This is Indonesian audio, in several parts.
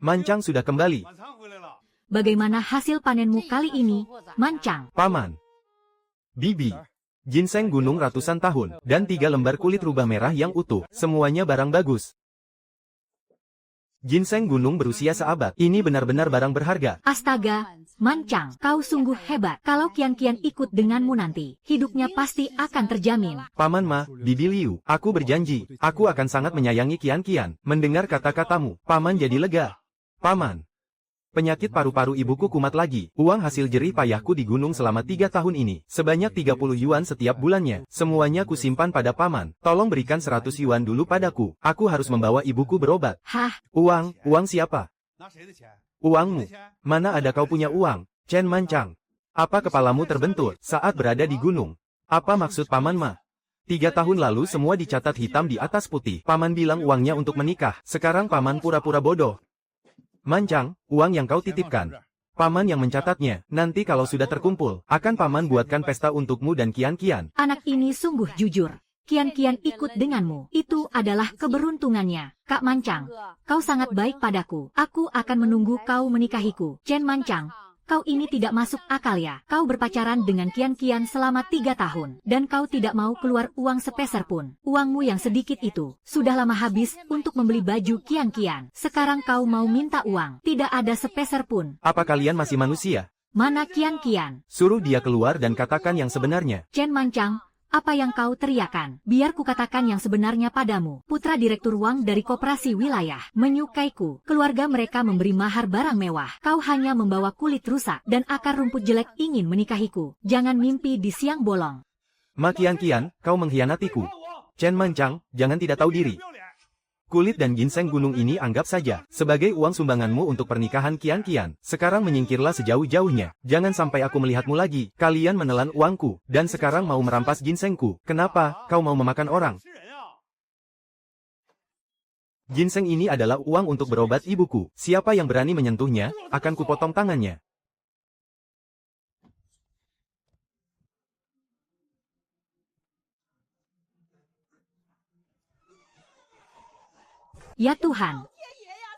Mancang sudah kembali. Bagaimana hasil panenmu kali ini, Mancang? Paman. Bibi. Ginseng gunung ratusan tahun, dan 3 lembar kulit rubah merah yang utuh, semuanya barang bagus. Ginseng gunung berusia seabad, ini benar-benar barang berharga. Astaga, Mancang, kau sungguh hebat. Kalau Kian-Kian ikut denganmu nanti, hidupnya pasti akan terjamin. Paman Ma, Bibi Liu, aku berjanji, aku akan sangat menyayangi Kian-Kian. Mendengar kata-katamu, Paman jadi lega. Paman. Penyakit paru-paru ibuku kumat lagi. Uang hasil jerih payahku di gunung selama 3 tahun ini. Sebanyak 30 yuan setiap bulannya. Semuanya kusimpan pada Paman. Tolong berikan 100 yuan dulu padaku. Aku harus membawa ibuku berobat. Hah? Uang siapa? Uangmu. Mana ada kau punya uang? Chen Mancang. Apa kepalamu terbentur saat berada di gunung? Apa maksud Paman Ma? 3 tahun lalu semua dicatat hitam di atas putih. Paman bilang uangnya untuk menikah. Sekarang Paman pura-pura bodoh. Mancang, uang yang kau titipkan. Paman yang mencatatnya. Nanti kalau sudah terkumpul, akan Paman buatkan pesta untukmu dan Kian-Kian. Anak ini sungguh jujur. Kian-Kian ikut denganmu. Itu adalah keberuntungannya. Kak Mancang, kau sangat baik padaku. Aku akan menunggu kau menikahiku. Chen Mancang, kau ini tidak masuk akal ya. Kau berpacaran dengan Kian-Kian selama 3 tahun. Dan kau tidak mau keluar uang sepeser pun. Uangmu yang sedikit itu sudah lama habis untuk membeli baju Kian-Kian. Sekarang kau mau minta uang. Tidak ada sepeser pun. Apa kalian masih manusia? Mana Kian-Kian? Suruh dia keluar dan katakan yang sebenarnya. Chen Mancang, apa yang kau teriakan? Biar kukatakan yang sebenarnya padamu. Putra Direktur Wang dari Koperasi Wilayah menyukaiku. Keluarga mereka memberi mahar barang mewah. Kau hanya membawa kulit rusak dan akar rumput jelek ingin menikahiku. Jangan mimpi di siang bolong. Ma Kian-Kian, kau mengkhianatiku. Chen Mancang, jangan tidak tahu diri. Kulit dan ginseng gunung ini anggap saja sebagai uang sumbanganmu untuk pernikahan Kian-Kian. Sekarang menyingkirlah sejauh-jauhnya. Jangan sampai aku melihatmu lagi. Kalian menelan uangku, dan sekarang mau merampas ginsengku. Kenapa kau mau memakan orang? Ginseng ini adalah uang untuk berobat ibuku. Siapa yang berani menyentuhnya, akan kupotong tangannya. Ya Tuhan,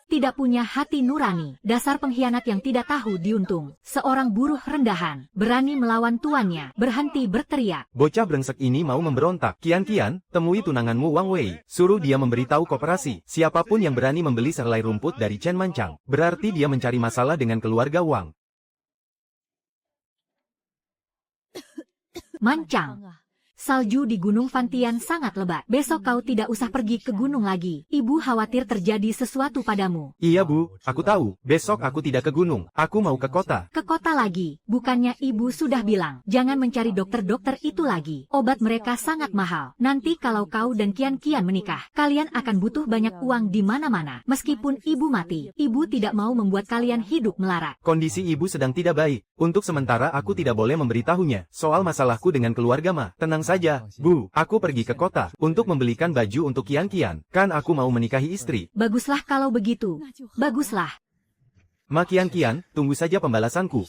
tidak punya hati nurani, dasar pengkhianat yang tidak tahu diuntung. Seorang buruh rendahan, berani melawan tuannya, berhenti berteriak. Bocah brengsek ini mau memberontak. Kian-Kian, temui tunanganmu Wang Wei. Suruh dia memberitahu koperasi. Siapapun yang berani membeli sehelai rumput dari Chen Mancang, berarti dia mencari masalah dengan keluarga Wang. Mancang. Salju di Gunung Fantian sangat lebat. Besok kau tidak usah pergi ke gunung lagi. Ibu khawatir terjadi sesuatu padamu. Iya Bu, aku tahu. Besok aku tidak ke gunung. Aku mau ke kota. Ke kota lagi? Bukannya ibu sudah bilang, jangan mencari dokter-dokter itu lagi. Obat mereka sangat mahal. Nanti kalau kau dan Kian-Kian menikah, kalian akan butuh banyak uang di mana-mana. Meskipun ibu mati, ibu tidak mau membuat kalian hidup melarat. Kondisi ibu sedang tidak baik. Untuk sementara aku tidak boleh memberitahunya soal masalahku dengan keluarga Ma. Tenang saja, Bu. Aku pergi ke kota untuk membelikan baju untuk Kian-Kian. Kan aku mau menikahi istri. Baguslah kalau begitu. Baguslah. Ma Kian-Kian, tunggu saja pembalasanku.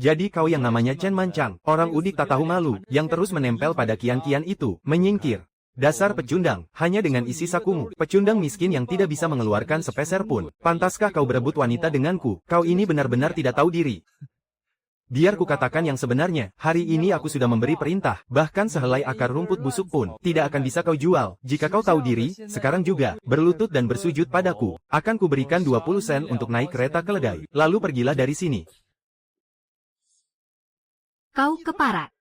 Jadi kau yang namanya Chen Mancang, orang udik tak tahu malu, yang terus menempel pada Kian-Kian itu, menyingkir. Dasar pecundang, hanya dengan isi sakumu, pecundang miskin yang tidak bisa mengeluarkan sepeser pun. Pantaskah kau berebut wanita denganku? Kau ini benar-benar tidak tahu diri. Biar ku katakan yang sebenarnya, hari ini aku sudah memberi perintah, bahkan sehelai akar rumput busuk pun, tidak akan bisa kau jual. Jika kau tahu diri, sekarang juga, berlutut dan bersujud padaku, akan kuberikan 20 sen untuk naik kereta keledai, lalu pergilah dari sini. Kau keparat.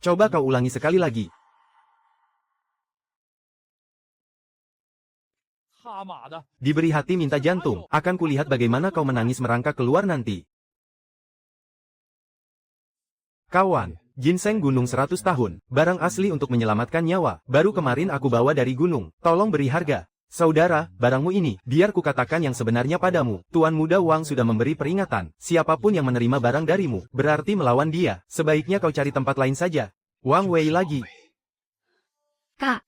Coba kau ulangi sekali lagi. Diberi hati minta jantung, akan kulihat bagaimana kau menangis merangkak keluar nanti. Kawan, ginseng gunung 100 tahun, barang asli untuk menyelamatkan nyawa, baru kemarin aku bawa dari gunung, tolong beri harga. Saudara, barangmu ini, biar ku katakan yang sebenarnya padamu, Tuan Muda Wang sudah memberi peringatan, siapapun yang menerima barang darimu, berarti melawan dia, sebaiknya kau cari tempat lain saja. Wang Wei lagi. Kak,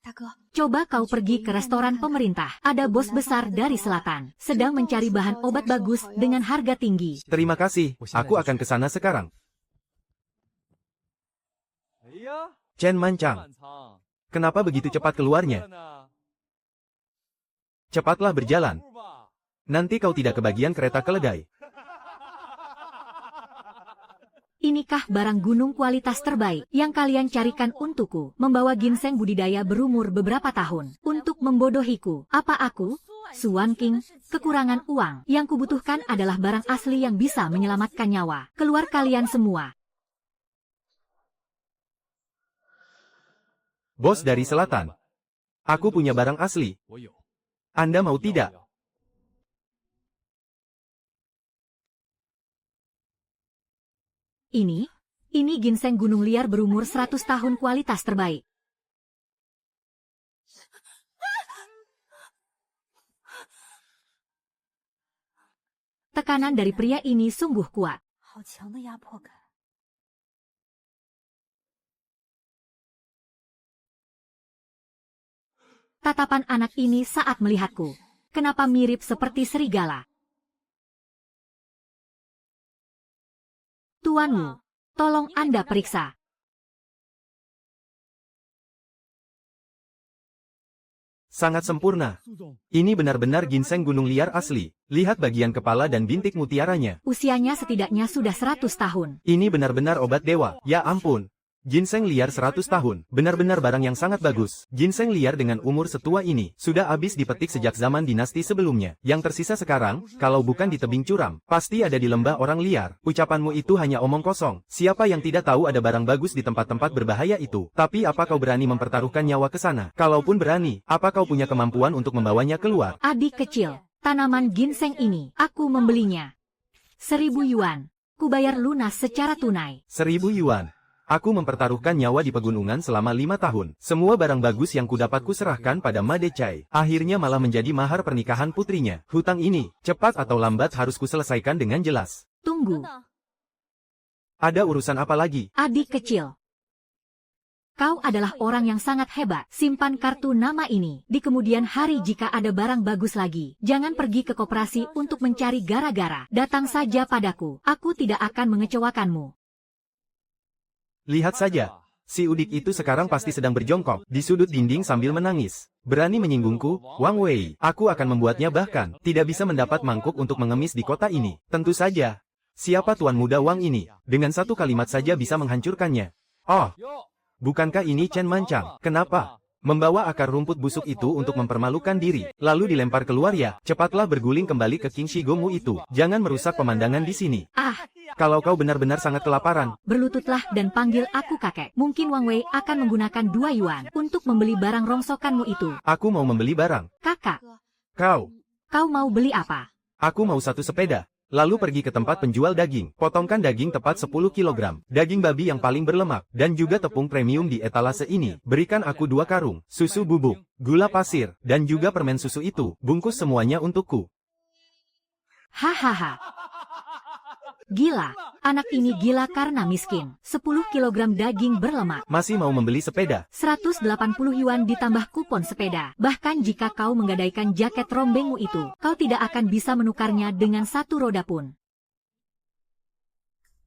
coba kau pergi ke restoran pemerintah. Ada bos besar dari selatan, sedang mencari bahan obat bagus dengan harga tinggi. Terima kasih, aku akan ke sana sekarang. Chen Mancang, kenapa begitu cepat keluarnya? Cepatlah berjalan. Nanti kau tidak kebagian kereta keledai. Inikah barang gunung kualitas terbaik yang kalian carikan untukku? Membawa ginseng budidaya berumur beberapa tahun untuk membodohiku. Apa aku, Suan King, kekurangan uang? Yang kubutuhkan adalah barang asli yang bisa menyelamatkan nyawa. Keluar kalian semua. Bos dari selatan. Aku punya barang asli. Anda mau tidak? Ini ginseng gunung liar berumur 100 tahun kualitas terbaik. Tekanan dari pria ini sungguh kuat. Tatapan anak ini saat melihatku. Kenapa mirip seperti serigala? Tuanmu, tolong Anda periksa. Sangat sempurna. Ini benar-benar ginseng gunung liar asli. Lihat bagian kepala dan bintik mutiaranya. Usianya setidaknya sudah 100 tahun. Ini benar-benar obat dewa. Ya ampun. Ginseng liar 100 tahun. Benar-benar barang yang sangat bagus. Ginseng liar dengan umur setua ini sudah habis dipetik sejak zaman dinasti sebelumnya. Yang tersisa sekarang, kalau bukan di tebing curam, pasti ada di lembah orang liar. Ucapanmu itu hanya omong kosong. Siapa yang tidak tahu ada barang bagus di tempat-tempat berbahaya itu? Tapi apa kau berani mempertaruhkan nyawa ke sana? Kalaupun berani, apa kau punya kemampuan untuk membawanya keluar? Adik kecil, tanaman ginseng ini, aku membelinya. 1.000 yuan. Kubayar lunas secara tunai. 1.000 yuan. Aku mempertaruhkan nyawa di pegunungan selama 5 tahun. Semua barang bagus yang kudapat kuserahkan pada Made Chai. Akhirnya malah menjadi mahar pernikahan putrinya. Hutang ini, cepat atau lambat harus kuselesaikan dengan jelas. Tunggu, Ada urusan apa lagi? adik kecil. Kau adalah orang yang sangat hebat. Simpan kartu nama ini. Di kemudian hari jika ada barang bagus lagi, jangan pergi ke koperasi untuk mencari gara-gara. Datang saja padaku. Aku tidak akan mengecewakanmu. Lihat saja. Si udik itu sekarang pasti sedang berjongkok di sudut dinding sambil menangis. Berani menyinggungku, Wang Wei. Aku akan membuatnya bahkan tidak bisa mendapat mangkuk untuk mengemis di kota ini. Tentu saja. Siapa tuan muda Wang ini? Dengan satu kalimat saja bisa menghancurkannya. Oh, bukankah ini Chen Mancang? Kenapa? Membawa akar rumput busuk itu untuk mempermalukan diri, lalu dilempar keluar ya. Cepatlah berguling kembali ke King Shigomu itu. Jangan merusak pemandangan di sini. Ah, Kalau kau benar-benar sangat kelaparan, berlututlah dan panggil aku kakek. Mungkin Wang Wei akan menggunakan 2 yuan untuk membeli barang rongsokanmu itu. aku mau membeli barang. Kakak, Kau mau beli apa? Aku mau satu sepeda. Lalu pergi ke tempat penjual daging. Potongkan daging tepat 10 kg. Daging babi yang paling berlemak. Dan juga tepung premium di etalase ini. Berikan aku 2 karung. Susu bubuk, gula pasir, dan juga permen susu itu. Bungkus semuanya untukku. Hahaha. Gila, anak ini gila karena miskin. 10 kilogram daging berlemak. Masih mau membeli sepeda? 180 yuan ditambah kupon sepeda. Bahkan jika kau menggadaikan jaket rombengmu itu, kau tidak akan bisa menukarnya dengan 1 roda pun.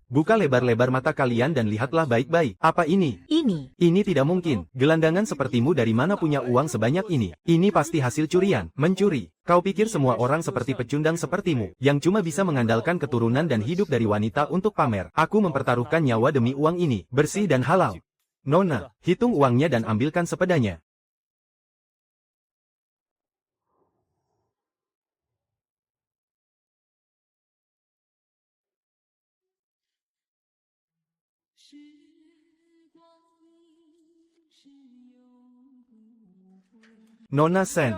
Buka lebar-lebar mata kalian dan lihatlah baik-baik. Apa ini? Ini tidak mungkin. Gelandangan sepertimu dari mana punya uang sebanyak ini? Ini pasti hasil curian. Mencuri. Kau pikir semua orang seperti pecundang sepertimu, yang cuma bisa mengandalkan keturunan dan hidup dari wanita untuk pamer. Aku mempertaruhkan nyawa demi uang ini. Bersih dan halal. Nona, hitung uangnya dan ambilkan sepedanya. Nona Sen.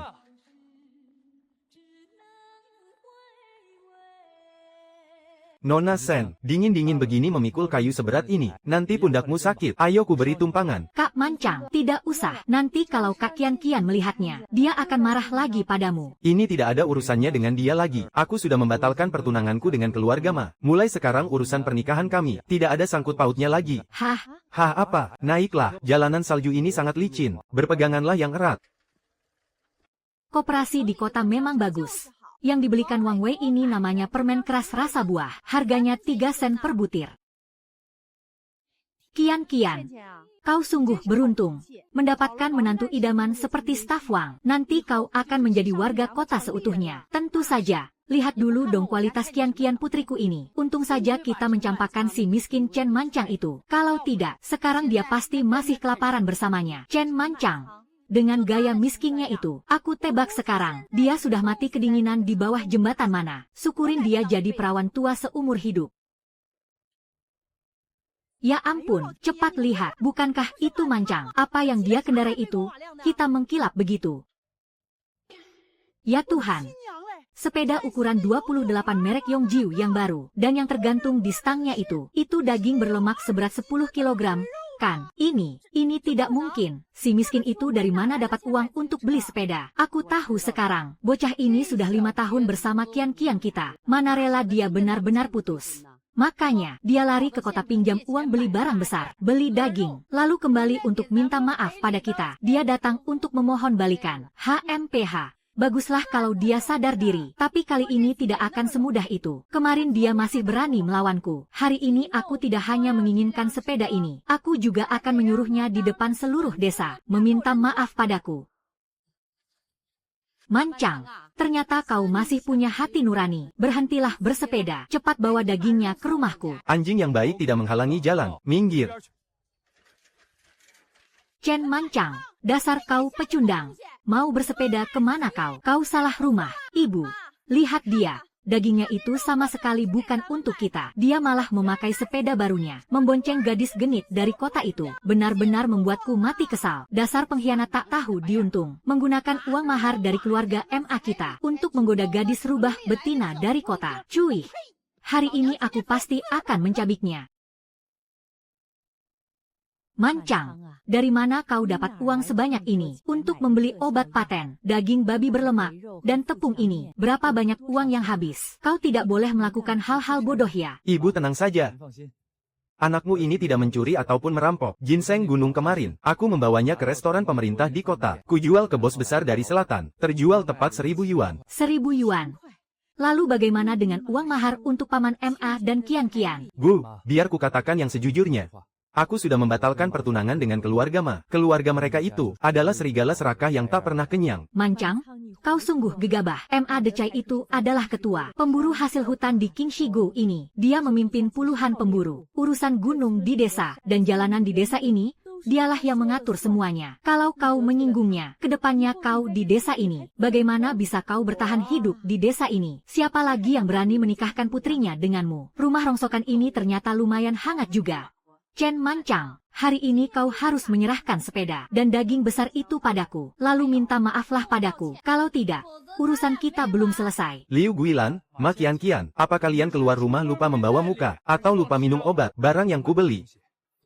Nona Sen, dingin-dingin begini memikul kayu seberat ini. Nanti pundakmu sakit. Ayo ku beri tumpangan. Kak Mancang, tidak usah. Nanti kalau Kak Kian melihatnya, dia akan marah lagi padamu. Ini tidak ada urusannya dengan dia lagi. Aku sudah membatalkan pertunanganku dengan keluarga Ma. Mulai sekarang urusan pernikahan kami tidak ada sangkut pautnya lagi. Hah? Hah apa? Naiklah. Jalanan salju ini sangat licin. Berpeganganlah yang erat. Koperasi di kota memang bagus. Yang dibelikan Wang Wei ini namanya permen keras rasa buah. Harganya 3 sen per butir. Kian, kau sungguh beruntung. Mendapatkan menantu idaman seperti staf Wang. Nanti kau akan menjadi warga kota seutuhnya. Tentu saja. Lihat dulu dong kualitas Kian putriku ini. Untung saja kita mencampakkan si miskin Chen Mancang itu. Kalau tidak, sekarang dia pasti masih kelaparan bersamanya. Chen Mancang. Dengan gaya miskinnya itu, aku tebak sekarang, dia sudah mati kedinginan di bawah jembatan mana. Syukurin dia jadi perawan tua seumur hidup. Ya ampun, cepat lihat, bukankah itu Mancang? Apa yang dia kendarai itu, hitam mengkilap begitu. Ya Tuhan, sepeda ukuran 28 merek Yongjiu yang baru, dan yang tergantung di stangnya itu daging berlemak seberat 10 kilogram. Kan, ini tidak mungkin. Si miskin itu dari mana dapat uang untuk beli sepeda? Aku tahu sekarang, bocah ini sudah 5 tahun bersama Kian kita. Mana rela dia benar-benar putus. Makanya, dia lari ke kota pinjam uang beli barang besar, beli daging, lalu kembali untuk minta maaf pada kita. Dia datang untuk memohon balikan. HMPH. Baguslah kalau dia sadar diri, tapi kali ini tidak akan semudah itu. Kemarin dia masih berani melawanku. Hari ini aku tidak hanya menginginkan sepeda ini, aku juga akan menyuruhnya di depan seluruh desa, meminta maaf padaku. Mancang, ternyata kau masih punya hati nurani. Berhentilah bersepeda, cepat bawa dagingnya ke rumahku. Anjing yang baik tidak menghalangi jalan. Minggir. Chen Mancang, dasar kau pecundang. Mau bersepeda kemana kau? Kau salah rumah. Ibu, lihat dia. Dagingnya itu sama sekali bukan untuk kita. Dia malah memakai sepeda barunya. Membonceng gadis genit dari kota itu. Benar-benar membuatku mati kesal. Dasar pengkhianat tak tahu diuntung. Menggunakan uang mahar dari keluarga MA kita. Untuk menggoda gadis rubah betina dari kota. Cuy, hari ini aku pasti akan mencabiknya. Mancang, dari mana kau dapat uang sebanyak ini untuk membeli obat paten, daging babi berlemak, dan tepung ini? Berapa banyak uang yang habis? Kau tidak boleh melakukan hal-hal bodoh ya. Ibu tenang saja. Anakmu ini tidak mencuri ataupun merampok. Ginseng gunung kemarin, aku membawanya ke restoran pemerintah di kota. Kujual ke bos besar dari selatan. Terjual tepat 1.000 yuan. 1.000 yuan. Lalu bagaimana dengan uang mahar untuk paman MA dan Kian? Bu, biar ku katakan yang sejujurnya. Aku sudah membatalkan pertunangan dengan keluarga Ma. Keluarga mereka itu adalah serigala serakah yang tak pernah kenyang. Mancang, kau sungguh gegabah. MA Decai itu adalah ketua pemburu hasil hutan di Qingshigu ini. Dia memimpin puluhan pemburu. Urusan gunung di desa dan jalanan di desa ini, dialah yang mengatur semuanya. Kalau kau menyinggungnya, kedepannya kau di desa ini. Bagaimana bisa kau bertahan hidup di desa ini? Siapa lagi yang berani menikahkan putrinya denganmu? Rumah rongsokan ini ternyata lumayan hangat juga. Chen Mancang, hari ini kau harus menyerahkan sepeda dan daging besar itu padaku, lalu minta maaflah padaku. Kalau tidak, urusan kita belum selesai. Liu Guilan, Ma Kian, apa kalian keluar rumah lupa membawa muka, atau lupa minum obat, barang yang kubeli?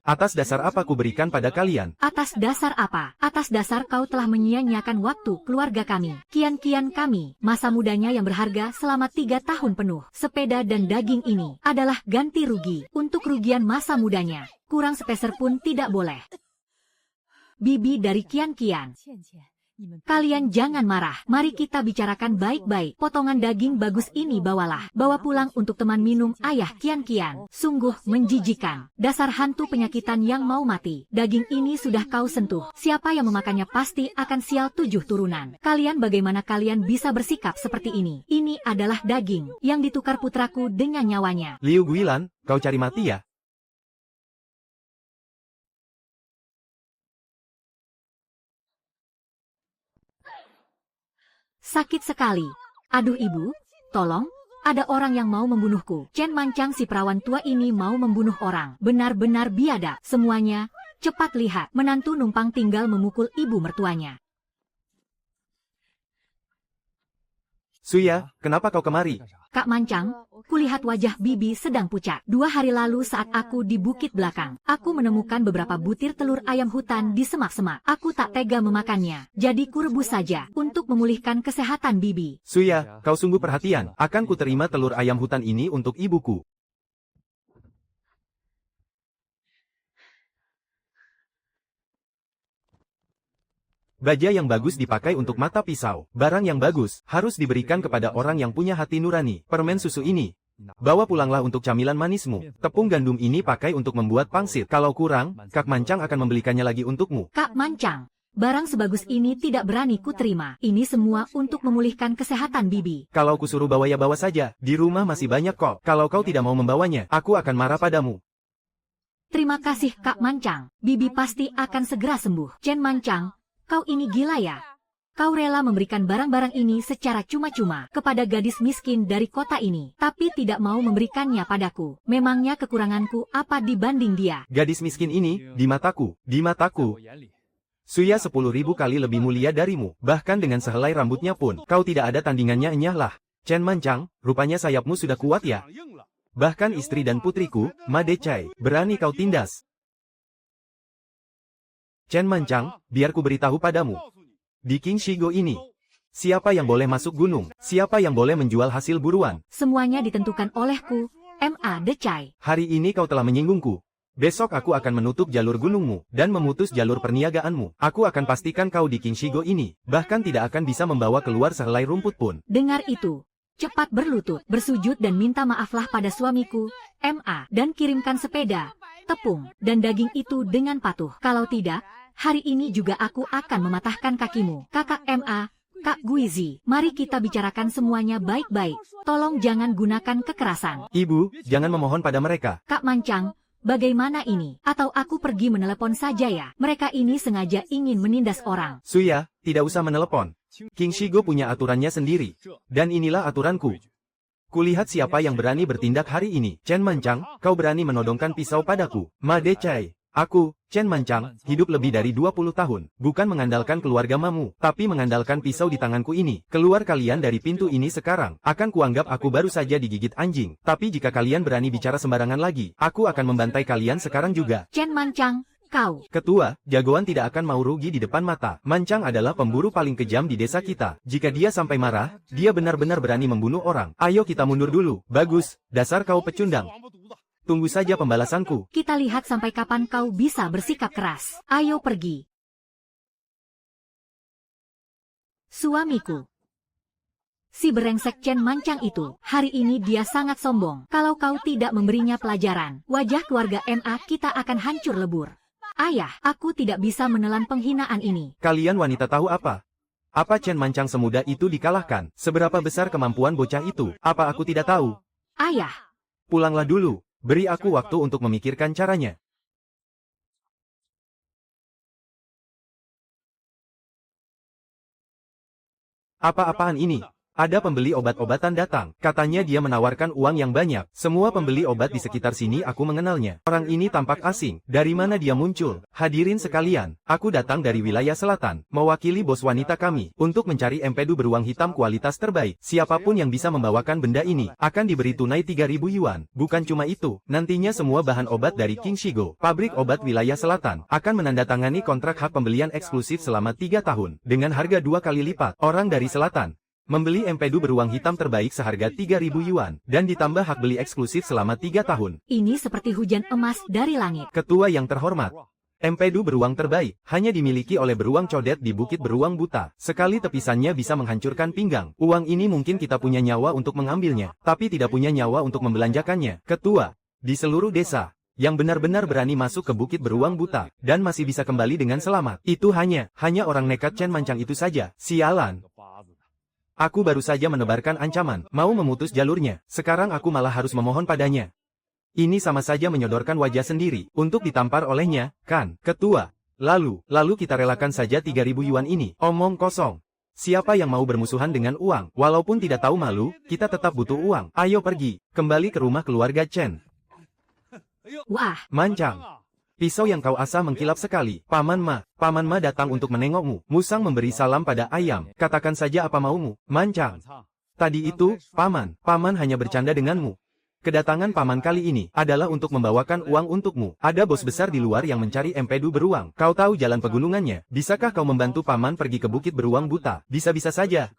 Atas dasar apa ku berikan pada kalian? Atas dasar apa? Atas dasar kau telah menyia-nyiakan waktu keluarga kami. Kian kami, masa mudanya yang berharga selama 3 tahun penuh. Sepeda dan daging ini adalah ganti rugi untuk kerugian masa mudanya. Kurang sepeser pun tidak boleh. Bibi dari Kian. Kalian jangan marah, mari kita bicarakan baik-baik. Potongan daging bagus ini bawalah, bawa pulang untuk teman minum ayah Kian. Sungguh menjijikan, dasar hantu penyakitan yang mau mati. Daging ini sudah kau sentuh, siapa yang memakannya pasti akan sial 7 turunan. Kalian bagaimana kalian bisa bersikap seperti ini? Ini adalah daging yang ditukar putraku dengan nyawanya. Liu Guilan, kau cari mati ya? Sakit sekali. Aduh ibu, tolong, ada orang yang mau membunuhku. Chen Mancang si perawan tua ini mau membunuh orang. Benar-benar biadab. Semuanya, cepat lihat. Menantu numpang tinggal memukul ibu mertuanya. Suya, kenapa kau kemari? Kak Mancang, kulihat wajah Bibi sedang pucat. 2 hari lalu saat aku di bukit belakang, aku menemukan beberapa butir telur ayam hutan di semak-semak. Aku tak tega memakannya, jadi kurebus saja untuk memulihkan kesehatan Bibi. Suya, kau sungguh perhatian. Akan kuterima telur ayam hutan ini untuk ibuku. Baja yang bagus dipakai untuk mata pisau. Barang yang bagus harus diberikan kepada orang yang punya hati nurani. Permen susu ini, bawa pulanglah untuk camilan manismu. Tepung gandum ini pakai untuk membuat pangsit. Kalau kurang, Kak Mancang akan membelikannya lagi untukmu. Kak Mancang, barang sebagus ini tidak berani ku terima. Ini semua untuk memulihkan kesehatan Bibi. Kalau kusuruh bawa ya bawa saja. Di rumah masih banyak kok. Kalau kau tidak mau membawanya, aku akan marah padamu. Terima kasih Kak Mancang. Bibi pasti akan segera sembuh. Chen Mancang, kau ini gila ya? Kau rela memberikan barang-barang ini secara cuma-cuma kepada gadis miskin dari kota ini, tapi tidak mau memberikannya padaku. Memangnya kekuranganku apa dibanding dia? Gadis miskin ini, di mataku, Suya 10.000 kali lebih mulia darimu. Bahkan dengan sehelai rambutnya pun, kau tidak ada tandingannya. Enyahlah. Chen Mancang, rupanya sayapmu sudah kuat ya? Bahkan istri dan putriku, Ma Decai, berani kau tindas. Chen Mancang, biar ku beritahu padamu. Di King Shigo ini, siapa yang boleh masuk gunung? Siapa yang boleh menjual hasil buruan? Semuanya ditentukan olehku, Ma Decai. Hari ini kau telah menyinggungku. Besok aku akan menutup jalur gunungmu, dan memutus jalur perniagaanmu. Aku akan pastikan kau di King Shigo ini, bahkan tidak akan bisa membawa keluar sehelai rumput pun. Dengar itu. Cepat berlutut, bersujud dan minta maaflah pada suamiku, Ma, dan kirimkan sepeda, tepung, dan daging itu dengan patuh. Kalau tidak, hari ini juga aku akan mematahkan kakimu. Kakak Ma, Kak Guizi, mari kita bicarakan semuanya baik-baik. Tolong jangan gunakan kekerasan. Ibu, jangan memohon pada mereka. Kak Mancang, bagaimana ini? Atau aku pergi menelepon saja ya? Mereka ini sengaja ingin menindas orang. Suya, tidak usah menelepon. King Shigo punya aturannya sendiri. Dan inilah aturanku. Kulihat siapa yang berani bertindak hari ini. Chen Mancang, kau berani menodongkan pisau padaku. Ma Decai, aku, Chen Mancang, hidup lebih dari 20 tahun. Bukan mengandalkan keluarga mamu, tapi mengandalkan pisau di tanganku ini. Keluar kalian dari pintu ini sekarang. Akan kuanggap aku baru saja digigit anjing. Tapi jika kalian berani bicara sembarangan lagi, aku akan membantai kalian sekarang juga. Chen Mancang, kau. Ketua, jagoan tidak akan mau rugi di depan mata. Mancang adalah pemburu paling kejam di desa kita. Jika dia sampai marah, dia benar-benar berani membunuh orang. Ayo kita mundur dulu. Bagus, dasar kau pecundang. Tunggu saja pembalasanku. Kita lihat sampai kapan kau bisa bersikap keras. Ayo pergi. Suamiku. Si berengsek Chen Mancang itu, hari ini dia sangat sombong. Kalau kau tidak memberinya pelajaran, wajah keluarga Ma kita akan hancur lebur. Ayah, aku tidak bisa menelan penghinaan ini. Kalian wanita tahu apa? Apa Chen Mancang semudah itu dikalahkan? Seberapa besar kemampuan bocah itu? Apa aku tidak tahu? Ayah. Pulanglah dulu. Beri aku waktu untuk memikirkan caranya. Apa-apaan ini? Ada pembeli obat-obatan datang. Katanya dia menawarkan uang yang banyak. Semua pembeli obat di sekitar sini aku mengenalnya. Orang ini tampak asing. Dari mana dia muncul? Hadirin sekalian, aku datang dari wilayah selatan, mewakili bos wanita kami, untuk mencari empedu beruang hitam kualitas terbaik. Siapapun yang bisa membawakan benda ini, akan diberi tunai 3.000 yuan. Bukan cuma itu, nantinya semua bahan obat dari King Shigo, pabrik obat wilayah selatan, akan menandatangani kontrak hak pembelian eksklusif selama 3 tahun, dengan harga 2 kali lipat. Orang dari selatan membeli empedu beruang hitam terbaik seharga 3.000 yuan, dan ditambah hak beli eksklusif selama 3 tahun. Ini seperti hujan emas dari langit. Ketua yang terhormat, empedu beruang terbaik, hanya dimiliki oleh beruang codet di Bukit Beruang Buta. Sekali tepisannya bisa menghancurkan pinggang. Uang ini mungkin kita punya nyawa untuk mengambilnya, tapi tidak punya nyawa untuk membelanjakannya. Ketua, di seluruh desa, yang benar-benar berani masuk ke Bukit Beruang Buta, dan masih bisa kembali dengan selamat, itu hanya orang nekat Chen Mancang itu saja. Sialan. Aku baru saja menebarkan ancaman, mau memutus jalurnya. Sekarang aku malah harus memohon padanya. Ini sama saja menyodorkan wajah sendiri, untuk ditampar olehnya, kan, Ketua? Lalu kita relakan saja 3.000 yuan ini. Omong kosong. Siapa yang mau bermusuhan dengan uang? Walaupun tidak tahu malu, kita tetap butuh uang. Ayo pergi, kembali ke rumah keluarga Chen. Wah, Mancang. Pisau yang kau asah mengkilap sekali. Paman Ma datang untuk menengokmu. Musang memberi salam pada ayam. Katakan saja apa maumu. Mancang. Tadi itu, Paman hanya bercanda denganmu. Kedatangan Paman kali ini adalah untuk membawakan uang untukmu. Ada bos besar di luar yang mencari empedu beruang. Kau tahu jalan pegunungannya. Bisakah kau membantu Paman pergi ke bukit beruang buta? Bisa-bisa saja.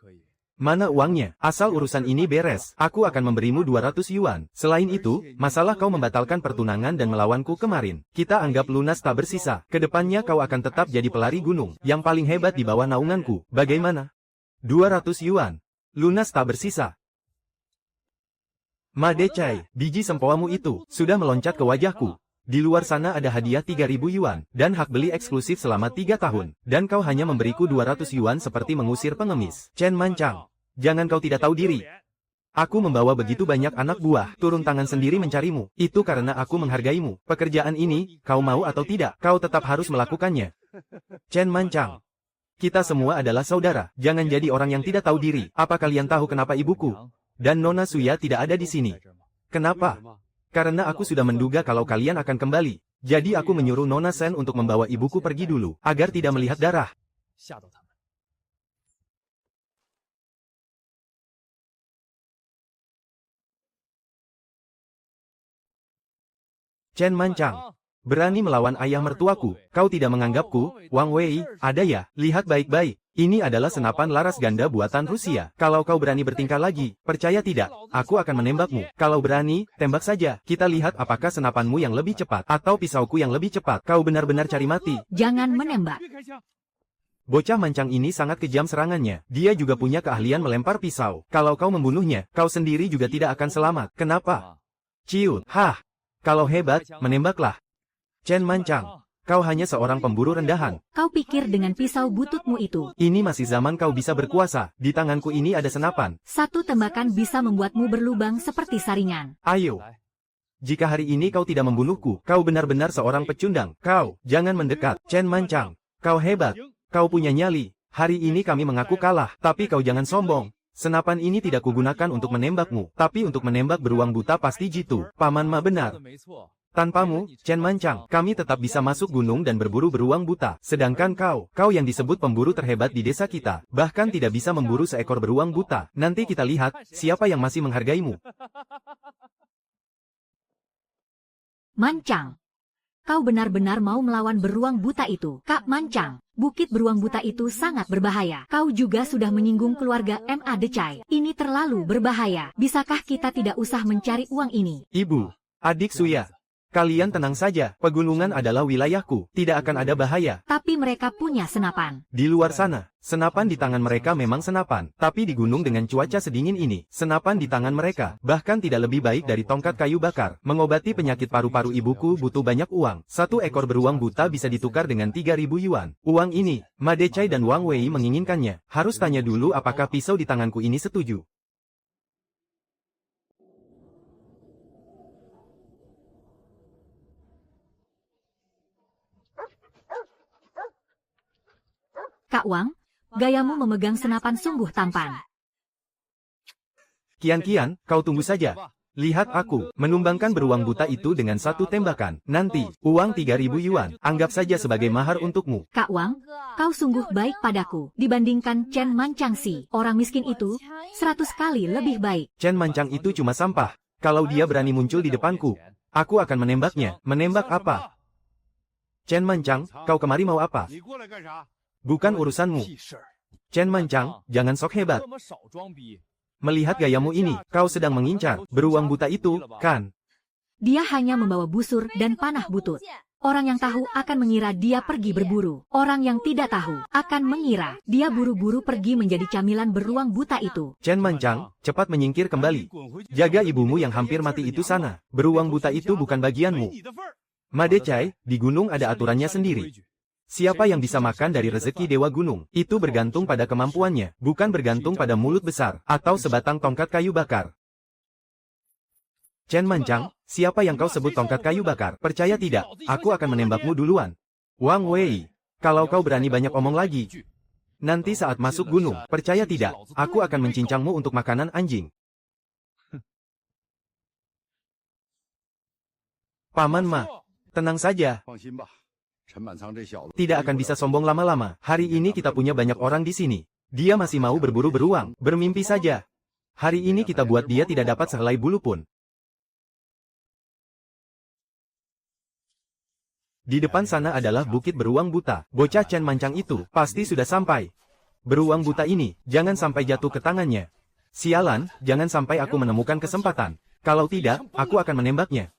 Mana uangnya? Asal urusan ini beres, aku akan memberimu 200 yuan. Selain itu, masalah kau membatalkan pertunangan dan melawanku kemarin, kita anggap lunas tak bersisa. Kedepannya kau akan tetap jadi pelari gunung, yang paling hebat di bawah naunganku. Bagaimana? 200 yuan. Lunas tak bersisa. Ma Decai, biji sempoamu itu, sudah meloncat ke wajahku. Di luar sana ada hadiah 3.000 yuan, dan hak beli eksklusif selama 3 tahun. Dan kau hanya memberiku 200 yuan seperti mengusir pengemis. Chen Manchang, jangan kau tidak tahu diri. Aku membawa begitu banyak anak buah, turun tangan sendiri mencarimu. Itu karena aku menghargaimu. Pekerjaan ini, kau mau atau tidak, kau tetap harus melakukannya. Chen Manchang, kita semua adalah saudara. Jangan jadi orang yang tidak tahu diri. Apa kalian tahu kenapa ibuku dan Nona Suya tidak ada di sini? Kenapa? Karena aku sudah menduga kalau kalian akan kembali. Jadi aku menyuruh Nona Sen untuk membawa ibuku pergi dulu, agar tidak melihat darah. Chen Manchang, berani melawan ayah mertuaku. Kau tidak menganggapku, Wang Wei, ada ya? Lihat baik-baik. Ini adalah senapan laras ganda buatan Rusia. Kalau kau berani bertingkah lagi, percaya tidak, aku akan menembakmu. Kalau berani, tembak saja. Kita lihat apakah senapanmu yang lebih cepat, atau pisauku yang lebih cepat. Kau benar-benar cari mati. Jangan menembak. Bocah mancang ini sangat kejam serangannya. Dia juga punya keahlian melempar pisau. Kalau kau membunuhnya, kau sendiri juga tidak akan selamat. Kenapa? Ciut, hah. Kalau hebat, menembaklah. Chen Manchang, kau hanya seorang pemburu rendahan. Kau pikir dengan pisau bututmu itu, Ini masih zaman kau bisa berkuasa. Di tanganku ini ada senapan. satu tembakan bisa membuatmu berlubang seperti saringan. Ayo. Jika hari ini kau tidak membunuhku, kau benar-benar seorang pecundang. Kau, jangan mendekat. Chen Manchang, kau hebat. Kau punya nyali. Hari ini kami mengaku kalah. Tapi kau jangan sombong. Senapan ini tidak kugunakan untuk menembakmu, tapi untuk menembak beruang buta pasti jitu. Paman Ma benar. Tanpamu, Chen Manchang, kami tetap bisa masuk gunung dan berburu beruang buta. Sedangkan kau yang disebut pemburu terhebat di desa kita, bahkan tidak bisa memburu seekor beruang buta. Nanti kita lihat, siapa yang masih menghargaimu. Mancang, kau benar-benar mau melawan beruang buta itu. Kak Mancang, bukit beruang buta itu sangat berbahaya. Kau juga sudah menyinggung keluarga Ma Decai. Ini terlalu berbahaya. Bisakah kita tidak usah mencari uang ini? Ibu, adik Suya, kalian tenang saja. Pegunungan adalah wilayahku, tidak akan ada bahaya. Tapi mereka punya senapan. Di luar sana, senapan di tangan mereka memang senapan. Tapi di gunung dengan cuaca sedingin ini, senapan di tangan mereka bahkan tidak lebih baik dari tongkat kayu bakar. Mengobati penyakit paru-paru ibuku butuh banyak uang. 1 ekor beruang buta bisa ditukar dengan 3.000 yuan. Uang ini, Ma Decai dan Wang Wei menginginkannya. Harus tanya dulu apakah pisau di tanganku ini setuju. Kak Wang, gayamu memegang senapan sungguh tampan. Kian, kau tunggu saja. Lihat aku, menumbangkan beruang buta itu dengan 1 tembakan. Nanti, uang 3.000 yuan, anggap saja sebagai mahar untukmu. Kak Wang, kau sungguh baik padaku. Dibandingkan Chen Manchang si orang miskin itu, 100 kali lebih baik. Chen Manchang itu cuma sampah. Kalau dia berani muncul di depanku, aku akan menembaknya. Menembak apa? Chen Manchang, kau kemari mau apa? Bukan urusanmu. Chen Manchang, jangan sok hebat. Melihat gayamu ini, kau sedang mengincar beruang buta itu, kan? Dia hanya membawa busur dan panah butut. Orang yang tahu akan mengira dia pergi berburu. Orang yang tidak tahu akan mengira dia buru-buru pergi menjadi camilan beruang buta itu. Chen Manchang, cepat menyingkir kembali. Jaga ibumu yang hampir mati itu sana. Beruang buta itu bukan bagianmu. Ma Decai, di gunung ada aturannya sendiri. Siapa yang bisa makan dari rezeki Dewa Gunung, itu bergantung pada kemampuannya, bukan bergantung pada mulut besar, atau sebatang tongkat kayu bakar. Chen Manchang, siapa yang kau sebut tongkat kayu bakar? Percaya tidak, aku akan menembakmu duluan. Wang Wei, kalau kau berani banyak omong lagi, nanti saat masuk gunung, percaya tidak, aku akan mencincangmu untuk makanan anjing. Paman Ma, tenang saja. Tidak akan bisa sombong lama-lama. Hari ini kita punya banyak orang di sini. Dia masih mau berburu beruang. Bermimpi saja. Hari ini kita buat dia tidak dapat sehelai bulu pun. Di depan sana adalah bukit beruang buta. Bocah Chen Mancang itu pasti sudah sampai. Beruang buta ini, jangan sampai jatuh ke tangannya. Sialan, jangan sampai aku menemukan kesempatan. Kalau tidak, aku akan menembaknya.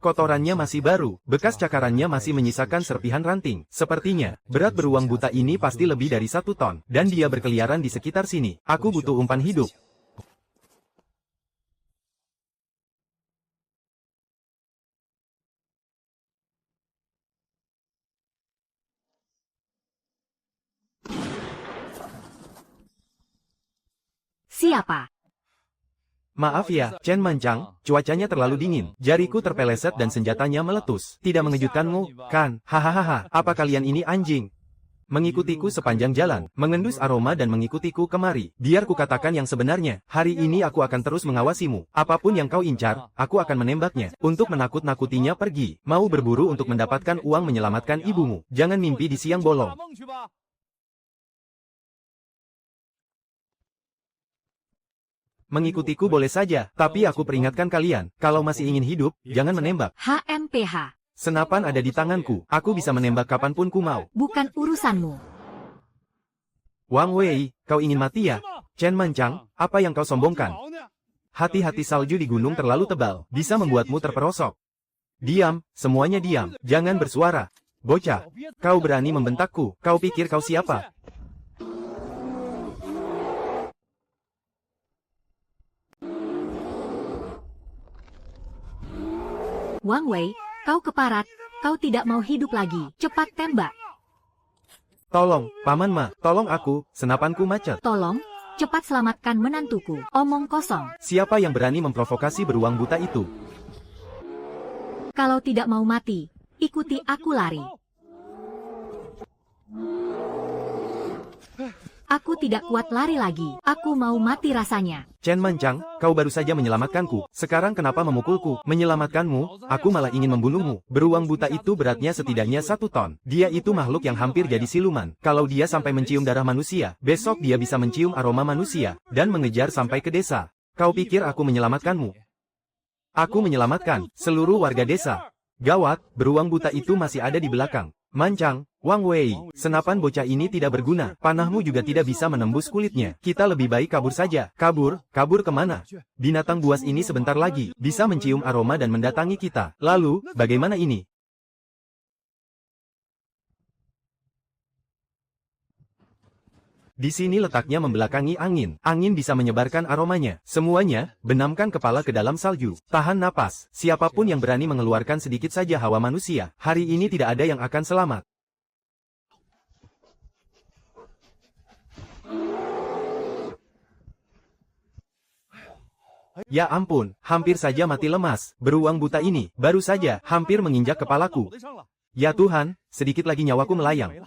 Kotorannya masih baru, bekas cakarannya masih menyisakan serpihan ranting. Sepertinya, berat beruang buta ini pasti lebih dari 1 ton, dan dia berkeliaran di sekitar sini. Aku butuh umpan hidup. Siapa? Maaf ya, Chen Mancang, cuacanya terlalu dingin. Jariku terpeleset dan senjatanya meletus. Tidak mengejutkanmu, kan? Hahaha, apa kalian ini anjing? Mengikutiku sepanjang jalan, mengendus aroma dan mengikutiku kemari. Biar kukatakan yang sebenarnya, hari ini aku akan terus mengawasimu. Apapun yang kau incar, aku akan menembaknya. Untuk menakut-nakutinya pergi. Mau berburu untuk mendapatkan uang menyelamatkan ibumu. Jangan mimpi di siang bolong. Mengikutiku boleh saja, tapi aku peringatkan kalian, kalau masih ingin hidup, jangan menembak. HMPH. Senapan ada di tanganku, aku bisa menembak kapanpun ku mau. Bukan urusanmu. Wang Wei, kau ingin mati ya? Chen Mancang, apa yang kau sombongkan? Hati-hati, salju di gunung terlalu tebal, bisa membuatmu terperosok. Diam, semuanya diam, jangan bersuara. Bocah, kau berani membentakku, kau pikir kau siapa? Wang Wei, kau keparat, kau tidak mau hidup lagi. Cepat tembak. Tolong, Paman Ma, tolong aku, senapanku macet. Tolong, cepat selamatkan menantuku. Omong kosong. Siapa yang berani memprovokasi beruang buta itu? Kalau tidak mau mati, ikuti aku lari. Aku tidak kuat lari lagi. Aku mau mati rasanya. Chen Mancang, kau baru saja menyelamatkanku. Sekarang kenapa memukulku? Menyelamatkanmu, aku malah ingin membunuhmu. Beruang buta itu beratnya setidaknya 1 ton. Dia itu makhluk yang hampir jadi siluman. Kalau dia sampai mencium darah manusia, besok dia bisa mencium aroma manusia, dan mengejar sampai ke desa. Kau pikir aku menyelamatkanmu? Aku menyelamatkan seluruh warga desa. Gawat, beruang buta itu masih ada di belakang. Mancang, Wang Wei, senapan bocah ini tidak berguna. Panahmu juga tidak bisa menembus kulitnya. Kita lebih baik kabur saja. Kabur? Kabur kemana? Binatang buas ini sebentar lagi bisa mencium aroma dan mendatangi kita. Lalu, bagaimana ini? Di sini letaknya membelakangi angin. Angin bisa menyebarkan aromanya. Semuanya, benamkan kepala ke dalam salju. Tahan napas. Siapapun yang berani mengeluarkan sedikit saja hawa manusia, hari ini tidak ada yang akan selamat. Ya ampun, hampir saja mati lemas. Beruang buta ini, baru saja, hampir menginjak kepalaku. Ya Tuhan, sedikit lagi nyawaku melayang.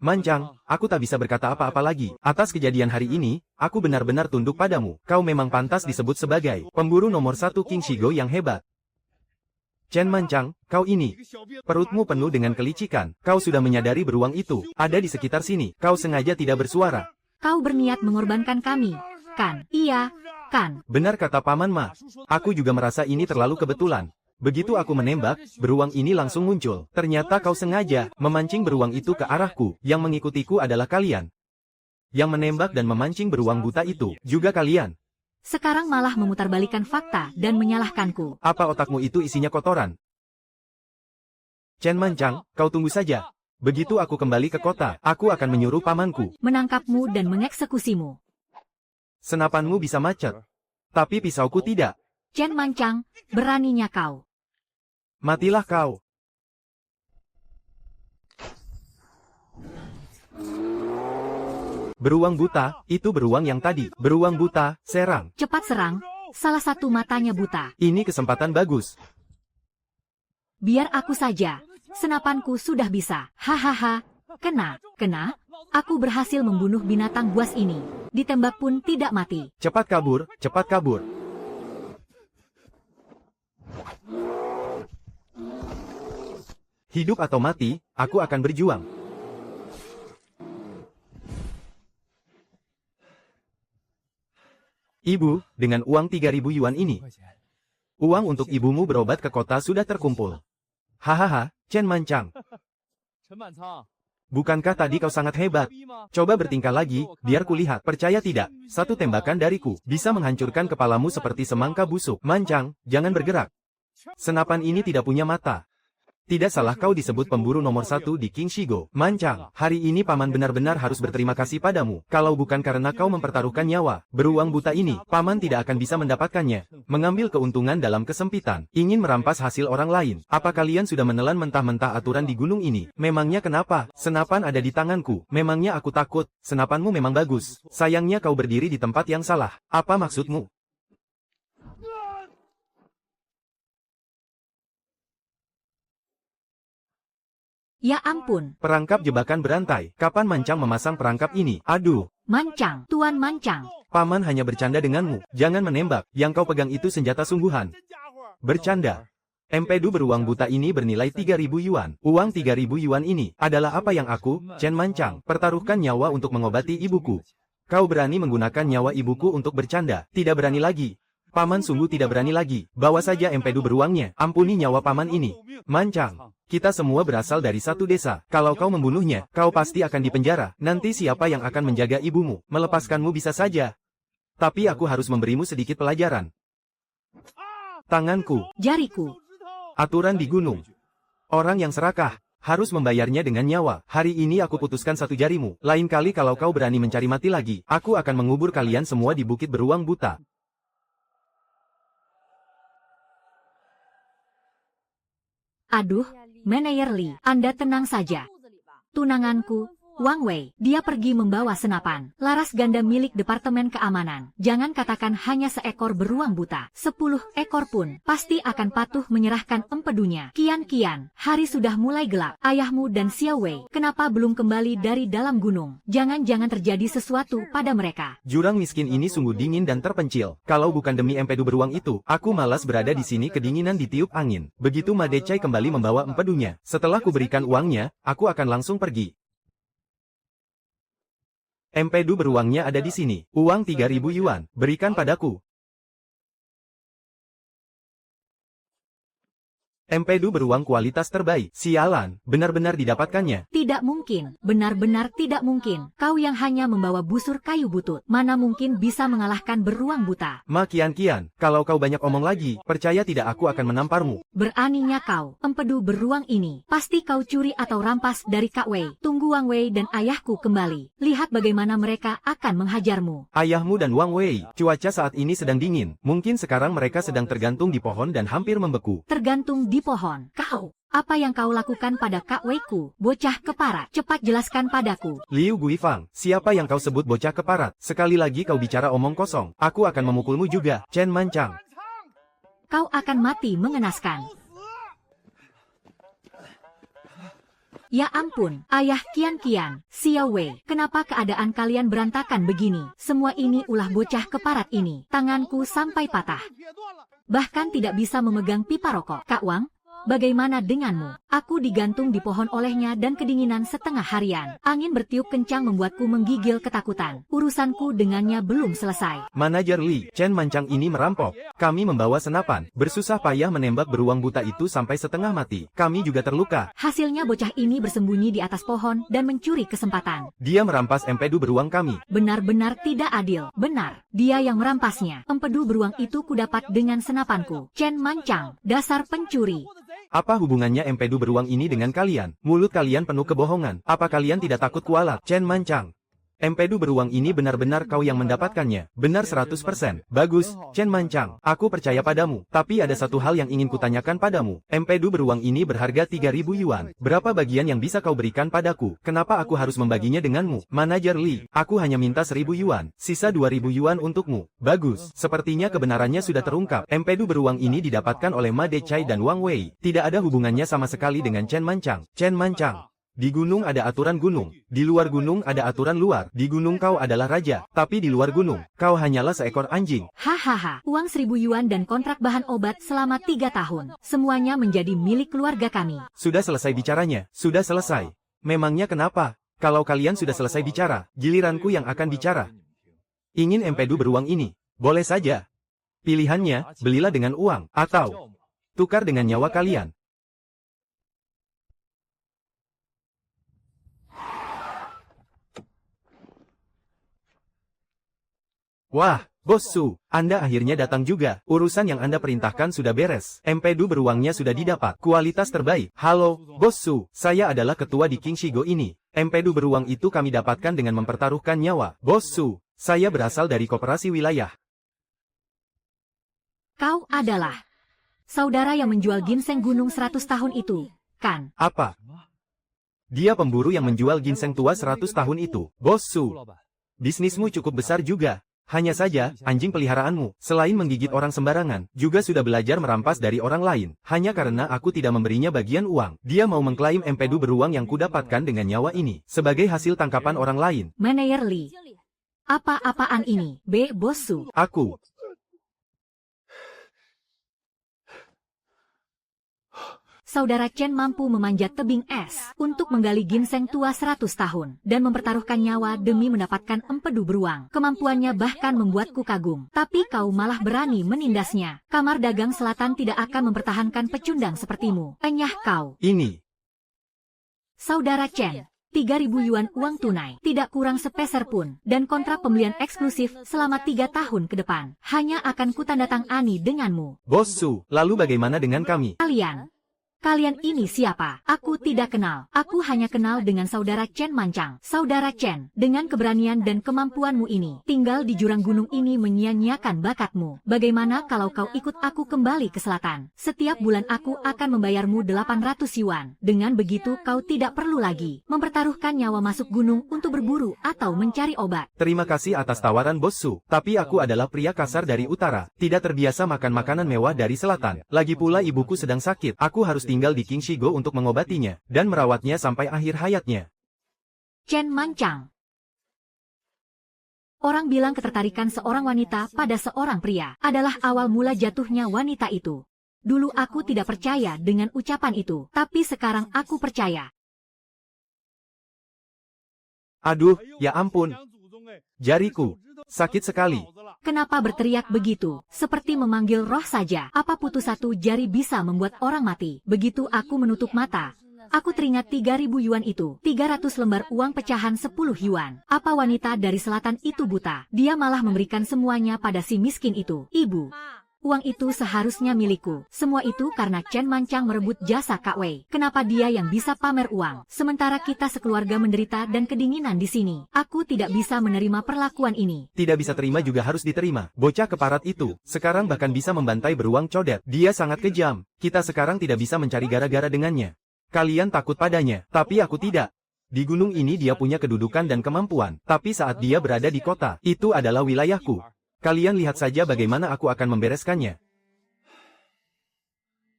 Mancang, aku tak bisa berkata apa-apa lagi. Atas kejadian hari ini, aku benar-benar tunduk padamu. Kau memang pantas disebut sebagai pemburu nomor 1 King Shigo yang hebat. Chen Mancang, kau ini. Perutmu penuh dengan kelicikan. Kau sudah menyadari beruang itu ada di sekitar sini. Kau sengaja tidak bersuara. Kau berniat mengorbankan kami, kan? Iya, kan? Benar kata Paman Ma. Aku juga merasa ini terlalu kebetulan. Begitu aku menembak, beruang ini langsung muncul. Ternyata kau sengaja memancing beruang itu ke arahku. Yang mengikutiku adalah kalian. Yang menembak dan memancing beruang buta itu juga kalian. Sekarang malah memutarbalikkan fakta dan menyalahkanku. Apa otakmu itu isinya kotoran? Chen Mancang, kau tunggu saja. Begitu aku kembali ke kota, aku akan menyuruh pamanku Menangkapmu dan mengeksekusimu. Senapanmu bisa macet, tapi pisauku tidak. Chen Mancang, beraninya kau. Matilah kau. Beruang buta, itu beruang yang tadi. Beruang buta, serang. Cepat serang, salah satu matanya buta. Ini kesempatan bagus. Biar aku saja, senapanku sudah bisa. Hahaha, kena. Aku berhasil membunuh binatang buas ini. Ditembak pun tidak mati. Cepat kabur, cepat kabur. Hidup atau mati, aku akan berjuang. Ibu, dengan uang 3.000 yuan ini. Uang untuk ibumu berobat ke kota sudah terkumpul. Hahaha, Chen Manchang. Bukankah tadi kau sangat hebat? Coba bertingkah lagi, biar kulihat. Percaya tidak, satu tembakan dariku bisa menghancurkan kepalamu seperti semangka busuk. Manchang, jangan bergerak. Senapan ini tidak punya mata. Tidak salah kau disebut pemburu nomor 1 di King Shigo. Manchang, hari ini paman benar-benar harus berterima kasih padamu. Kalau bukan karena kau mempertaruhkan nyawa, beruang buta ini, paman tidak akan bisa mendapatkannya. Mengambil keuntungan dalam kesempitan, ingin merampas hasil orang lain. Apa kalian sudah menelan mentah-mentah aturan di gunung ini? Memangnya kenapa? Senapan ada di tanganku. Memangnya aku takut? Senapanmu memang bagus. Sayangnya kau berdiri di tempat yang salah. Apa maksudmu? Ya ampun. Perangkap jebakan berantai. Kapan Manchang memasang perangkap ini? Aduh. Mancang, Tuan Mancang. Paman hanya bercanda denganmu. Jangan menembak. Yang kau pegang itu senjata sungguhan. Bercanda. Empedu beruang buta ini bernilai 3.000 yuan. Uang 3.000 yuan ini adalah apa yang aku, Chen Manchang, pertaruhkan nyawa untuk mengobati ibuku. Kau berani menggunakan nyawa ibuku untuk bercanda. Tidak berani lagi. Paman sungguh tidak berani lagi. Bawa saja empedu beruangnya. Ampuni nyawa paman ini. Manchang. Kita semua berasal dari satu desa. Kalau kau membunuhnya, kau pasti akan dipenjara. Nanti siapa yang akan menjaga ibumu? Melepaskanmu bisa saja. Tapi aku harus memberimu sedikit pelajaran. Tanganku. Jariku. Aturan di gunung. Orang yang serakah harus membayarnya dengan nyawa. Hari ini aku putuskan satu jarimu. Lain kali kalau kau berani mencari mati lagi, aku akan mengubur kalian semua di bukit beruang buta. Aduh, Manayer Li, Anda tenang saja. Tunanganku, Wang Wei, dia pergi membawa senapan. Laras ganda milik Departemen Keamanan. Jangan katakan hanya seekor beruang buta. 10 ekor pun pasti akan patuh menyerahkan empedunya. Kian, hari sudah mulai gelap. Ayahmu dan Xiao Wei, kenapa belum kembali dari dalam gunung? Jangan-jangan terjadi sesuatu pada mereka. Jurang miskin ini sungguh dingin dan terpencil. Kalau bukan demi empedu beruang itu, aku malas berada di sini kedinginan ditiup angin. Begitu Ma Decai kembali membawa empedunya. Setelah kuberikan uangnya, aku akan langsung pergi. Empedu beruangnya ada di sini. Uang 3.000 yuan. Berikan padaku. Empedu beruang kualitas terbaik. Sialan, benar-benar didapatkannya. Tidak mungkin, benar-benar tidak mungkin. Kau yang hanya membawa busur kayu butut, mana mungkin bisa mengalahkan beruang buta. Ma Kian, kalau kau banyak omong lagi, percaya tidak aku akan menamparmu. Beraninya kau, empedu beruang ini. Pasti kau curi atau rampas dari Kak Wei. Tunggu Wang Wei dan ayahku kembali. Lihat bagaimana mereka akan menghajarmu. Ayahmu dan Wang Wei, cuaca saat ini sedang dingin. Mungkin sekarang mereka sedang tergantung di pohon dan hampir membeku. Tergantung di pohon. Kau, apa yang kau lakukan pada Kak Wei-ku? Bocah keparat, cepat jelaskan padaku. Liu Guifang, siapa yang kau sebut bocah keparat? Sekali lagi kau bicara omong kosong, aku akan memukulmu juga. Chen Manchang. Kau akan mati mengenaskan. Ya ampun, ayah Kian, Xiao Wei, kenapa keadaan kalian berantakan begini? Semua ini ulah bocah keparat ini. Tanganku sampai patah. Bahkan tidak bisa memegang pipa rokok. Kak Wang, bagaimana denganmu? Aku digantung di pohon olehnya dan kedinginan setengah harian. Angin bertiup kencang membuatku menggigil ketakutan. Urusanku dengannya belum selesai. Manajer Li, Chen Manchang ini merampok. Kami membawa senapan. Bersusah payah menembak beruang buta itu sampai setengah mati. Kami juga terluka. Hasilnya bocah ini bersembunyi di atas pohon dan mencuri kesempatan. Dia merampas empedu beruang kami. Benar-benar tidak adil. Benar, dia yang merampasnya. Empedu beruang itu kudapat dengan senapanku. Chen Manchang, dasar pencuri. Apa hubungannya empedu beruang ini dengan kalian? Mulut kalian penuh kebohongan. Apa kalian tidak takut kualat? Chen Manchang. Empedu beruang ini benar-benar kau yang mendapatkannya. Benar 100%. Bagus, Chen Manchang. Aku percaya padamu. Tapi ada satu hal yang ingin kutanyakan padamu. Empedu beruang ini berharga 3.000 yuan. Berapa bagian yang bisa kau berikan padaku? Kenapa aku harus membaginya denganmu? Manajer Li, aku hanya minta 1.000 yuan. Sisa 2.000 yuan untukmu. Bagus. Sepertinya kebenarannya sudah terungkap. Empedu beruang ini didapatkan oleh Ma Decai dan Wang Wei. Tidak ada hubungannya sama sekali dengan Chen Manchang. Chen Manchang. Di gunung ada aturan gunung, di luar gunung ada aturan luar. Di gunung kau adalah raja, tapi di luar gunung, kau hanyalah seekor anjing. Hahaha, uang 1.000 yuan dan kontrak bahan obat selama 3 tahun. Semuanya menjadi milik keluarga kami. Sudah selesai bicaranya, sudah selesai. Memangnya kenapa? Kalau kalian sudah selesai bicara, giliranku yang akan bicara. Ingin empedu beruang ini? Boleh saja. Pilihannya, belilah dengan uang, atau tukar dengan nyawa kalian. Wah, Bos Su, Anda akhirnya datang juga. Urusan yang Anda perintahkan sudah beres. Empedu beruangnya sudah didapat. Kualitas terbaik. Halo, Bos Su, saya adalah ketua di King Shigo ini. Empedu beruang itu kami dapatkan dengan mempertaruhkan nyawa. Bos Su, saya berasal dari koperasi wilayah. Kau adalah saudara yang menjual ginseng gunung 100 tahun itu, kan? Apa? Dia pemburu yang menjual ginseng tua 100 tahun itu. Bos Su, bisnismu cukup besar juga. Hanya saja, anjing peliharaanmu, selain menggigit orang sembarangan, juga sudah belajar merampas dari orang lain. Hanya karena aku tidak memberinya bagian uang, dia mau mengklaim empedu beruang yang kudapatkan dengan nyawa ini, sebagai hasil tangkapan orang lain. Manayer Lee. Apa-apaan ini, Bos Su? Aku. Saudara Chen mampu memanjat tebing es untuk menggali ginseng tua 100 tahun dan mempertaruhkan nyawa demi mendapatkan empedu beruang. Kemampuannya bahkan membuatku kagum. Tapi kau malah berani menindasnya. Kamar Dagang Selatan tidak akan mempertahankan pecundang sepertimu. Enyah kau. Ini. Saudara Chen, 3.000 yuan uang tunai, tidak kurang sepeser pun, dan kontrak pembelian eksklusif selama 3 tahun ke depan. Hanya akan kutandatangani denganmu. Bos Su, lalu bagaimana dengan kami? Kalian ini siapa? Aku tidak kenal. Aku hanya kenal dengan saudara Chen Mancang. Saudara Chen, dengan keberanian dan kemampuanmu ini, tinggal di jurang gunung ini menyia-nyiakan bakatmu. Bagaimana kalau kau ikut aku kembali ke selatan? Setiap bulan aku akan membayarmu 800 yuan. Dengan begitu kau tidak perlu lagi mempertaruhkan nyawa masuk gunung untuk berburu atau mencari obat. Terima kasih atas tawaran Bos Su, tapi aku adalah pria kasar dari utara, tidak terbiasa makan makanan mewah dari selatan. Lagi pula ibuku sedang sakit, aku harus tinggal di King Shigo untuk mengobatinya, dan merawatnya sampai akhir hayatnya. Chen Mancang. Orang bilang ketertarikan seorang wanita pada seorang pria adalah awal mula jatuhnya wanita itu. Dulu aku tidak percaya dengan ucapan itu, tapi sekarang aku percaya. Aduh, ya ampun. Jariku, sakit sekali. Kenapa berteriak begitu? Seperti memanggil roh saja. Apa putus satu jari bisa membuat orang mati? Begitu aku menutup mata, aku teringat 3.000 yuan itu. 300 lembar uang pecahan 10 yuan. Apa wanita dari selatan itu buta? Dia malah memberikan semuanya pada si miskin itu. Ibu, uang itu seharusnya milikku. Semua itu karena Chen Mancang merebut jasa Kak Wei. Kenapa dia yang bisa pamer uang? Sementara kita sekeluarga menderita dan kedinginan di sini. Aku tidak bisa menerima perlakuan ini. Tidak bisa terima juga harus diterima. Bocah keparat itu, sekarang bahkan bisa membantai beruang codet. Dia sangat kejam. Kita sekarang tidak bisa mencari gara-gara dengannya. Kalian takut padanya, tapi aku tidak. Di gunung ini dia punya kedudukan dan kemampuan. Tapi saat dia berada di kota, itu adalah wilayahku. Kalian lihat saja bagaimana aku akan membereskannya.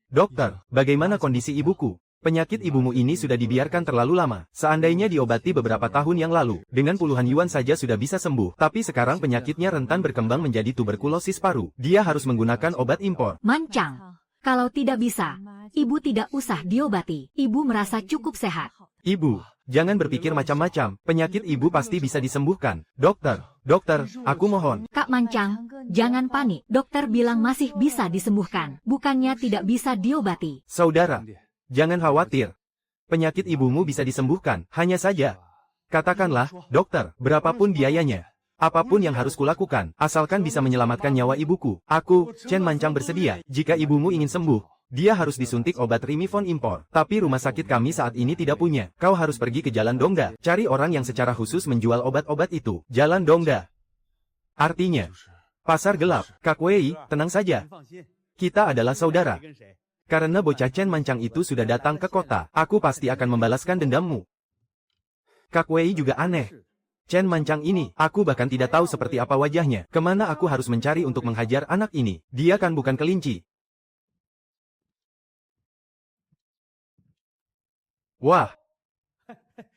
Dokter, bagaimana kondisi ibuku? Penyakit ibumu ini sudah dibiarkan terlalu lama. Seandainya diobati beberapa tahun yang lalu, dengan puluhan yuan saja sudah bisa sembuh. Tapi sekarang penyakitnya rentan berkembang menjadi tuberkulosis paru. Dia harus menggunakan obat impor. Mancang, kalau tidak bisa, ibu tidak usah diobati. Ibu merasa cukup sehat. Ibu, jangan berpikir macam-macam. Penyakit ibu pasti bisa disembuhkan. Dokter, aku mohon. Kak Mancang, jangan panik. Dokter bilang masih bisa disembuhkan. Bukannya tidak bisa diobati. Saudara, jangan khawatir. Penyakit ibumu bisa disembuhkan. Hanya saja, katakanlah, dokter, berapapun biayanya. Apapun yang harus kulakukan, asalkan bisa menyelamatkan nyawa ibuku. Aku, Chen Mancang bersedia. Jika ibumu ingin sembuh, dia harus disuntik obat Rimifon impor. Tapi rumah sakit kami saat ini tidak punya. Kau harus pergi ke Jalan Dongda. Cari orang yang secara khusus menjual obat-obat itu. Jalan Dongda. Artinya, pasar gelap. Kak Wei, tenang saja. Kita adalah saudara. Karena bocah Chen Mancang itu sudah datang ke kota, aku pasti akan membalaskan dendammu. Kak Wei juga aneh. Chen Mancang ini, aku bahkan tidak tahu seperti apa wajahnya. Kemana aku harus mencari untuk menghajar anak ini? Dia kan bukan kelinci. Wah,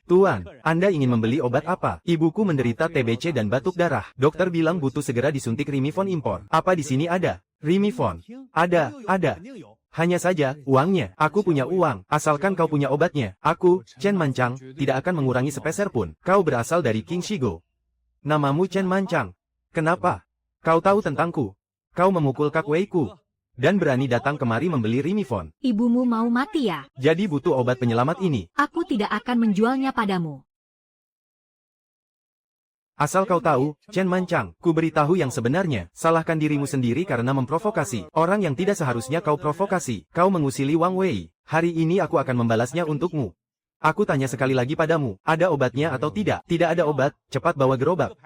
Tuan, Anda ingin membeli obat apa? Ibuku menderita TBC dan batuk darah. Dokter bilang butuh segera disuntik Rimifon impor. Apa di sini ada? Rimifon? Ada. Hanya saja, uangnya. Aku punya uang. Asalkan kau punya obatnya. Aku, Chen Mancang, tidak akan mengurangi sepeser pun. Kau berasal dari King Shigo. Namamu Chen Mancang. Kenapa? Kau tahu tentangku. Kau memukul Kak Weiku. Dan berani datang kemari membeli Rimifon. Ibumu mau mati ya? Jadi butuh obat penyelamat ini. Aku tidak akan menjualnya padamu. Asal kau tahu, Chen Mancang, ku beritahu yang sebenarnya, salahkan dirimu sendiri karena memprovokasi orang yang tidak seharusnya kau provokasi. Kau mengusili Wang Wei. Hari ini aku akan membalasnya untukmu. Aku tanya sekali lagi padamu, ada obatnya atau tidak? Tidak ada obat, cepat bawa gerobak.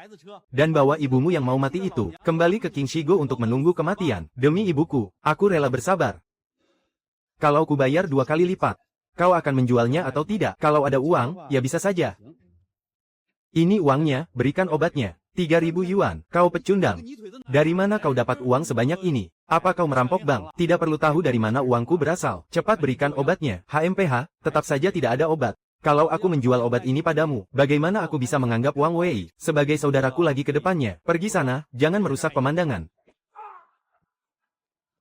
Dan bawa ibumu yang mau mati itu, kembali ke King Shigo untuk menunggu kematian. Demi ibuku, aku rela bersabar. Kalau ku bayar 2 kali lipat, kau akan menjualnya atau tidak? Kalau ada uang, ya bisa saja. Ini uangnya, berikan obatnya. 3.000 yuan, kau pecundang. Dari mana kau dapat uang sebanyak ini? Apa kau merampok bank? Tidak perlu tahu dari mana uangku berasal. Cepat berikan obatnya. HMPH, tetap saja tidak ada obat. Kalau aku menjual obat ini padamu, bagaimana aku bisa menganggap Wang Wei sebagai saudaraku lagi ke depannya? Pergi sana, jangan merusak pemandangan.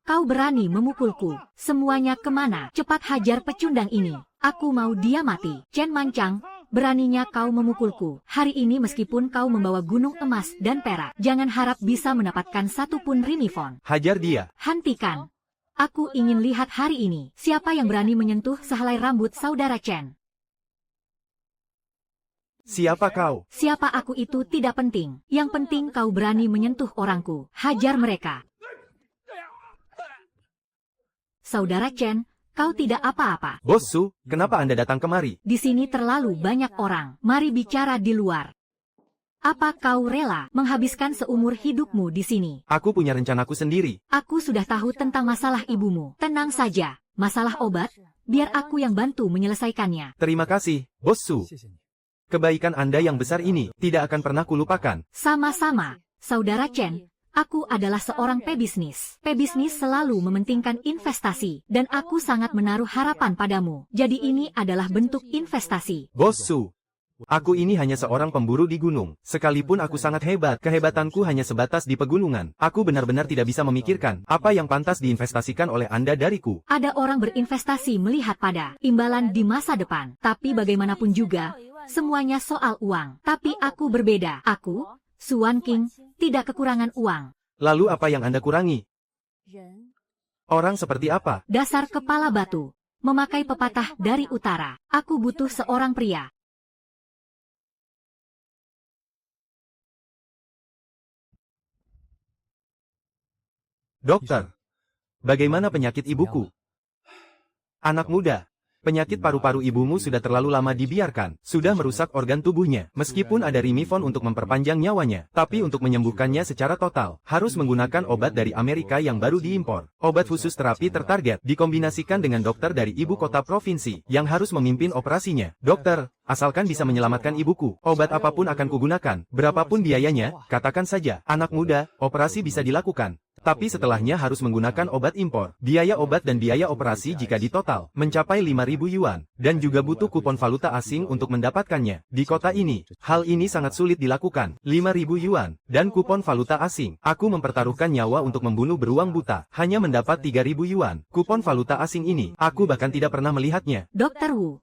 Kau berani memukulku. Semuanya kemana? Cepat hajar pecundang ini. Aku mau dia mati. Chen Mancang, beraninya kau memukulku. Hari ini meskipun kau membawa gunung emas dan perak, jangan harap bisa mendapatkan satu pun Rimifon. Hajar dia. Hentikan. Aku ingin lihat hari ini, siapa yang berani menyentuh sehelai rambut saudara Chen. Siapa kau? Siapa aku itu tidak penting. Yang penting kau berani menyentuh orangku. Hajar mereka. Saudara Chen, kau tidak apa-apa. Bos Su, kenapa Anda datang kemari? Di sini terlalu banyak orang. Mari bicara di luar. Apa kau rela menghabiskan seumur hidupmu di sini? Aku punya rencanaku sendiri. Aku sudah tahu tentang masalah ibumu. Tenang saja. Masalah obat, biar aku yang bantu menyelesaikannya. Terima kasih, Bos Su. Kebaikan Anda yang besar ini tidak akan pernah kulupakan. Sama-sama, Saudara Chen. Aku adalah seorang pebisnis. Pebisnis selalu mementingkan investasi, dan aku sangat menaruh harapan padamu. Jadi ini adalah bentuk investasi. Bos Su, aku ini hanya seorang pemburu di gunung. Sekalipun aku sangat hebat, kehebatanku hanya sebatas di pegunungan. Aku benar-benar tidak bisa memikirkan apa yang pantas diinvestasikan oleh Anda dariku. Ada orang berinvestasi melihat pada imbalan di masa depan. Tapi bagaimanapun juga, semuanya soal uang. Tapi aku berbeda. Aku, Suan King, tidak kekurangan uang. Lalu apa yang Anda kurangi? Orang seperti apa? Dasar kepala batu. Memakai pepatah dari utara. Aku butuh seorang pria. Dokter, bagaimana penyakit ibuku? Anak muda. Penyakit paru-paru ibumu sudah terlalu lama dibiarkan, sudah merusak organ tubuhnya. Meskipun ada Rimifon untuk memperpanjang nyawanya, tapi untuk menyembuhkannya secara total, harus menggunakan obat dari Amerika yang baru diimpor. Obat khusus terapi tertarget, dikombinasikan dengan dokter dari ibu kota provinsi, yang harus memimpin operasinya. Dokter, asalkan bisa menyelamatkan ibuku, obat apapun akan kugunakan, berapapun biayanya, katakan saja. Anak muda, operasi bisa dilakukan. Tapi setelahnya harus menggunakan obat impor. Biaya obat dan biaya operasi jika ditotal mencapai 5.000 yuan. Dan juga butuh kupon valuta asing untuk mendapatkannya. Di kota ini, hal ini sangat sulit dilakukan. 5.000 yuan dan kupon valuta asing. Aku mempertaruhkan nyawa untuk membunuh beruang buta. Hanya mendapat 3.000 yuan. Kupon valuta asing ini, aku bahkan tidak pernah melihatnya. Dokter Wu.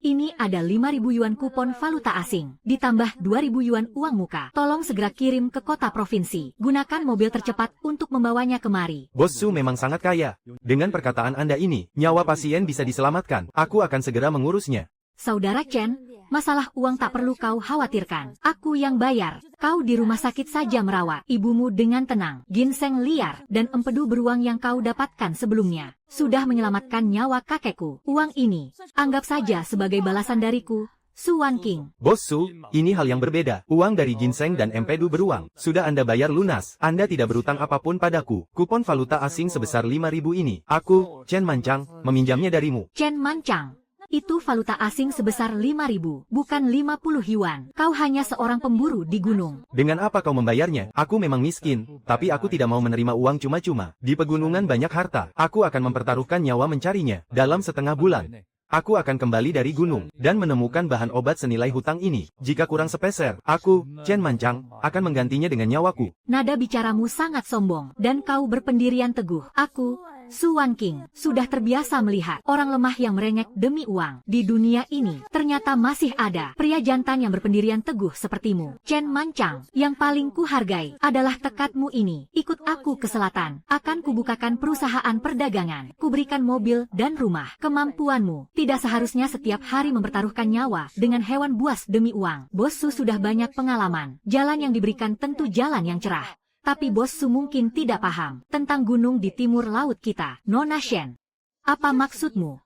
Ini ada 5.000 yuan kupon valuta asing, ditambah 2.000 yuan uang muka. Tolong segera kirim ke kota provinsi. Gunakan mobil tercepat untuk membawanya kemari. Bos Su memang sangat kaya. Dengan perkataan Anda ini, nyawa pasien bisa diselamatkan. Aku akan segera mengurusnya. Saudara Chen, masalah uang tak perlu kau khawatirkan. Aku yang bayar. Kau di rumah sakit saja merawat ibumu dengan tenang. Ginseng liar dan empedu beruang yang kau dapatkan sebelumnya sudah menyelamatkan nyawa kakekku. Uang ini, anggap saja sebagai balasan dariku, Suan King. Bos Su, ini hal yang berbeda. Uang dari ginseng dan empedu beruang sudah Anda bayar lunas. Anda tidak berutang apapun padaku. Kupon valuta asing sebesar 5.000 ini, aku, Chen Mancang, meminjamnya darimu. Chen Mancang. Itu valuta asing sebesar 5.000, bukan 50 yuan. Kau hanya seorang pemburu di gunung. Dengan apa kau membayarnya? Aku memang miskin, tapi aku tidak mau menerima uang cuma-cuma. Di pegunungan banyak harta. Aku akan mempertaruhkan nyawa mencarinya. Dalam setengah bulan, Aku akan kembali dari gunung, dan menemukan bahan obat senilai hutang ini. Jika kurang sepeser, aku, Chen Manchang, akan menggantinya dengan nyawaku. Nada bicaramu sangat sombong, dan kau berpendirian teguh. Aku, Su Wanqing, sudah terbiasa melihat orang lemah yang merengek demi uang. Di dunia ini, ternyata masih ada pria jantan yang berpendirian teguh sepertimu. Chen Manchang, yang paling kuhargai adalah tekadmu ini. Ikut aku ke selatan, akan kubukakan perusahaan perdagangan, kuberikan mobil dan rumah. Kemampuanmu tidak seharusnya setiap hari mempertaruhkan nyawa dengan hewan buas demi uang. Bos Su sudah banyak pengalaman. Jalan yang diberikan tentu jalan yang cerah. Tapi Bos Su mungkin tidak paham tentang gunung di timur laut kita. Nona Shen, apa maksudmu?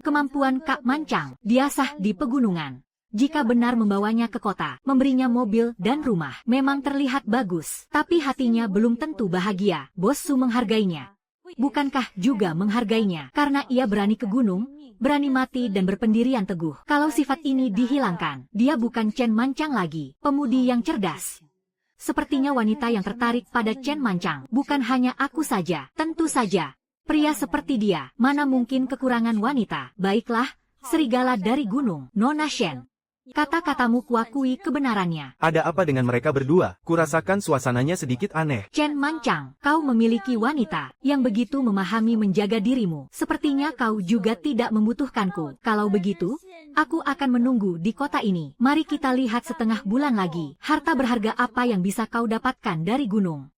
Kemampuan Kak Manchang diasah di pegunungan. Jika benar membawanya ke kota, memberinya mobil dan rumah, memang terlihat bagus. Tapi hatinya belum tentu bahagia. Bos Su menghargainya. Bukankah juga menghargainya karena ia berani ke gunung, berani mati dan berpendirian teguh? Kalau sifat ini dihilangkan, dia bukan Chen Manchang lagi, pemudi yang cerdas. Sepertinya wanita yang tertarik pada Chen Manchang bukan hanya aku saja, tentu saja. Pria seperti dia, mana mungkin kekurangan wanita. Baiklah, serigala dari gunung, Nona Shen. Kata-katamu kuakui kebenarannya. Ada apa dengan mereka berdua? Kurasakan suasananya sedikit aneh. Chen Manchang, kau memiliki wanita yang begitu memahami menjaga dirimu. Sepertinya kau juga tidak membutuhkanku. Kalau begitu, aku akan menunggu di kota ini. Mari kita lihat setengah bulan lagi. Harta berharga apa yang bisa kau dapatkan dari gunung.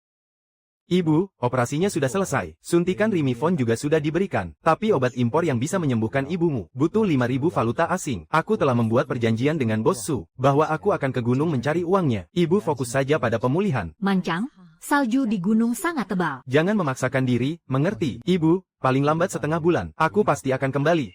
Ibu, operasinya sudah selesai. Suntikan Rimifon juga sudah diberikan. Tapi obat impor yang bisa menyembuhkan ibumu butuh 5.000 valuta asing. Aku telah membuat perjanjian dengan Bos Su bahwa aku akan ke gunung mencari uangnya. Ibu fokus saja pada pemulihan. Manchang, salju di gunung sangat tebal. Jangan memaksakan diri, mengerti? Ibu, paling lambat setengah bulan. Aku pasti akan kembali.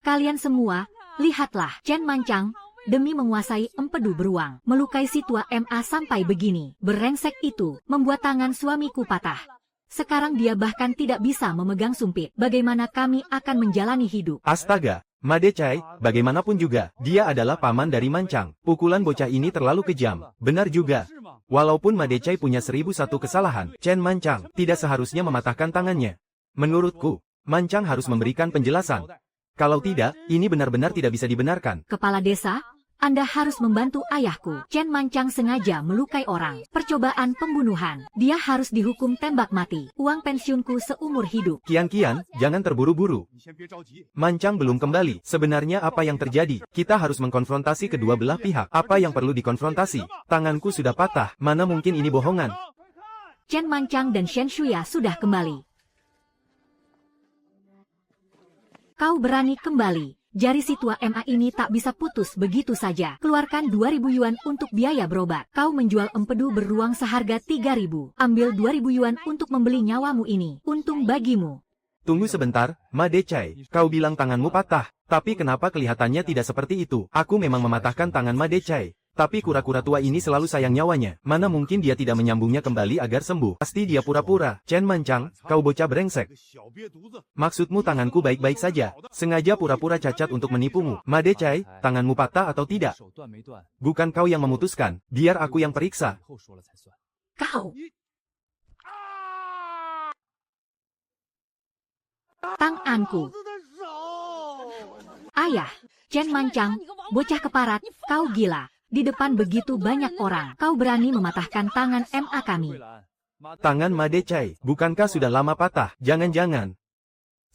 Kalian semua, lihatlah, Chen Manchang, demi menguasai empedu beruang, melukai si tua MA sampai begini. Berengsek itu, membuat tangan suamiku patah. Sekarang dia bahkan tidak bisa memegang sumpit. Bagaimana kami akan menjalani hidup? Astaga, Made Chai, bagaimanapun juga, dia adalah paman dari Manchang. Pukulan bocah ini terlalu kejam. Benar juga. Walaupun Made Chai punya 1001 kesalahan, Chen Manchang tidak seharusnya mematahkan tangannya. Menurutku, Manchang harus memberikan penjelasan. Kalau tidak, ini benar-benar tidak bisa dibenarkan. Kepala desa, Anda harus membantu ayahku. Chen Manchang sengaja melukai orang. Percobaan pembunuhan. Dia harus dihukum tembak mati. Uang pensiunku seumur hidup. Kian, jangan terburu-buru. Manchang belum kembali. Sebenarnya apa yang terjadi? Kita harus mengkonfrontasi kedua belah pihak. Apa yang perlu dikonfrontasi? Tanganku sudah patah. Mana mungkin ini bohongan? Chen Manchang dan Shen Shuya sudah kembali. Kau berani kembali. Jari si tua MA ini tak bisa putus begitu saja. Keluarkan 2.000 yuan untuk biaya berobat. Kau menjual empedu beruang seharga 3.000. Ambil 2.000 yuan untuk membeli nyawamu ini. Untung bagimu. Tunggu sebentar, Made Chai. Kau bilang tanganmu patah. Tapi kenapa kelihatannya tidak seperti itu? Aku memang mematahkan tangan Made Chai. Tapi kura-kura tua ini selalu sayang nyawanya. Mana mungkin dia tidak menyambungnya kembali agar sembuh? Pasti dia pura-pura. Chen Manchang, kau bocah brengsek. Maksudmu tanganku baik-baik saja. Sengaja pura-pura cacat untuk menipumu. Made Chai, tanganmu patah atau tidak? Bukan kau yang memutuskan. Biar aku yang periksa. Kau. Tanganku. Ayah, Chen Manchang, bocah keparat, kau gila. Di depan begitu banyak orang, kau berani mematahkan tangan MA kami. Tangan Made Chai, bukankah sudah lama patah? Jangan-jangan.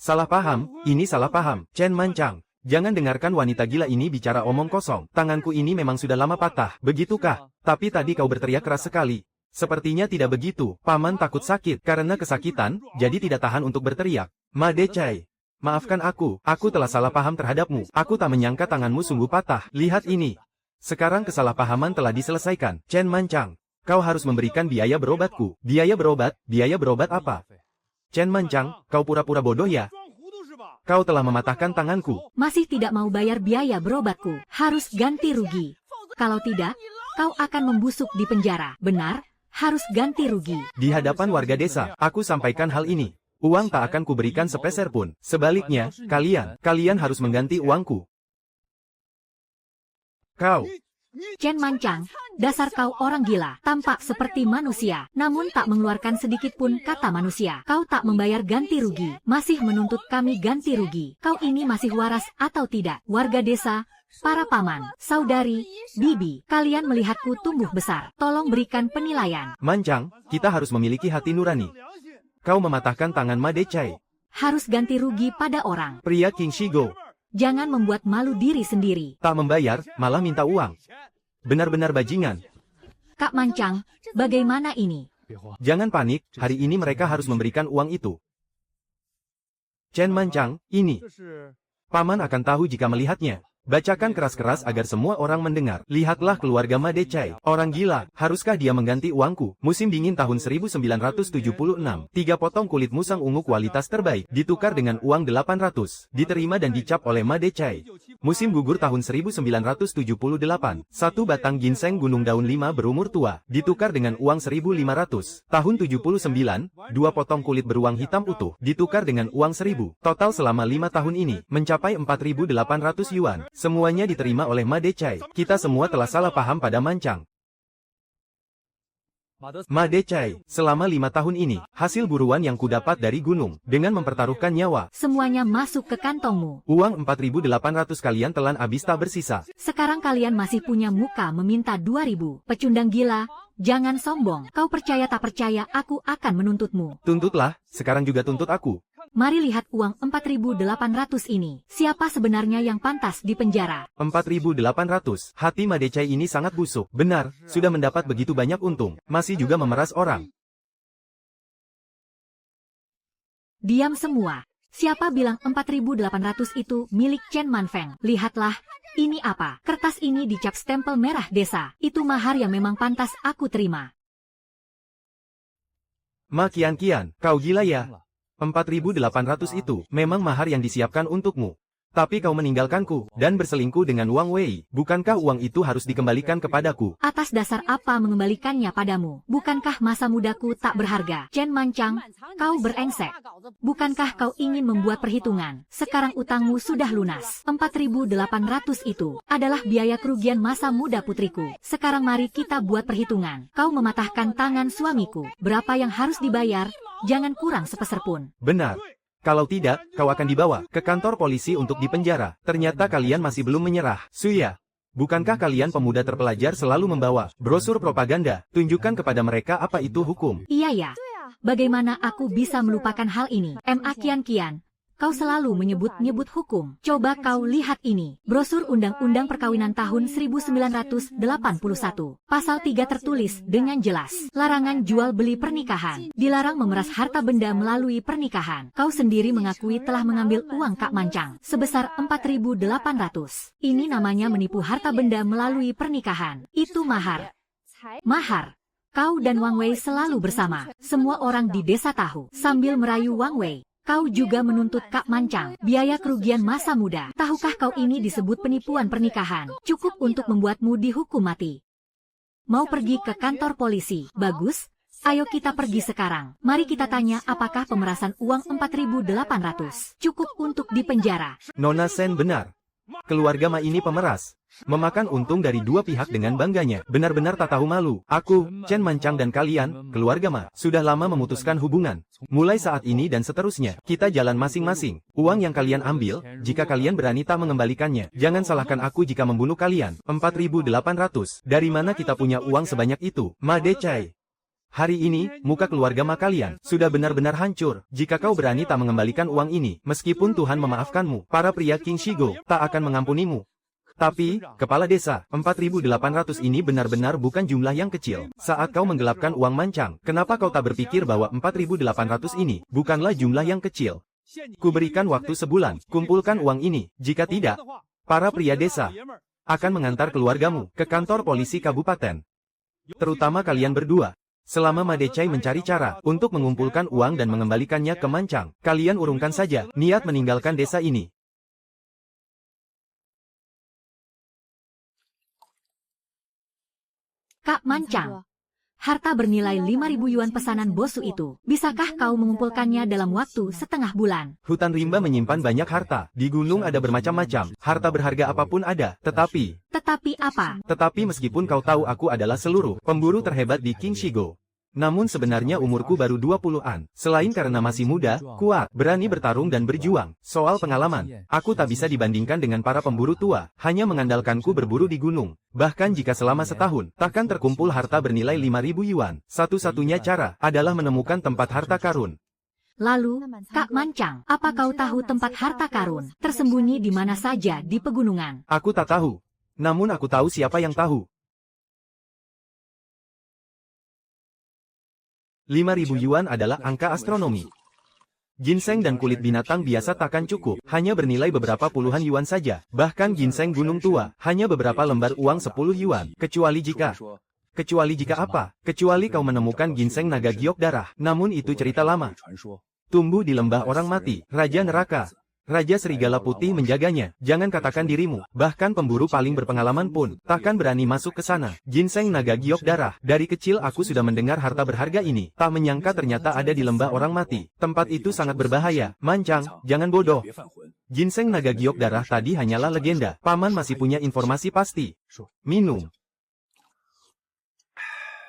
Salah paham, ini salah paham. Chen Manchang, jangan dengarkan wanita gila ini bicara omong kosong. Tanganku ini memang sudah lama patah, begitukah? Tapi tadi kau berteriak keras sekali. Sepertinya tidak begitu. Paman takut sakit karena kesakitan, jadi tidak tahan untuk berteriak. Made Chai, maafkan aku telah salah paham terhadapmu. Aku tak menyangka tanganmu sungguh patah. Lihat ini. Sekarang kesalahpahaman telah diselesaikan. Chen Manchang, kau harus memberikan biaya berobatku. Biaya berobat apa? Chen Manchang, kau pura-pura bodoh ya? Kau telah mematahkan tanganku. Masih tidak mau bayar biaya berobatku. Harus ganti rugi. Kalau tidak, kau akan membusuk di penjara. Benar, harus ganti rugi. Di hadapan warga desa, aku sampaikan hal ini. Uang tak akan kuberikan sepeser pun. Sebaliknya, kalian harus mengganti uangku. Kau, Chen Mancang, dasar kau orang gila, tampak seperti manusia, namun tak mengeluarkan sedikit pun kata manusia. Kau tak membayar ganti rugi, masih menuntut kami ganti rugi. Kau ini masih waras atau tidak? Warga desa, para paman, saudari, bibi, kalian melihatku tumbuh besar. Tolong berikan penilaian. Mancang, kita harus memiliki hati nurani. Kau mematahkan tangan Ma Decai. Harus ganti rugi pada orang. Pria King Shigo. Jangan membuat malu diri sendiri. Tak membayar, malah minta uang. Benar-benar bajingan. Kak Mancang, bagaimana ini? Jangan panik, hari ini mereka harus memberikan uang itu. Chen Mancang, ini. Paman akan tahu jika melihatnya. Bacakan keras-keras agar semua orang mendengar. Lihatlah keluarga Ma Decai. Orang gila, haruskah dia mengganti uangku? Musim dingin tahun 1976. 3 potong kulit musang ungu kualitas terbaik. Ditukar dengan uang 800. Diterima dan dicap oleh Ma Decai. Musim gugur tahun 1978. 1 batang ginseng gunung daun 5 berumur tua. Ditukar dengan uang 1.500. Tahun 79. 2 potong kulit beruang hitam utuh. Ditukar dengan uang 1.000. Total selama 5 tahun ini, mencapai 4.800 yuan. Semuanya diterima oleh Ma Decai. Kita semua telah salah paham pada Mancang. Ma Decai, selama 5 tahun ini, hasil buruan yang kudapat dari gunung, dengan mempertaruhkan nyawa. Semuanya masuk ke kantongmu. Uang 4.800 kalian telan habis tak bersisa. Sekarang kalian masih punya muka meminta 2.000. Pecundang gila, jangan sombong. Kau percaya tak percaya aku akan menuntutmu. Tuntutlah, sekarang juga tuntut aku. Mari lihat uang 4.800 ini. Siapa sebenarnya yang pantas dipenjara? 4.800. Hati Ma Decai ini sangat busuk. Benar, sudah mendapat begitu banyak untung. Masih juga memeras orang. Diam semua. Siapa bilang 4.800 itu milik Chen Manfeng? Lihatlah, ini apa? Kertas ini dicap stempel merah desa. Itu mahar yang memang pantas aku terima. Ma Kian, kau gila ya? 4.800 itu memang mahar yang disiapkan untukmu. Tapi kau meninggalkanku dan berselingkuh dengan Wang Wei. Bukankah uang itu harus dikembalikan kepadaku? Atas dasar apa mengembalikannya padamu? Bukankah masa mudaku tak berharga? Chen Mancang, kau berengsek. Bukankah kau ingin membuat perhitungan? Sekarang utangmu sudah lunas. 4.800 itu adalah biaya kerugian masa muda putriku. Sekarang mari kita buat perhitungan. Kau mematahkan tangan suamiku. Berapa yang harus dibayar? Jangan kurang sepeser pun. Benar. Kalau tidak, kau akan dibawa ke kantor polisi untuk dipenjara. Ternyata kalian masih belum menyerah. Suya, bukankah kalian pemuda terpelajar selalu membawa brosur propaganda? Tunjukkan kepada mereka apa itu hukum. Iya ya. Bagaimana aku bisa melupakan hal ini? Ma Kian, kau selalu menyebut-nyebut hukum. Coba kau lihat ini. Brosur Undang-Undang Perkawinan tahun 1981. Pasal 3 tertulis dengan jelas. Larangan jual beli pernikahan. Dilarang memeras harta benda melalui pernikahan. Kau sendiri mengakui telah mengambil uang Kak Mancang sebesar 4.800. Ini namanya menipu harta benda melalui pernikahan. Itu mahar. Mahar. Kau dan Wang Wei selalu bersama. Semua orang di desa tahu. Sambil merayu Wang Wei. Kau juga menuntut Kak Mancang, biaya kerugian masa muda. Tahukah kau ini disebut penipuan pernikahan? Cukup untuk membuatmu dihukum mati. Mau pergi ke kantor polisi? Bagus. Ayo kita pergi sekarang. Mari kita tanya apakah pemerasan uang 4.800 cukup untuk dipenjara. Nona Sen benar. Keluarga Ma ini pemeras. Memakan untung dari dua pihak dengan bangganya. Benar-benar tak tahu malu. Aku, Chen Mancang dan kalian, keluarga Ma, sudah lama memutuskan hubungan. Mulai saat ini dan seterusnya, kita jalan masing-masing. Uang yang kalian ambil, jika kalian berani tak mengembalikannya, jangan salahkan aku jika membunuh kalian. 4.800. Dari mana kita punya uang sebanyak itu? Ma Decai. Hari ini, muka keluarga Ma kalian sudah benar-benar hancur. Jika kau berani tak mengembalikan uang ini, meskipun Tuhan memaafkanmu, para pria King Shigo tak akan mengampunimu. Tapi, kepala desa, 4.800 ini benar-benar bukan jumlah yang kecil. Saat kau menggelapkan uang Mancang, kenapa kau tak berpikir bahwa 4.800 ini bukanlah jumlah yang kecil? Kuberikan waktu sebulan, kumpulkan uang ini. Jika tidak, para pria desa akan mengantar keluargamu ke kantor polisi kabupaten. Terutama kalian berdua. Selama Ma Decai mencari cara untuk mengumpulkan uang dan mengembalikannya ke Mancang, kalian urungkan saja niat meninggalkan desa ini. Kak Mancang, Harta bernilai 5.000 yuan pesanan bosu itu. Bisakah kau mengumpulkannya dalam waktu setengah bulan? Hutan rimba menyimpan banyak harta. Di gunung ada bermacam-macam. Harta berharga apapun ada. Tetapi apa? Tetapi meskipun kau tahu aku adalah seluruh pemburu terhebat di King Shigo. Namun sebenarnya umurku baru 20-an. Selain karena masih muda, kuat, berani bertarung dan berjuang. Soal pengalaman, aku tak bisa dibandingkan dengan para pemburu tua. Hanya mengandalkanku berburu di gunung. Bahkan jika selama setahun, takkan terkumpul harta bernilai 5.000 yuan. Satu-satunya cara adalah menemukan tempat harta karun. Lalu, Kak Mancang, apa kau tahu tempat harta karun tersembunyi di mana saja di pegunungan? Aku tak tahu. Namun aku tahu siapa yang tahu. 5.000 yuan adalah angka astronomi. Ginseng dan kulit binatang biasa takkan cukup, hanya bernilai beberapa puluhan yuan saja. Bahkan ginseng gunung tua, hanya beberapa lembar uang 10 yuan. Kecuali jika apa? Kecuali kau menemukan ginseng naga giok darah. Namun itu cerita lama. Tumbuh di lembah orang mati, Raja Neraka. Raja Serigala Putih menjaganya. Jangan katakan dirimu, bahkan pemburu paling berpengalaman pun, takkan berani masuk ke sana. Ginseng naga giok darah. Dari kecil aku sudah mendengar harta berharga ini. Tak menyangka ternyata ada di lembah orang mati. Tempat itu sangat berbahaya. Mancang, jangan bodoh. Ginseng naga giok darah tadi hanyalah legenda. Paman masih punya informasi pasti. Minum.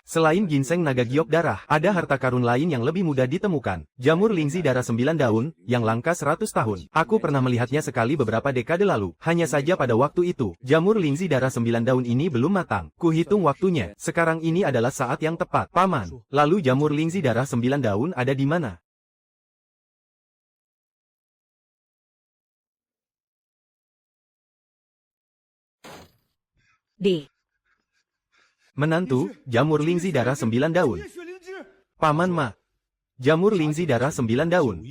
Selain ginseng naga giok darah, ada harta karun lain yang lebih mudah ditemukan. Jamur lingzi darah 9 daun, yang langka 100 tahun. Aku pernah melihatnya sekali beberapa dekade lalu. Hanya saja pada waktu itu, jamur lingzi darah 9 daun ini belum matang. Kuhitung waktunya, sekarang ini adalah saat yang tepat. Paman, lalu jamur lingzi darah 9 daun ada di mana? D. Menantu, jamur lingzi darah 9 daun. Paman Ma. Jamur lingzi darah 9 daun.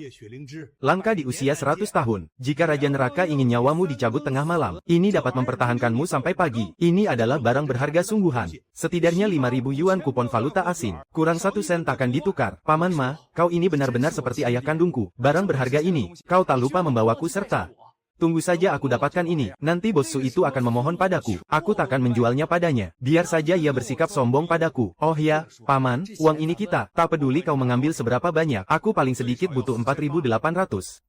Langka di usia 100 tahun. Jika Raja Neraka ingin nyawamu dicabut tengah malam, ini dapat mempertahankanmu sampai pagi. Ini adalah barang berharga sungguhan. Setidaknya 5.000 yuan kupon valuta asing. Kurang 1 sen takkan ditukar. Paman Ma, kau ini benar-benar seperti ayah kandungku. Barang berharga ini, kau tak lupa membawaku serta. Tunggu saja aku dapatkan ini. Nanti bossu itu akan memohon padaku. Aku takkan menjualnya padanya. Biar saja ia bersikap sombong padaku. Oh ya, Paman, uang ini kita. Tak peduli kau mengambil seberapa banyak. Aku paling sedikit butuh 4.800.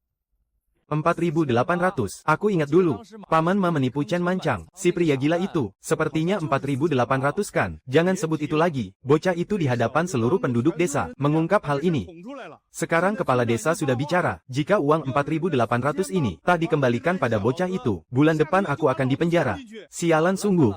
4.800. Aku ingat dulu. Paman Ma menipu Chen Mancang. Si pria gila itu. Sepertinya 4.800 kan. Jangan sebut itu lagi. Bocah itu di hadapan seluruh penduduk desa. Mengungkap hal ini. Sekarang kepala desa sudah bicara. Jika uang 4.800 ini tak dikembalikan pada bocah itu, bulan depan aku akan dipenjara. Sialan sungguh.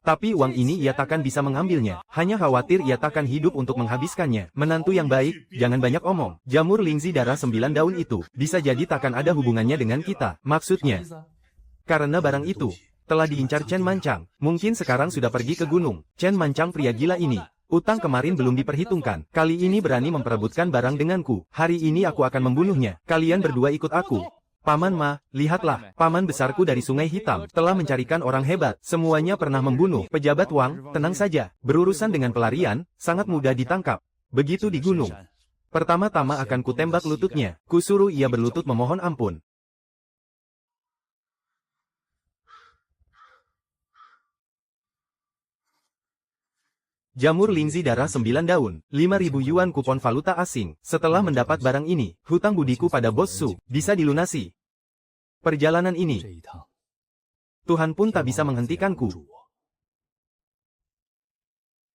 Tapi uang ini ia takkan bisa mengambilnya. Hanya khawatir ia takkan hidup untuk menghabiskannya. Menantu yang baik, jangan banyak omong. Jamur lingzi darah 9 daun itu, bisa jadi takkan ada hubungannya dengan kita. Maksudnya, karena barang itu telah diincar Chen Mancang. Mungkin sekarang sudah pergi ke gunung. Chen Mancang pria gila ini. Utang kemarin belum diperhitungkan. Kali ini berani memperebutkan barang denganku. Hari ini aku akan membunuhnya. Kalian berdua ikut aku. Paman Ma, lihatlah, paman besarku dari Sungai Hitam, telah mencarikan orang hebat, semuanya pernah membunuh. Pejabat Wang, tenang saja, berurusan dengan pelarian, sangat mudah ditangkap. Begitu di gunung. Pertama-tama akan kutembak lututnya, kusuruh ia berlutut memohon ampun. Jamur lingzi darah 9 daun, 5.000 yuan kupon valuta asing. Setelah mendapat barang ini, hutang budiku pada bos Su bisa dilunasi. Perjalanan ini, Tuhan pun tak bisa menghentikanku.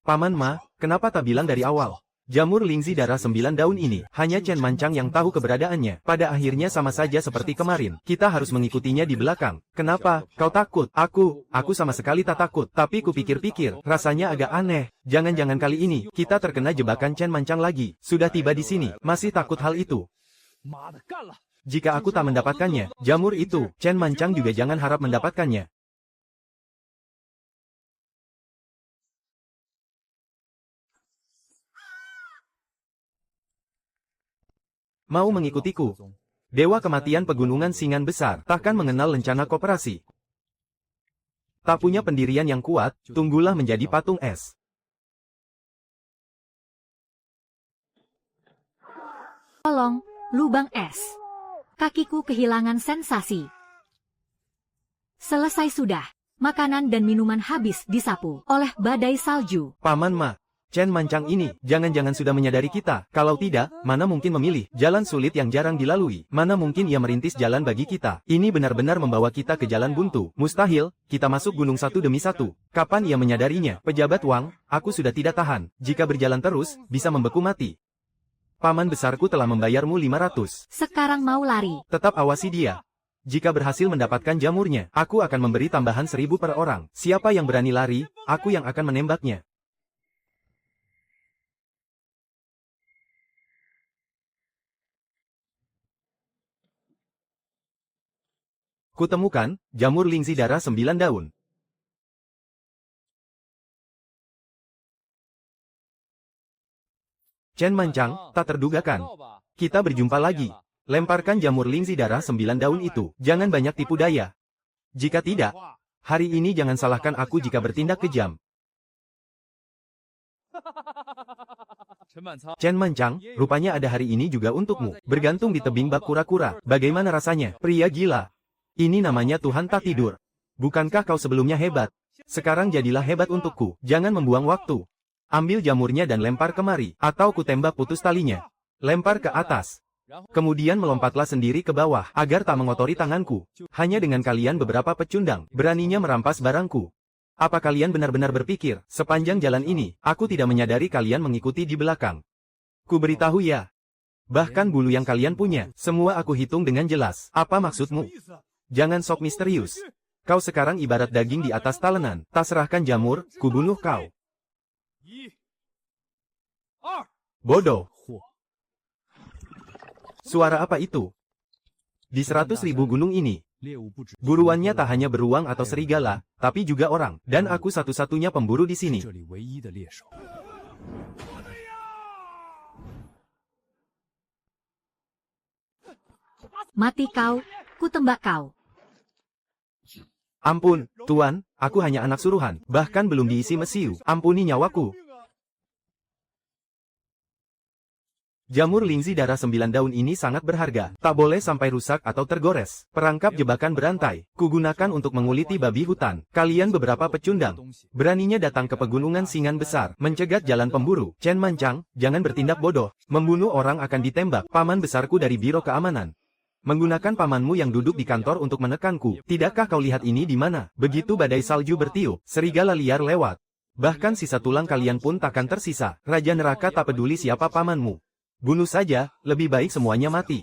Paman Ma, kenapa tak bilang dari awal? Jamur lingzi darah 9 daun ini, hanya Chen Mancang yang tahu keberadaannya. Pada akhirnya sama saja seperti kemarin. Kita harus mengikutinya di belakang. Kenapa? Kau takut? Aku sama sekali tak takut. Tapi kupikir-pikir, rasanya agak aneh. Jangan-jangan kali ini, kita terkena jebakan Chen Mancang lagi. Sudah tiba di sini, masih takut hal itu. Jika aku tak mendapatkannya, jamur itu, Chen Mancang juga jangan harap mendapatkannya. Mau mengikutiku? Dewa kematian pegunungan Singan besar, takkan mengenal lencana koperasi. Tak punya pendirian yang kuat, tunggulah menjadi patung es. Tolong, lubang es. Kakiku kehilangan sensasi. Selesai sudah. Makanan dan minuman habis disapu oleh badai salju. Paman Ma, Chen Mancang ini, jangan-jangan sudah menyadari kita. Kalau tidak, mana mungkin memilih jalan sulit yang jarang dilalui. Mana mungkin ia merintis jalan bagi kita. Ini benar-benar membawa kita ke jalan buntu. Mustahil, kita masuk gunung satu demi satu. Kapan ia menyadarinya? Pejabat Wang, aku sudah tidak tahan. Jika berjalan terus, bisa membeku mati. Paman besarku telah membayarmu 500. Sekarang mau lari. Tetap awasi dia. Jika berhasil mendapatkan jamurnya, aku akan memberi tambahan 1000 per orang. Siapa yang berani lari, aku yang akan menembaknya. Kutemukan, jamur lingzi darah 9 daun. Chen Mancang, tak terdugakan. Kita berjumpa lagi. Lemparkan jamur lingzi darah 9 daun itu. Jangan banyak tipu daya. Jika tidak, hari ini jangan salahkan aku jika bertindak kejam. Chen Mancang, rupanya ada hari ini juga untukmu. Bergantung di tebing bak kura-kura. Bagaimana rasanya? Pria gila. Ini namanya Tuhan tak tidur. Bukankah kau sebelumnya hebat? Sekarang jadilah hebat untukku. Jangan membuang waktu. Ambil jamurnya dan lempar kemari. Atau ku tembak putus talinya. Lempar ke atas. Kemudian melompatlah sendiri ke bawah. Agar tak mengotori tanganku. Hanya dengan kalian beberapa pecundang. Beraninya merampas barangku. Apa kalian benar-benar berpikir, sepanjang jalan ini, aku tidak menyadari kalian mengikuti di belakang? Ku beritahu ya. Bahkan bulu yang kalian punya, semua aku hitung dengan jelas. Apa maksudmu? Jangan sok misterius. Kau sekarang ibarat daging di atas talenan. Tak serahkan jamur, ku bunuh kau. Bodoh. Suara apa itu? Di 100.000 gunung ini, buruannya tak hanya beruang atau serigala, tapi juga orang. Dan aku satu-satunya pemburu di sini. Mati kau, ku tembak kau. Ampun, Tuan, aku hanya anak suruhan, bahkan belum diisi mesiu. Ampuni nyawaku. Jamur lingzi darah 9 daun ini sangat berharga. Tak boleh sampai rusak atau tergores. Perangkap jebakan berantai. Kugunakan untuk menguliti babi hutan. Kalian beberapa pecundang. Beraninya datang ke pegunungan Singan Besar. Mencegat jalan pemburu. Chen Mancang, jangan bertindak bodoh. Membunuh orang akan ditembak. Paman besarku dari Biro Keamanan. Menggunakan pamanmu yang duduk di kantor untuk menekanku. Tidakkah kau lihat ini di mana? Begitu badai salju bertiup, serigala liar lewat. Bahkan sisa tulang kalian pun takkan tersisa. Raja neraka tak peduli siapa pamanmu. Bunuh saja, lebih baik semuanya mati.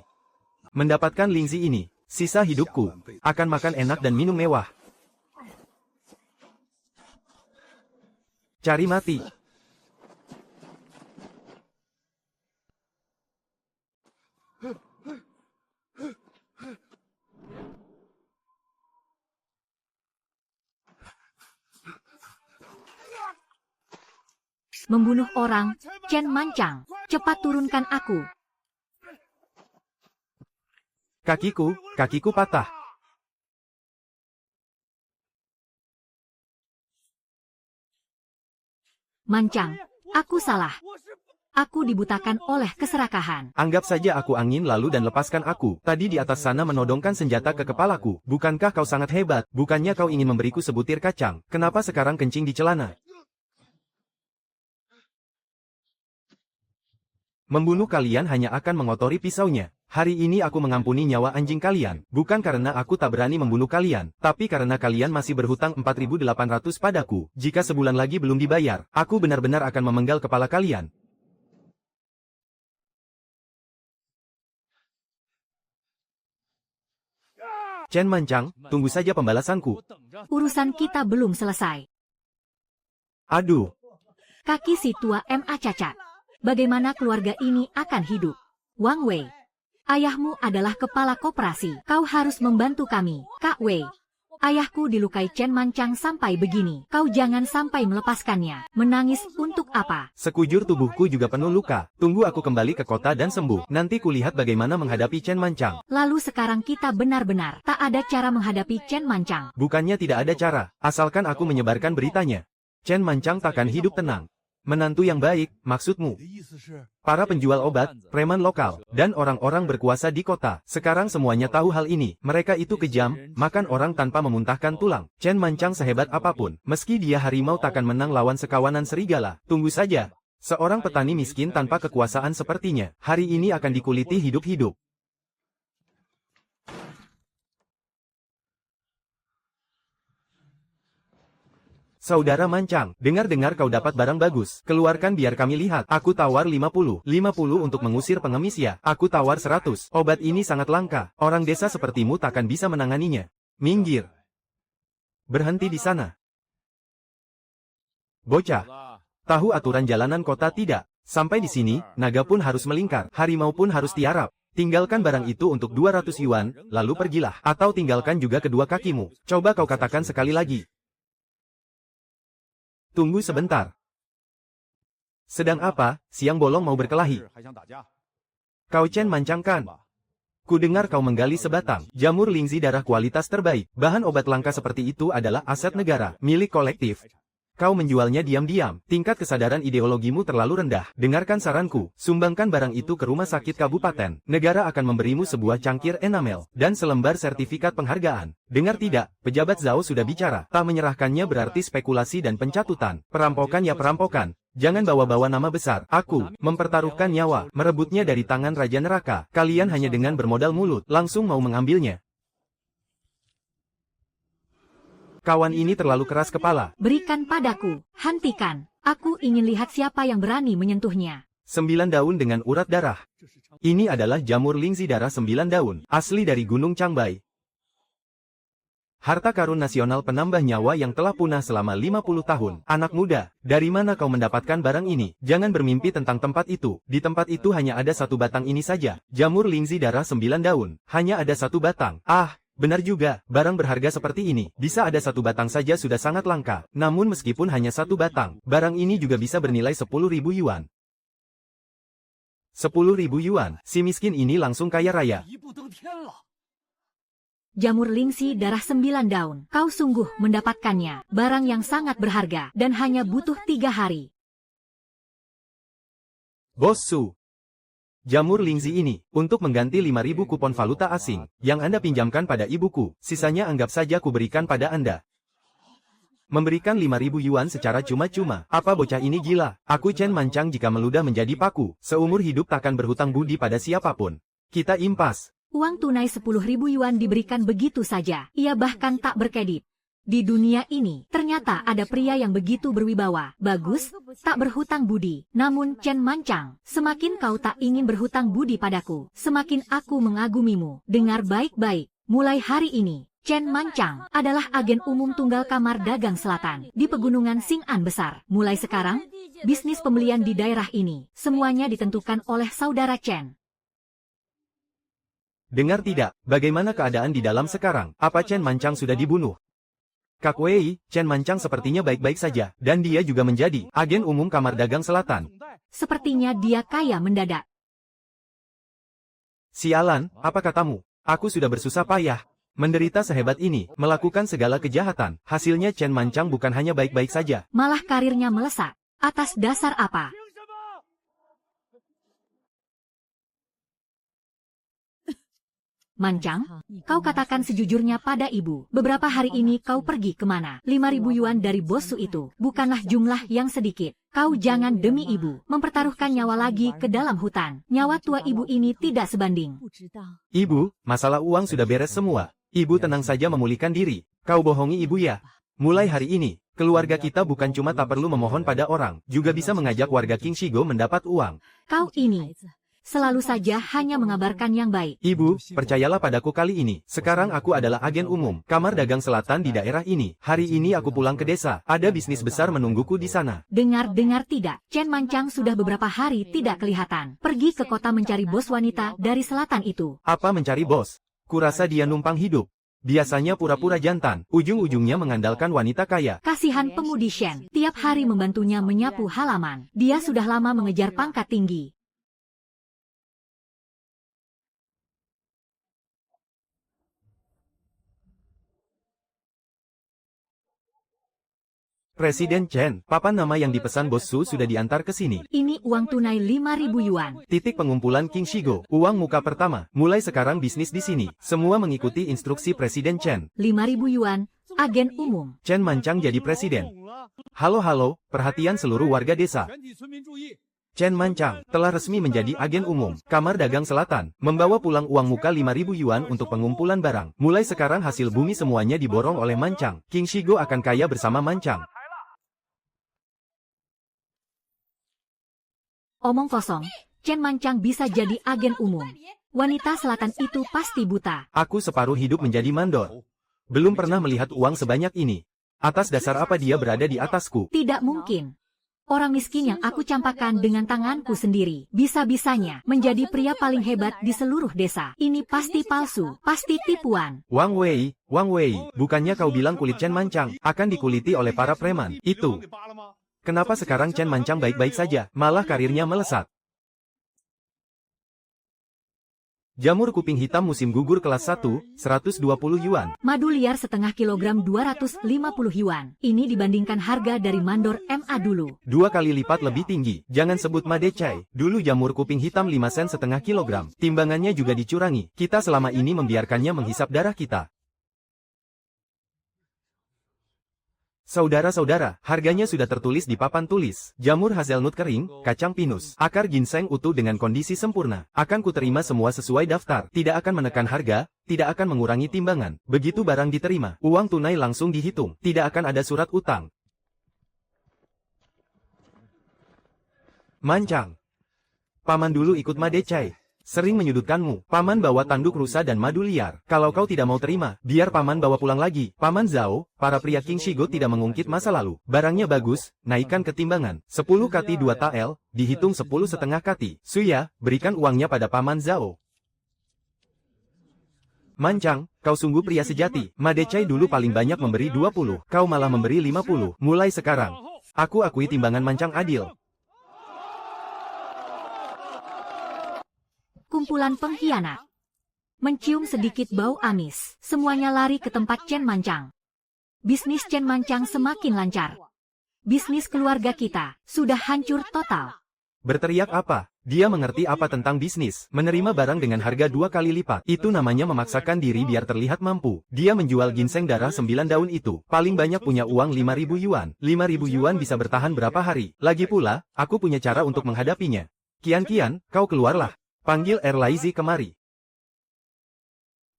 Mendapatkan lingzi ini, sisa hidupku, akan makan enak dan minum mewah. Cari mati. Membunuh orang, Chen Mancang. Cepat turunkan aku. Kakiku patah. Mancang, aku salah. Aku dibutakan oleh keserakahan. Anggap saja aku angin lalu dan lepaskan aku. Tadi di atas sana menodongkan senjata ke kepalaku. Bukankah kau sangat hebat? Bukannya kau ingin memberiku sebutir kacang? Kenapa sekarang kencing di celana? Membunuh kalian hanya akan mengotori pisaunya. Hari ini aku mengampuni nyawa anjing kalian. Bukan karena aku tak berani membunuh kalian, tapi karena kalian masih berhutang 4.800 padaku. Jika sebulan lagi belum dibayar, aku benar-benar akan memenggal kepala kalian. Chen Mancang, tunggu saja pembalasanku. Urusan kita belum selesai. Aduh. Kaki si tua MA cacat. Bagaimana keluarga ini akan hidup? Wang Wei, ayahmu adalah kepala koperasi. Kau harus membantu kami. Kak Wei, ayahku dilukai Chen Mancang sampai begini. Kau jangan sampai melepaskannya. Menangis untuk apa? Sekujur tubuhku juga penuh luka. Tunggu aku kembali ke kota dan sembuh. Nanti kulihat bagaimana menghadapi Chen Mancang. Lalu sekarang kita benar-benar tak ada cara menghadapi Chen Mancang. Bukannya tidak ada cara, asalkan aku menyebarkan beritanya. Chen Mancang takkan hidup tenang. Menantu yang baik, maksudmu? Para penjual obat, preman lokal, dan orang-orang berkuasa di kota. Sekarang semuanya tahu hal ini. Mereka itu kejam, makan orang tanpa memuntahkan tulang. Chen Mancang sehebat apapun, meski dia harimau takkan menang lawan sekawanan serigala. Tunggu saja. Seorang petani miskin tanpa kekuasaan sepertinya, hari ini akan dikuliti hidup-hidup. Saudara Mancang, dengar-dengar kau dapat barang bagus. Keluarkan biar kami lihat. Aku tawar 50. 50 untuk mengusir pengemis ya. Aku tawar 100. Obat ini sangat langka. Orang desa sepertimu takkan bisa menanganinya. Minggir. Berhenti di sana. Bocah. Tahu aturan jalanan kota tidak? Sampai di sini, naga pun harus melingkar. Harimau pun harus tiarap. Tinggalkan barang itu untuk 200 yuan, lalu pergilah. Atau tinggalkan juga kedua kakimu. Coba kau katakan sekali lagi. Tunggu sebentar. Sedang apa? Siang bolong mau berkelahi. Kau Chen Mancang kan? Ku dengar kau menggali sebatang jamur lingzi darah kualitas terbaik. Bahan obat langka seperti itu adalah aset negara, milik kolektif. Kau menjualnya diam-diam. Tingkat kesadaran ideologimu terlalu rendah. Dengarkan saranku, sumbangkan barang itu ke rumah sakit kabupaten. Negara akan memberimu sebuah cangkir enamel dan selembar sertifikat penghargaan. Dengar tidak? Pejabat Zhao sudah bicara. Tak menyerahkannya berarti spekulasi dan pencatutan. Perampokan ya perampokan. Jangan bawa-bawa nama besar. Aku mempertaruhkan nyawa, merebutnya dari tangan Raja Neraka. Kalian hanya dengan bermodal mulut, langsung mau mengambilnya. Kawan ini terlalu keras kepala. Berikan padaku, hentikan. Aku ingin lihat siapa yang berani menyentuhnya. 9 daun dengan urat darah. Ini adalah jamur lingzi darah 9 daun, asli dari Gunung Changbai. Harta karun nasional penambah nyawa yang telah punah selama 50 tahun. Anak muda, dari mana kau mendapatkan barang ini? Jangan bermimpi tentang tempat itu. Di tempat itu hanya ada satu batang ini saja. Jamur lingzi darah 9 daun. Hanya ada satu batang. Ah! Benar juga, barang berharga seperti ini, bisa ada satu batang saja sudah sangat langka. Namun meskipun hanya satu batang, barang ini juga bisa bernilai 10.000 yuan. 10.000 yuan, si miskin ini langsung kaya raya. Jamur lingsi darah 9 daun. Kau sungguh mendapatkannya. Barang yang sangat berharga, dan hanya butuh 3 hari. Bos Su. Jamur lingzi ini, untuk mengganti 5.000 kupon valuta asing, yang Anda pinjamkan pada ibuku, sisanya anggap saja ku berikan pada Anda. Memberikan 5.000 yuan secara cuma-cuma, apa bocah ini gila? Aku Chen Mancang jika meludah menjadi paku, seumur hidup takkan berhutang budi pada siapapun. Kita impas. Uang tunai 10.000 yuan diberikan begitu saja, ia bahkan tak berkedip. Di dunia ini, ternyata ada pria yang begitu berwibawa, bagus, tak berhutang budi. Namun Chen Mancang, semakin kau tak ingin berhutang budi padaku, semakin aku mengagumimu. Dengar baik-baik, mulai hari ini, Chen Mancang adalah agen umum tunggal kamar dagang selatan di pegunungan Xing'an besar. Mulai sekarang, bisnis pembelian di daerah ini, semuanya ditentukan oleh saudara Chen. Dengar tidak, bagaimana keadaan di dalam sekarang? Apa Chen Mancang sudah dibunuh? Kak Wei, Chen Mancang sepertinya baik-baik saja, dan dia juga menjadi agen umum kamar dagang selatan. Sepertinya dia kaya mendadak. Sialan, apa katamu? Aku sudah bersusah payah. Menderita sehebat ini, melakukan segala kejahatan, hasilnya Chen Mancang bukan hanya baik-baik saja. Malah karirnya melesat. Atas dasar apa? Mancang, kau katakan sejujurnya pada ibu. Beberapa hari ini kau pergi kemana? 5.000 yuan dari bossu itu, bukanlah jumlah yang sedikit. Kau jangan demi ibu, mempertaruhkan nyawa lagi ke dalam hutan. Nyawa tua ibu ini tidak sebanding. Ibu, masalah uang sudah beres semua. Ibu tenang saja memulihkan diri. Kau bohongi ibu ya? Mulai hari ini, keluarga kita bukan cuma tak perlu memohon pada orang, juga bisa mengajak warga King Shigo mendapat uang. Kau ini selalu saja hanya mengabarkan yang baik. Ibu, percayalah padaku kali ini. Sekarang aku adalah agen umum, kamar dagang selatan di daerah ini. Hari ini aku pulang ke desa. Ada bisnis besar menungguku di sana. Dengar-dengar tidak, Chen Mancang sudah beberapa hari tidak kelihatan. Pergi ke kota mencari bos wanita dari selatan itu. Apa mencari bos? Kurasa dia numpang hidup. Biasanya pura-pura jantan, ujung-ujungnya mengandalkan wanita kaya. Kasihan pemudi Shen, tiap hari membantunya menyapu halaman. Dia sudah lama mengejar pangkat tinggi. Presiden Chen, papan nama yang dipesan Bos Su sudah diantar ke sini. Ini uang tunai 5.000 yuan. Titik pengumpulan King Shigo. Uang muka pertama. Mulai sekarang bisnis di sini. Semua mengikuti instruksi Presiden Chen. 5.000 yuan, agen umum. Chen Manchang jadi presiden. Halo, perhatian seluruh warga desa. Chen Manchang telah resmi menjadi agen umum. Kamar Dagang Selatan membawa pulang uang muka 5.000 yuan untuk pengumpulan barang. Mulai sekarang hasil bumi semuanya diborong oleh Manchang. King Shigo akan kaya bersama Manchang. Omong kosong, Chen Manchang bisa jadi agen umum. Wanita selatan itu pasti buta. Aku separuh hidup menjadi mandor. Belum pernah melihat uang sebanyak ini. Atas dasar apa dia berada di atasku? Tidak mungkin. Orang miskin yang aku campakkan dengan tanganku sendiri, bisa-bisanya menjadi pria paling hebat di seluruh desa. Ini pasti palsu, pasti tipuan. Wang Wei, bukannya kau bilang kulit Chen Manchang akan dikuliti oleh para preman? Itu. Kenapa sekarang Chen Manchang baik-baik saja, malah karirnya melesat? Jamur kuping hitam musim gugur kelas 1, 120 yuan. Madu liar setengah kilogram 250 yuan. Ini dibandingkan harga dari mandor MA dulu. 2 kali lipat lebih tinggi. Jangan sebut madecai. Dulu jamur kuping hitam 5 sen setengah kilogram. Timbangannya juga dicurangi. Kita selama ini membiarkannya menghisap darah kita. Saudara-saudara, harganya sudah tertulis di papan tulis. Jamur hazelnut kering, kacang pinus, akar ginseng utuh dengan kondisi sempurna. Akan kuterima semua sesuai daftar. Tidak akan menekan harga, tidak akan mengurangi timbangan. Begitu barang diterima, uang tunai langsung dihitung. Tidak akan ada surat utang. Manchang. Paman dulu ikut madecai. Sering menyudutkanmu. Paman bawa tanduk rusa dan madu liar. Kalau kau tidak mau terima, biar paman bawa pulang lagi. Paman Zhao, para pria King Shigo tidak mengungkit masa lalu. Barangnya bagus, naikkan ketimbangan. 10 kati 2 tael, dihitung 10 setengah kati. Suya, berikan uangnya pada Paman Zhao. Manchang, kau sungguh pria sejati. Madecai dulu paling banyak memberi 20, kau malah memberi 50. Mulai sekarang, aku akui timbangan Manchang adil. Kumpulan pengkhianat. Mencium sedikit bau amis, semuanya lari ke tempat Chen Manchang. Bisnis Chen Manchang semakin lancar. Bisnis keluarga kita sudah hancur total. Berteriak apa? Dia mengerti apa tentang bisnis. Menerima barang dengan harga 2 kali lipat. Itu namanya memaksakan diri biar terlihat mampu. Dia menjual ginseng darah 9 daun itu. Paling banyak punya uang 5.000 yuan. 5.000 yuan bisa bertahan berapa hari? Lagi pula, aku punya cara untuk menghadapinya. Kian, kau keluarlah. Panggil Erlaizi kemari.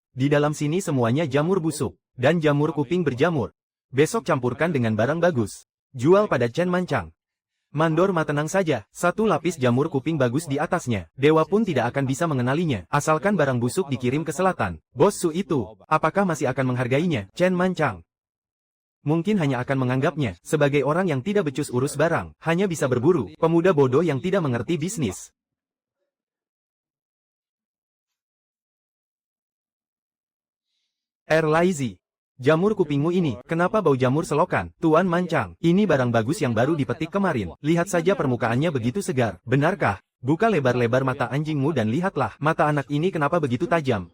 Di dalam sini semuanya jamur busuk, dan jamur kuping berjamur. Besok campurkan dengan barang bagus. Jual pada Chen Manchang. Mandor mah tenang saja, 1 lapis jamur kuping bagus di atasnya. Dewa pun tidak akan bisa mengenalinya, asalkan barang busuk dikirim ke selatan. Bos Su itu, apakah masih akan menghargainya? Chen Manchang mungkin hanya akan menganggapnya sebagai orang yang tidak becus urus barang, hanya bisa berburu, pemuda bodoh yang tidak mengerti bisnis. Erlaizi, jamur kupingmu ini, kenapa bau jamur selokan? Tuan Manchang, ini barang bagus yang baru dipetik kemarin. Lihat saja permukaannya begitu segar. Benarkah? Buka lebar-lebar mata anjingmu dan lihatlah, mata anak ini kenapa begitu tajam?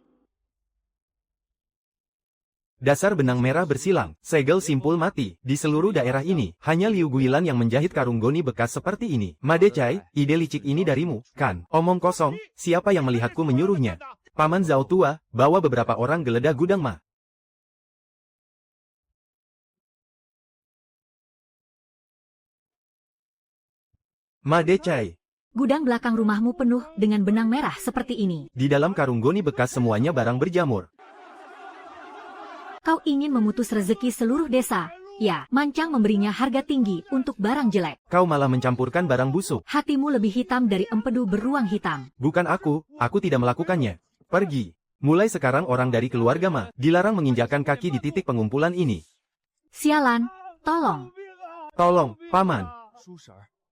Dasar benang merah bersilang, segel simpul mati. Di seluruh daerah ini, hanya Liu Guilan yang menjahit karung goni bekas seperti ini. Madecai, ide licik ini darimu, kan? Omong kosong, siapa yang melihatku menyuruhnya? Paman Zhao tua, bawa beberapa orang geledah gudang ma. Madecai. Gudang belakang rumahmu penuh dengan benang merah seperti ini. Di dalam karung goni bekas semuanya barang berjamur. Kau ingin memutus rezeki seluruh desa. Ya, Manchang memberinya harga tinggi untuk barang jelek. Kau malah mencampurkan barang busuk. Hatimu lebih hitam dari empedu beruang hitam. Bukan aku tidak melakukannya. Pergi. Mulai sekarang orang dari keluarga Ma dilarang menginjakkan kaki di titik pengumpulan ini. Sialan, tolong. Tolong, Paman.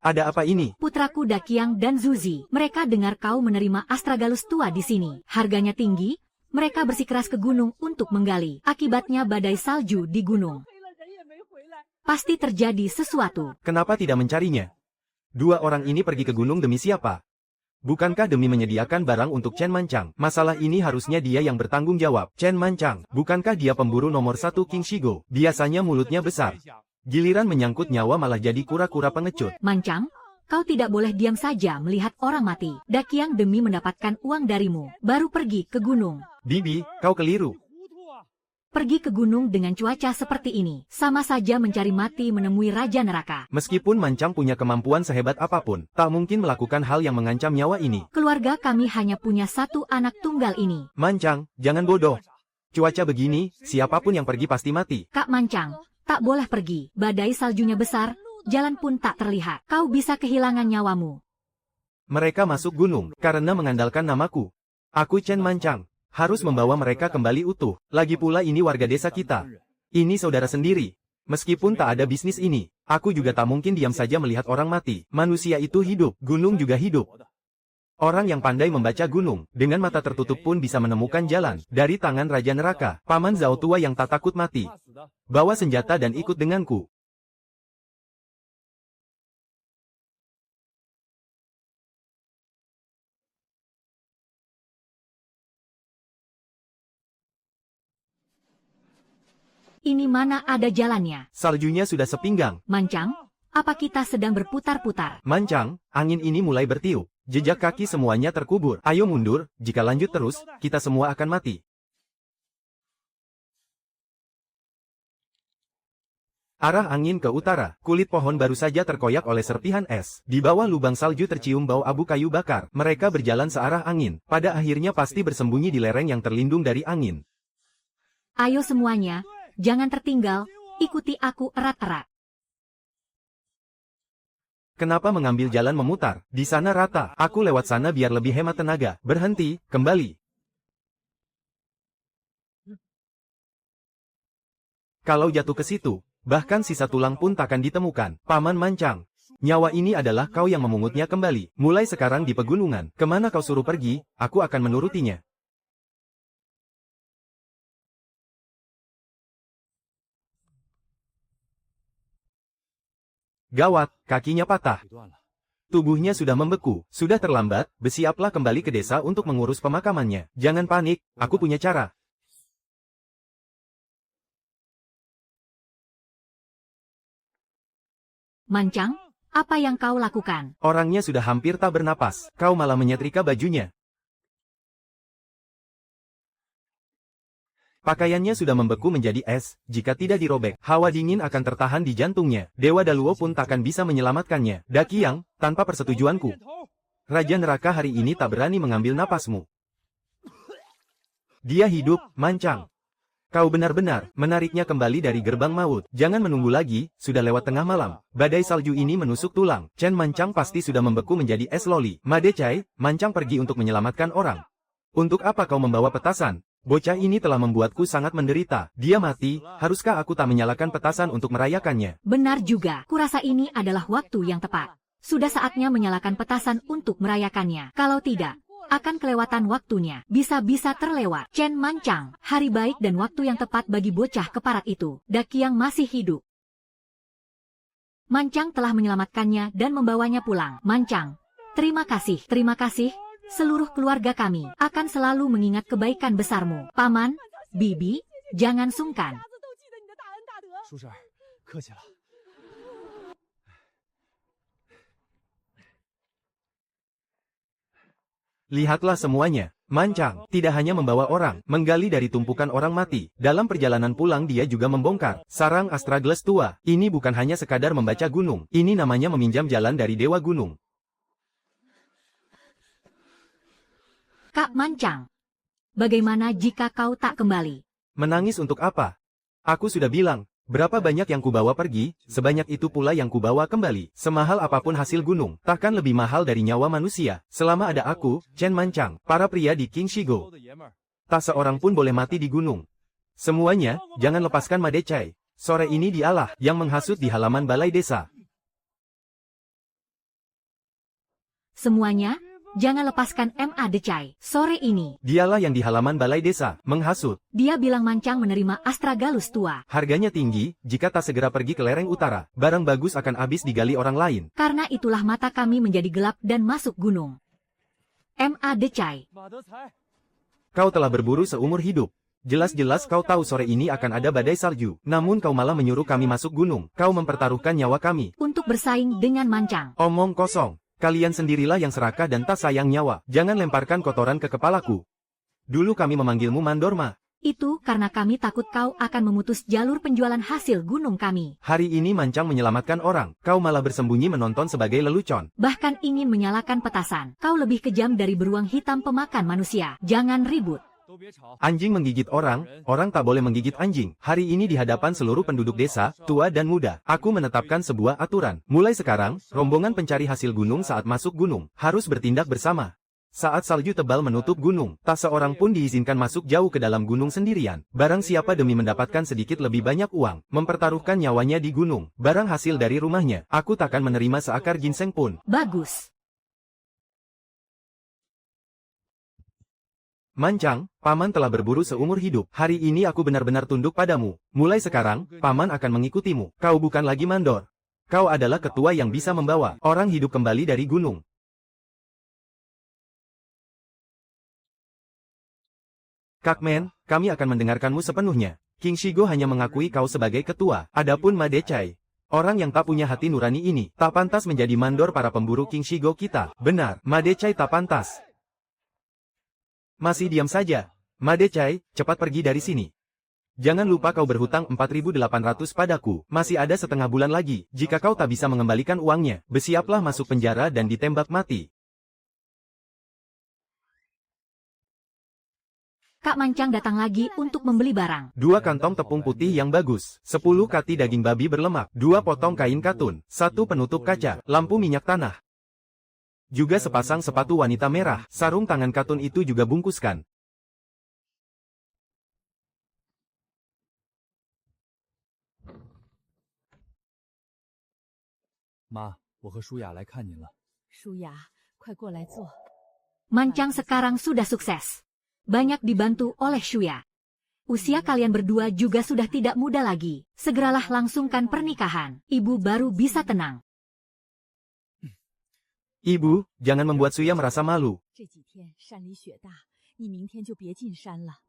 Ada apa ini? Putraku Dakiang dan Zuzi, mereka dengar kau menerima astragalus tua di sini. Harganya tinggi, mereka bersikeras ke gunung untuk menggali. Akibatnya badai salju di gunung. Pasti terjadi sesuatu. Kenapa tidak mencarinya? 2 orang ini pergi ke gunung demi siapa? Bukankah demi menyediakan barang untuk Chen Manchang? Masalah ini harusnya dia yang bertanggung jawab. Chen Manchang, bukankah dia pemburu nomor 1 King Shigo? Biasanya mulutnya besar. Giliran menyangkut nyawa malah jadi kura-kura pengecut. Mancang, kau tidak boleh diam saja melihat orang mati. Dakiang demi mendapatkan uang darimu, baru pergi ke gunung. Bibi, kau keliru. Pergi ke gunung dengan cuaca seperti ini, sama saja mencari mati menemui Raja Neraka. Meskipun Mancang punya kemampuan sehebat apapun, tak mungkin melakukan hal yang mengancam nyawa ini. Keluarga kami hanya punya satu anak tunggal ini. Mancang, jangan bodoh. Cuaca begini, siapapun yang pergi pasti mati. Kak Mancang, tak boleh pergi. Badai saljunya besar, jalan pun tak terlihat. Kau bisa kehilangan nyawamu. Mereka masuk gunung karena mengandalkan namaku. Aku Chen Mancang. Harus membawa mereka kembali utuh. Lagi pula ini warga desa kita. Ini saudara sendiri. Meskipun tak ada bisnis ini, aku juga tak mungkin diam saja melihat orang mati. Manusia itu hidup, gunung juga hidup. Orang yang pandai membaca gunung, dengan mata tertutup pun bisa menemukan jalan. Dari tangan Raja Neraka, Paman Zhao tua yang tak takut mati. Bawa senjata dan ikut denganku. Ini mana ada jalannya? Saljunya sudah sepinggang. Mancang, apa kita sedang berputar-putar? Mancang, angin ini mulai bertiup. Jejak kaki semuanya terkubur. Ayo mundur, jika lanjut terus, kita semua akan mati. Arah angin ke utara, kulit pohon baru saja terkoyak oleh serpihan es. Di bawah lubang salju tercium bau abu kayu bakar. Mereka berjalan searah angin. Pada akhirnya pasti bersembunyi di lereng yang terlindung dari angin. Ayo semuanya, jangan tertinggal, ikuti aku erat-erat. Kenapa mengambil jalan memutar? Di sana rata. Aku lewat sana biar lebih hemat tenaga. Berhenti, kembali. Kalau jatuh ke situ, bahkan sisa tulang pun takkan ditemukan. Paman Mancang, nyawa ini adalah kau yang memungutnya kembali. Mulai sekarang di pegunungan, kemana kau suruh pergi, aku akan menurutinya. Gawat, kakinya patah. Tubuhnya sudah membeku, sudah terlambat, bersiaplah kembali ke desa untuk mengurus pemakamannya. Jangan panik, aku punya cara. Mancang, apa yang kau lakukan? Orangnya sudah hampir tak bernapas, kau malah menyetrika bajunya. Pakaiannya sudah membeku menjadi es, jika tidak dirobek, hawa dingin akan tertahan di jantungnya. Dewa Daluo pun takkan bisa menyelamatkannya. Dakiang, tanpa persetujuanku. Raja Neraka hari ini tak berani mengambil napasmu. Dia hidup, Mancang. Kau benar-benar menariknya kembali dari gerbang maut. Jangan menunggu lagi, sudah lewat tengah malam. Badai salju ini menusuk tulang. Chen Mancang pasti sudah membeku menjadi es loli. Madecai, Mancang pergi untuk menyelamatkan orang. Untuk apa kau membawa petasan? Bocah ini telah membuatku sangat menderita. Dia mati, haruskah aku tak menyalakan petasan untuk merayakannya? Benar juga, kurasa ini adalah waktu yang tepat. Sudah saatnya menyalakan petasan untuk merayakannya. Kalau tidak, akan kelewatan waktunya. Bisa-bisa terlewat. Chen Mancang, hari baik dan waktu yang tepat bagi bocah keparat itu. Dakiang masih hidup. Mancang telah menyelamatkannya dan membawanya pulang. Mancang, terima kasih. Terima kasih. Seluruh keluarga kami akan selalu mengingat kebaikan besarmu. Paman, Bibi, jangan sungkan. Lihatlah semuanya. Mancang tidak hanya membawa orang, menggali dari tumpukan orang mati. Dalam perjalanan pulang dia juga membongkar sarang Astragles tua. Ini bukan hanya sekadar membaca gunung. Ini namanya meminjam jalan dari Dewa Gunung. Kak Mancang, bagaimana jika kau tak kembali? Menangis untuk apa? Aku sudah bilang, berapa banyak yang kubawa pergi, sebanyak itu pula yang kubawa kembali. Semahal apapun hasil gunung, takkan lebih mahal dari nyawa manusia. Selama ada aku, Chen Mancang, para pria di King Shigo, tak seorang pun boleh mati di gunung. Semuanya, jangan lepaskan Madecai. Sore ini dialah yang menghasut di halaman balai desa. Semuanya, jangan lepaskan M.A. Decai. Sore ini, Dialah yang di halaman balai desa, menghasut. dia bilang Mancang menerima Astragalus tua. Harganya tinggi, jika tak segera pergi ke lereng utara, barang bagus akan habis digali orang lain. Karena itulah mata kami menjadi gelap dan masuk gunung. M.A. Decai, Kau telah berburu seumur hidup. Jelas-jelas kau tahu sore ini akan ada badai salju. Namun kau malah menyuruh kami masuk gunung. Kau mempertaruhkan nyawa kami. Untuk bersaing dengan Mancang. Omong kosong. Kalian sendirilah yang serakah dan tak sayang nyawa. Jangan lemparkan kotoran ke kepalaku. Dulu kami memanggilmu Mandorma. Itu karena kami takut kau akan memutus jalur penjualan hasil gunung kami. Hari ini Mancang menyelamatkan orang. Kau malah bersembunyi menonton sebagai lelucon. Bahkan ingin menyalakan petasan. Kau lebih kejam dari beruang hitam pemakan manusia. Jangan ribut. Anjing menggigit orang, orang tak boleh menggigit anjing. Hari ini di hadapan seluruh penduduk desa, tua dan muda, aku menetapkan sebuah aturan. Mulai sekarang, rombongan pencari hasil gunung saat masuk gunung, harus bertindak bersama. Saat salju tebal menutup gunung, tak seorang pun diizinkan masuk jauh ke dalam gunung sendirian. Barang siapa demi mendapatkan sedikit lebih banyak uang, mempertaruhkan nyawanya di gunung, barang hasil dari rumahnya, aku takkan menerima seakar ginseng pun. Bagus. Mancang, Paman telah berburu seumur hidup. Hari ini aku benar-benar tunduk padamu. Mulai sekarang, Paman akan mengikutimu. Kau bukan lagi mandor. Kau adalah ketua yang bisa membawa orang hidup kembali dari gunung. Kakmen, kami akan mendengarkanmu sepenuhnya. King Shigo hanya mengakui kau sebagai ketua. Adapun Madechai, orang yang tak punya hati nurani ini, tak pantas menjadi mandor para pemburu King Shigo kita. Benar, Madechai tak pantas. Masih diam saja. Madechai, cepat pergi dari sini. Jangan lupa kau berhutang 4.800 padaku. Masih ada setengah bulan lagi. Jika kau tak bisa mengembalikan uangnya, bersiaplah masuk penjara dan ditembak mati. Kak Mancang datang lagi untuk membeli barang. 2 kantong tepung putih yang bagus, 10 kati daging babi berlemak, 2 potong kain katun, 1 penutup kaca, lampu minyak tanah. Juga sepasang sepatu wanita merah, sarung tangan katun itu juga bungkuskan. Ma, 我和舒雅来看您了。舒雅，快过来坐。 Mancang sekarang sudah sukses. Banyak dibantu oleh Shuya. Usia kalian berdua juga sudah tidak muda lagi. Segeralah langsungkan pernikahan. Ibu baru bisa tenang. Ibu, jangan membuat Suya merasa malu. 这几天山里雪大，你明天就别进山了。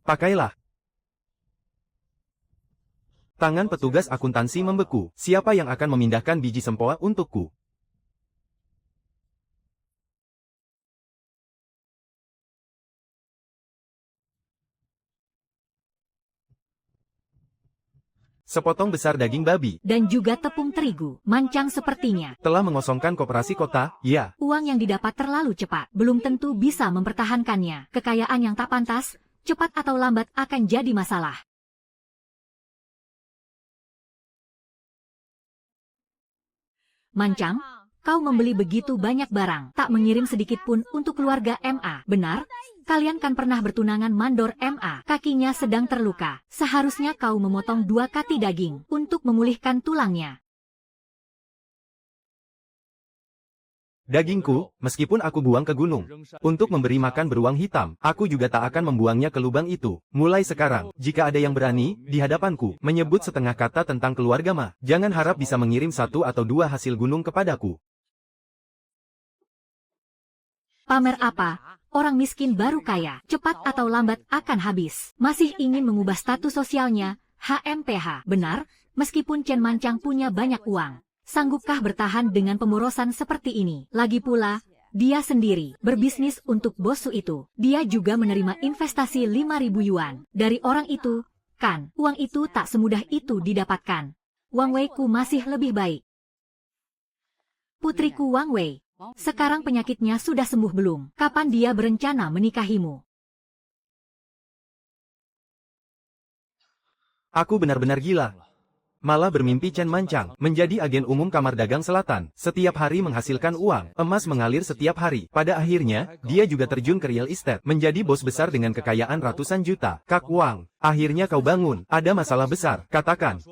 Pakailah. Tangan petugas akuntansi membeku. Siapa yang akan memindahkan biji sempoa untukku? Sepotong besar daging babi. Dan juga tepung terigu. Mancang sepertinya. Telah mengosongkan koperasi kota, ya. Uang yang didapat terlalu cepat. Belum tentu bisa mempertahankannya. Kekayaan yang tak pantas, cepat atau lambat akan jadi masalah. Mancang, kau membeli begitu banyak barang, tak mengirim sedikit pun untuk keluarga MA. Benar? Kalian kan pernah bertunangan mandor MA. Kakinya sedang terluka. Seharusnya kau memotong 2 kati daging untuk memulihkan tulangnya. Dagingku, meskipun aku buang ke gunung, untuk memberi makan beruang hitam, aku juga tak akan membuangnya ke lubang itu. Mulai sekarang, jika ada yang berani, di hadapanku, menyebut setengah kata tentang keluarga Ma, jangan harap bisa mengirim 1 atau 2 hasil gunung kepadaku. Pamer apa? Orang miskin baru kaya, cepat atau lambat akan habis. Masih ingin mengubah status sosialnya, HMPH. Benar, meskipun Chen Mancang punya banyak uang. Sanggupkah bertahan dengan pemborosan seperti ini? Lagi pula, dia sendiri berbisnis untuk bosu itu. Dia juga menerima investasi 5.000 yuan dari orang itu. Kan, uang itu tak semudah itu didapatkan. Wang Wei-ku masih lebih baik. Putriku Wang Wei, sekarang penyakitnya sudah sembuh belum? Kapan dia berencana menikahimu? Aku benar-benar gila. Malah bermimpi Chen Mancang menjadi agen umum Kamar Dagang Selatan. Setiap hari menghasilkan uang, emas mengalir setiap hari. Pada akhirnya, dia juga terjun ke real estate, menjadi bos besar dengan kekayaan ratusan juta. Kak Wang, akhirnya kau bangun. Ada masalah besar. Katakan.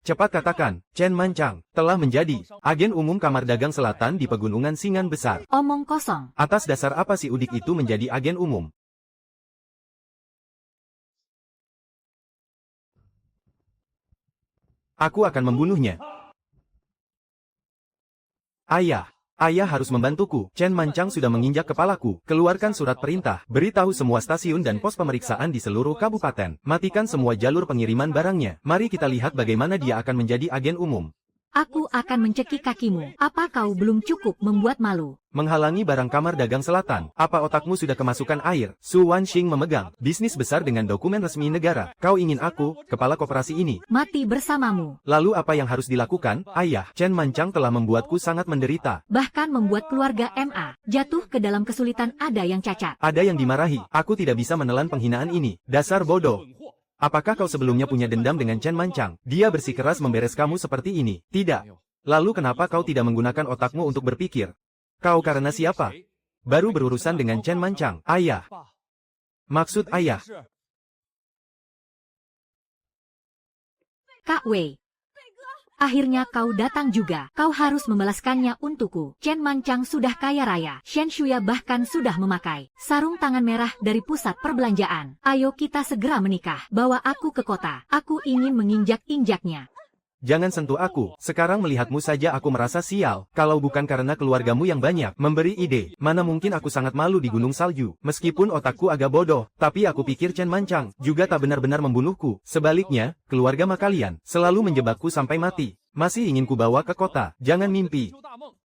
Cepat katakan, Chen Mancang telah menjadi agen umum Kamar Dagang Selatan di Pegunungan Singan Besar. Omong kosong. Atas dasar apa si Udik itu menjadi agen umum? Aku akan membunuhnya. Ayah. Ayah harus membantuku. Chen Manchang sudah menginjak kepalaku. Keluarkan surat perintah. Beritahu semua stasiun dan pos pemeriksaan di seluruh kabupaten. Matikan semua jalur pengiriman barangnya. Mari kita lihat bagaimana dia akan menjadi agen umum. Aku akan mencekik kakimu. Apa kau belum cukup membuat malu? Menghalangi barang kamar dagang selatan. Apa otakmu sudah kemasukan air? Su Wanxing memegang bisnis besar dengan dokumen resmi negara. Kau ingin aku, kepala koperasi ini, Mati bersamamu. lalu apa yang harus dilakukan? Ayah, Chen Manchang telah membuatku sangat menderita. Bahkan membuat keluarga MA jatuh ke dalam kesulitan. Ada yang cacat. Ada yang dimarahi. Aku tidak bisa menelan penghinaan ini. Dasar bodoh. Apakah kau sebelumnya punya dendam dengan Chen Manchang? Dia bersikeras memberes kamu seperti ini. Tidak. Lalu kenapa kau tidak menggunakan otakmu untuk berpikir? Kau karena siapa? Baru berurusan dengan Chen Manchang. Ayah. Maksud ayah. Kak Wei. Akhirnya kau datang juga. Kau harus membalaskannya untukku. Chen Manchang sudah kaya raya. Shen Shuya bahkan sudah memakai sarung tangan merah dari pusat perbelanjaan. Ayo kita segera menikah. Bawa aku ke kota. Aku ingin menginjak-injaknya. Jangan sentuh aku. Sekarang melihatmu saja aku merasa sial. Kalau bukan karena keluargamu yang banyak memberi ide, mana mungkin aku sangat malu di gunung salju. Meskipun otakku agak bodoh, tapi aku pikir Chen Manchang juga tak benar-benar membunuhku. Sebaliknya, keluarga kalian selalu menjebakku sampai mati. Masih ingin ku bawa ke kota. Jangan mimpi.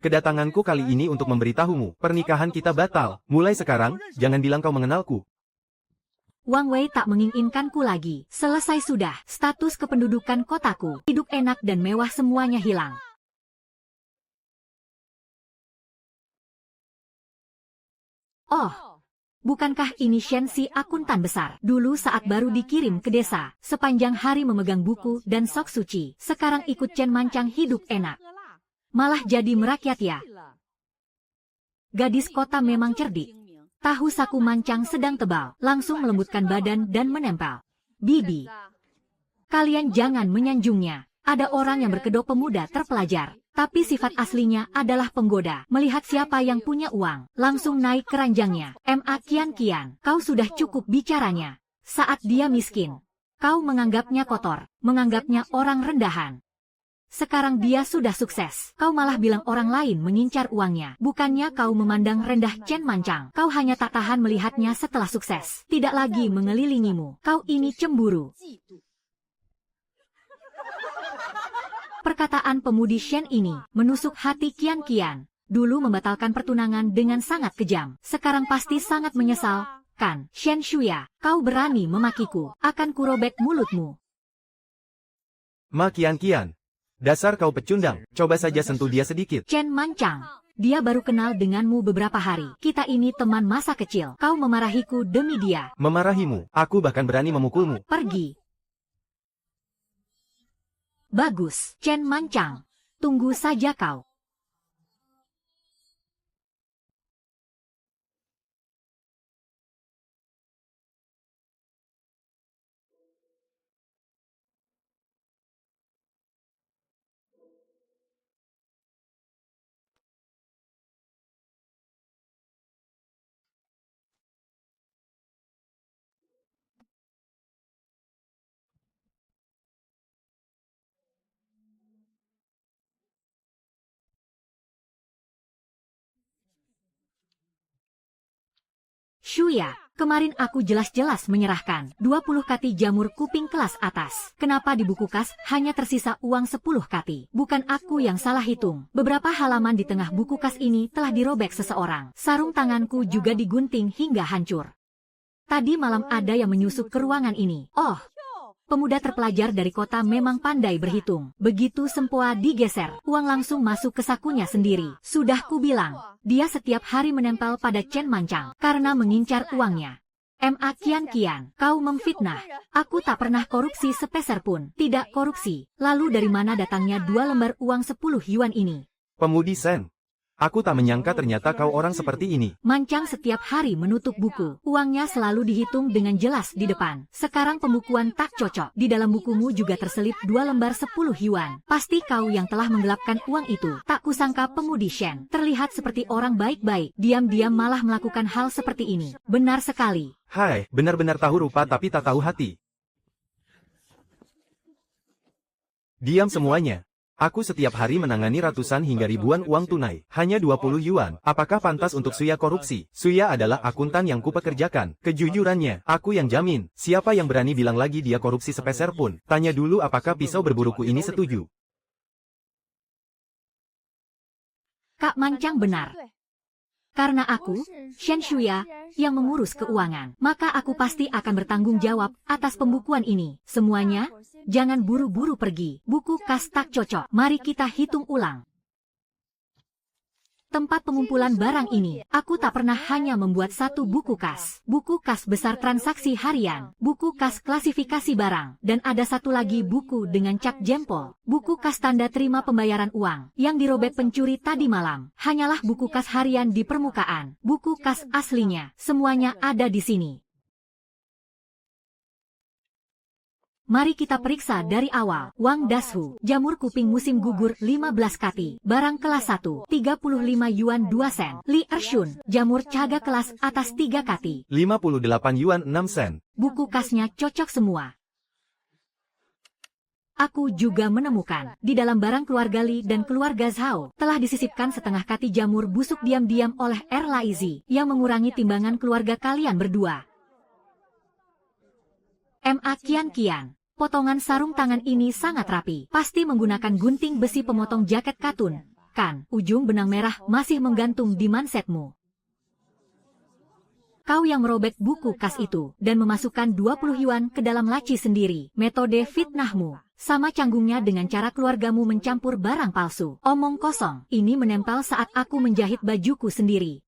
Kedatanganku kali ini untuk memberitahumu, pernikahan kita batal. Mulai sekarang, jangan bilang kau mengenalku. Wang Wei tak menginginkanku lagi. Selesai sudah. Status kependudukan kotaku. Hidup enak dan mewah semuanya hilang. Oh, bukankah ini Shen Si akuntan besar? Dulu saat baru dikirim ke desa, sepanjang hari memegang buku dan sok suci. Sekarang ikut Chen Manchang hidup enak. Malah jadi merakyat ya. Gadis kota memang cerdik. Tahu saku Manchang sedang tebal, langsung melembutkan badan dan menempel. Bibi, kalian jangan menyanjungnya. Ada orang yang berkedok pemuda terpelajar, tapi sifat aslinya adalah penggoda. Melihat siapa yang punya uang, langsung naik ke ranjangnya. Ma Kian, kau sudah cukup bicaranya. Saat dia miskin, kau menganggapnya kotor, menganggapnya orang rendahan. Sekarang dia sudah sukses. Kau malah bilang orang lain mengincar uangnya. Bukannya kau memandang rendah Chen Manchang. Kau hanya tak tahan melihatnya setelah sukses. Tidak lagi mengelilingimu. Kau ini cemburu. Perkataan pemudi Shen ini menusuk hati Kian. Dulu membatalkan pertunangan dengan sangat kejam. Sekarang pasti sangat menyesal, kan? Shen Shuya, kau berani memakiku. Akan kurobek mulutmu. Ma Kian. Dasar kau pecundang, coba saja sentuh dia sedikit. Chen Manchang, dia baru kenal denganmu beberapa hari. Kita ini teman masa kecil. Kau memarahiku demi dia. Memarahimu, aku bahkan berani memukulmu. Pergi. Bagus, Chen Manchang. Tunggu saja kau. Shuya, kemarin aku jelas-jelas menyerahkan 20 kati jamur kuping kelas atas. Kenapa di buku kas hanya tersisa uang 10 kati? Bukan aku yang salah hitung. Beberapa halaman di tengah buku kas ini telah dirobek seseorang. Sarung tanganku juga digunting hingga hancur. Tadi malam ada yang menyusup ke ruangan ini. Oh, pemuda terpelajar dari kota memang pandai berhitung. Begitu sempoa digeser, uang langsung masuk ke sakunya sendiri. Sudah kubilang, dia setiap hari menempel pada Chen Manchang karena mengincar uangnya. Ma Kian, kau memfitnah. Aku tak pernah korupsi sepeser pun. Tidak korupsi. Lalu dari mana datangnya 2 lembar uang 10 yuan ini? Pemudi Sen. Aku tak menyangka ternyata kau orang seperti ini. Manchang setiap hari menutup buku. Uangnya selalu dihitung dengan jelas di depan. Sekarang pembukuan tak cocok. Di dalam bukumu juga terselip 2 lembar 10 yuan. Pasti kau yang telah menggelapkan uang itu. Tak kusangka pemudi Shen terlihat seperti orang baik-baik. Diam-diam malah melakukan hal seperti ini. Benar sekali. Hai, benar-benar tahu rupa tapi tak tahu hati. Diam semuanya. Aku setiap hari menangani ratusan hingga ribuan uang tunai. Hanya 20 yuan. Apakah pantas untuk Suya korupsi? Suya adalah akuntan yang kupekerjakan. Kejujurannya, aku yang jamin. Siapa yang berani bilang lagi dia korupsi sepeser pun? Tanya dulu apakah pisau berburuku ini setuju. Kak Mancang benar. Karena aku, Shen Shuya, yang mengurus keuangan, maka aku pasti akan bertanggung jawab atas pembukuan ini. Semuanya, jangan buru-buru pergi. Buku kas tak cocok. Mari kita hitung ulang. Tempat pengumpulan barang ini, aku tak pernah hanya membuat satu buku kas. Buku kas besar transaksi harian, buku kas klasifikasi barang, dan ada satu lagi buku dengan cap jempol. Buku kas tanda terima pembayaran uang, yang dirobek pencuri tadi malam. Hanyalah buku kas harian di permukaan. Buku kas aslinya, semuanya ada di sini. Mari kita periksa dari awal. Wang Dashu, jamur kuping musim gugur 15 kati, barang kelas 1, 35 yuan 2 sen. Li Ershun, jamur caga kelas atas 3 kati, 58 yuan 6 sen. buku kasnya cocok semua. Aku juga menemukan, di dalam barang keluarga Li dan keluarga Zhao, telah disisipkan setengah kati jamur busuk diam-diam oleh Erlaizi, yang mengurangi timbangan keluarga kalian berdua. Ma Kian. Potongan sarung tangan ini sangat rapi. Pasti menggunakan gunting besi pemotong jaket katun. Kan, ujung benang merah masih menggantung di mansetmu. Kau yang merobek buku kas itu, dan memasukkan 20 yuan ke dalam laci sendiri. Metode fitnahmu, sama canggungnya dengan cara keluargamu mencampur barang palsu. Omong kosong, ini menempel saat aku menjahit bajuku sendiri.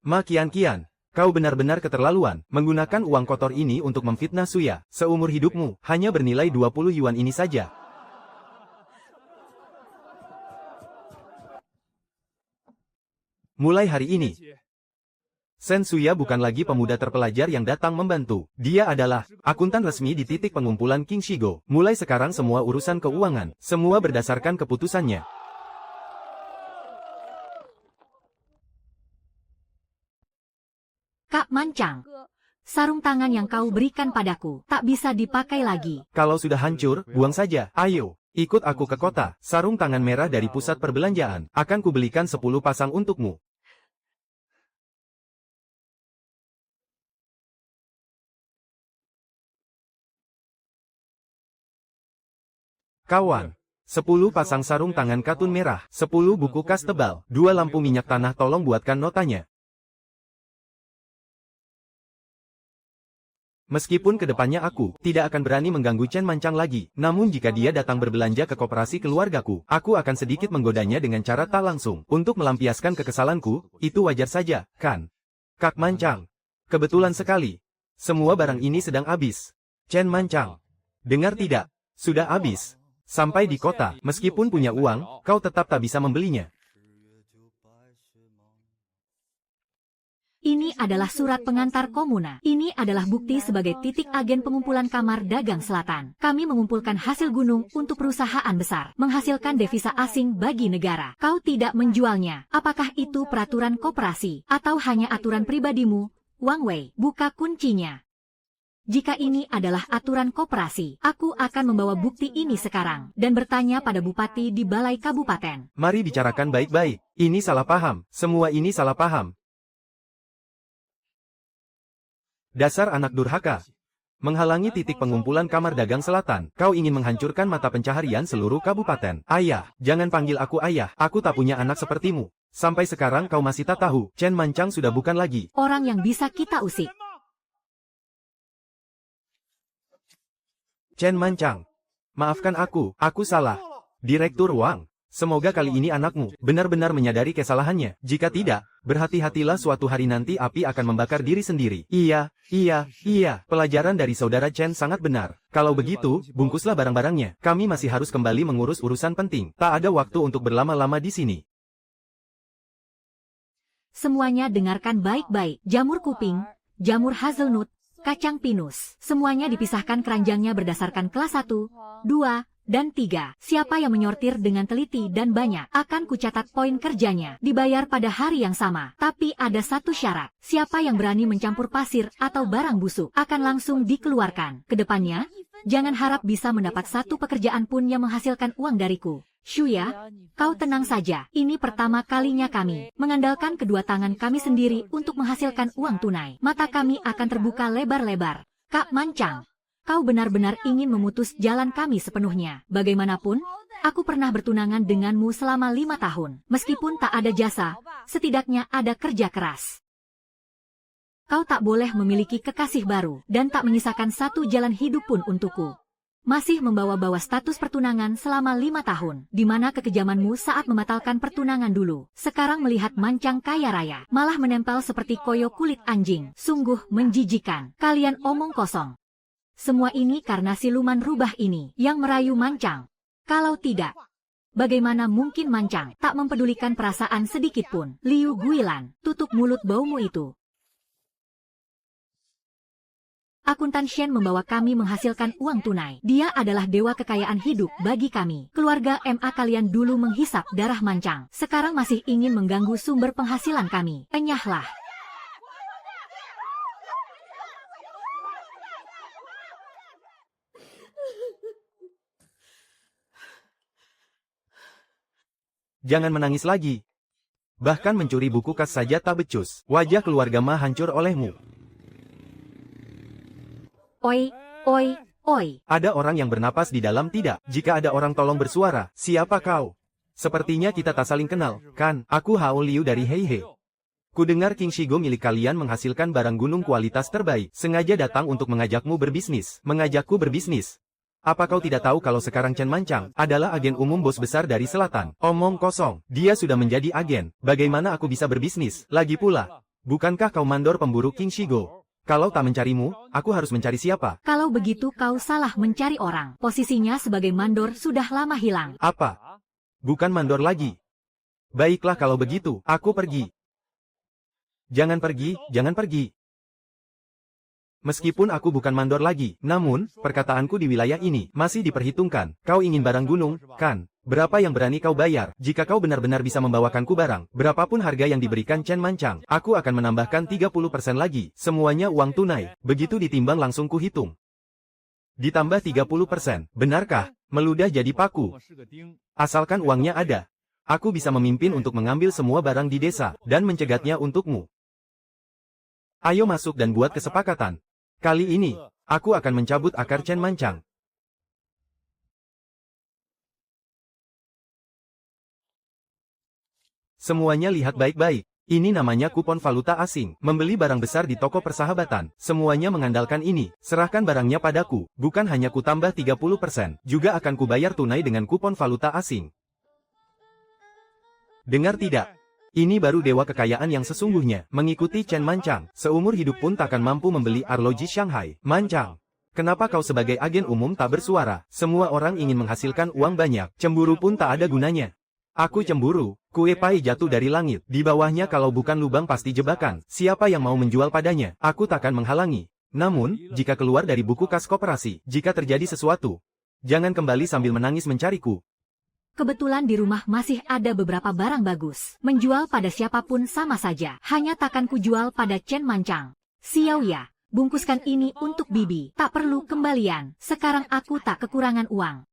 Ma Kian. Kau benar-benar keterlaluan, menggunakan uang kotor ini untuk memfitnah Suya. Seumur hidupmu, hanya bernilai 20 yuan ini saja. Mulai hari ini, Shen Suya bukan lagi pemuda terpelajar yang datang membantu. Dia adalah akuntan resmi di titik pengumpulan King Shigo. Mulai sekarang semua urusan keuangan, semua berdasarkan keputusannya. Kak Mancang, sarung tangan yang kau berikan padaku tak bisa dipakai lagi. Kalau sudah hancur, buang saja. Ayo, ikut aku ke kota. Sarung tangan merah dari pusat perbelanjaan. Akan kubelikan 10 pasang untukmu. Kawan, 10 pasang sarung tangan katun merah, 10 buku kas tebal, 2 lampu minyak tanah, tolong buatkan notanya. Meskipun kedepannya aku tidak akan berani mengganggu Chen Mancang lagi, namun jika dia datang berbelanja ke koperasi keluargaku, aku akan sedikit menggodanya dengan cara tak langsung. Untuk melampiaskan kekesalanku, itu wajar saja, kan? Kak Mancang, kebetulan sekali. Semua barang ini sedang habis. Chen Mancang, dengar tidak? Sudah habis. Sampai di kota, meskipun punya uang, kau tetap tak bisa membelinya. Ini adalah surat pengantar komuna. Ini adalah bukti sebagai titik agen pengumpulan Kamar Dagang Selatan. Kami mengumpulkan hasil gunung untuk perusahaan besar, menghasilkan devisa asing bagi negara. Kau tidak menjualnya. Apakah itu peraturan koperasi, atau hanya aturan pribadimu? Wang Wei, buka kuncinya. Jika ini adalah aturan koperasi, aku akan membawa bukti ini sekarang, dan bertanya pada bupati di balai kabupaten. Mari bicarakan baik-baik. Ini salah paham. Semua ini salah paham. Dasar anak durhaka. Menghalangi titik pengumpulan Kamar Dagang Selatan. Kau ingin menghancurkan mata pencaharian seluruh kabupaten. Ayah, jangan panggil aku ayah. Aku tak punya anak sepertimu. Sampai sekarang kau masih tak tahu, Chen Mancang sudah bukan lagi orang yang bisa kita usik. Chen Mancang, maafkan aku salah. Direktur Wang. Semoga kali ini anakmu benar-benar menyadari kesalahannya. Jika tidak, berhati-hatilah suatu hari nanti api akan membakar diri sendiri. Iya. Pelajaran dari saudara Chen sangat benar. Kalau begitu, bungkuslah barang-barangnya. Kami masih harus kembali mengurus urusan penting. Tak ada waktu untuk berlama-lama di sini. Semuanya dengarkan baik-baik. Jamur kuping, jamur hazelnut, kacang pinus. Semuanya dipisahkan keranjangnya berdasarkan kelas 1, 2, dan 3. Siapa yang menyortir dengan teliti dan banyak, akan kucatat poin kerjanya, dibayar pada hari yang sama. Tapi ada satu syarat, siapa yang berani mencampur pasir atau barang busuk, akan langsung dikeluarkan. Kedepannya, Jangan harap bisa mendapat satu pekerjaan pun yang menghasilkan uang dariku. Shuya, kau tenang saja. Ini pertama kalinya kami mengandalkan kedua tangan kami sendiri untuk menghasilkan uang tunai. Mata kami akan terbuka lebar-lebar. Kak Mancang, kau benar-benar ingin memutus jalan kami sepenuhnya. Bagaimanapun, aku pernah bertunangan denganmu selama 5 tahun. Meskipun tak ada jasa, setidaknya ada kerja keras. Kau tak boleh memiliki kekasih baru, dan tak menyisakan satu jalan hidup pun untukku. Masih membawa-bawa status pertunangan selama 5 tahun, di mana kekejamanmu saat membatalkan pertunangan dulu. Sekarang melihat Mancang kaya raya, malah menempel seperti koyo kulit anjing. Sungguh menjijikan. Kalian omong kosong. Semua ini karena siluman rubah ini, yang merayu Mancang. Kalau tidak, bagaimana mungkin Mancang tak mempedulikan perasaan sedikit pun? Liu Guilan, tutup mulut baumu itu. Akuntan Shen membawa kami menghasilkan uang tunai. Dia adalah dewa kekayaan hidup bagi kami. Keluarga MA kalian dulu menghisap darah Mancang. Sekarang masih ingin mengganggu sumber penghasilan kami. Enyahlah. Jangan menangis lagi. Bahkan mencuri buku kas saja tak becus. Wajah keluarga Ma hancur olehmu. Oi, oi, oi. Ada orang yang bernapas di dalam tidak? Jika ada orang tolong bersuara, siapa kau? Sepertinya kita tak saling kenal, kan? Aku Hao Liu dari Heihe. Kudengar King Shigo milik kalian menghasilkan barang gunung kualitas terbaik. Sengaja datang untuk mengajakmu berbisnis. Mengajakku berbisnis. Apa kau tidak tahu kalau sekarang Chen Mancang adalah agen umum bos besar dari selatan? Omong kosong. Dia sudah menjadi agen. Bagaimana aku bisa berbisnis? Lagi pula, bukankah kau mandor pemburu King Shigo? Kalau tak mencarimu, aku harus mencari siapa? Kalau begitu kau salah mencari orang. Posisinya sebagai mandor sudah lama hilang. Apa? Bukan mandor lagi. Baiklah kalau begitu, aku pergi. Jangan pergi, jangan pergi. Meskipun aku bukan mandor lagi, namun, perkataanku di wilayah ini masih diperhitungkan. Kau ingin barang gunung, kan? Berapa yang berani kau bayar? Jika kau benar-benar bisa membawakanku barang, berapapun harga yang diberikan Chen Mancang, aku akan menambahkan 30% lagi. Semuanya uang tunai. Begitu ditimbang langsung kuhitung. Ditambah 30%. Benarkah? Meludah jadi paku. Asalkan uangnya ada. Aku bisa memimpin untuk mengambil semua barang di desa, dan mencegatnya untukmu. Ayo masuk dan buat kesepakatan. Kali ini, aku akan mencabut akar Chen Mancang. Semuanya lihat baik-baik. Ini namanya kupon valuta asing. Membeli barang besar di toko persahabatan. Semuanya mengandalkan ini. Serahkan barangnya padaku. Bukan hanya ku tambah 30%. Juga akan kubayar tunai dengan kupon valuta asing. Dengar tidak? Ini baru dewa kekayaan yang sesungguhnya. Mengikuti Chen Mancang. Seumur hidup pun takkan mampu membeli arloji Shanghai. Mancang. Kenapa kau sebagai agen umum tak bersuara? Semua orang ingin menghasilkan uang banyak. Cemburu pun tak ada gunanya. Aku cemburu. Kue pai jatuh dari langit. Di bawahnya kalau bukan lubang pasti jebakan. Siapa yang mau menjual padanya? Aku takkan menghalangi. Namun, jika keluar dari buku kas koperasi, jika terjadi sesuatu, jangan kembali sambil menangis mencariku. Kebetulan di rumah masih ada beberapa barang bagus. Menjual pada siapapun sama saja. Hanya takkan kujual pada Chen Mancang. Xiao Ya, bungkuskan ini untuk Bibi. Tak perlu kembalian. Sekarang aku tak kekurangan uang.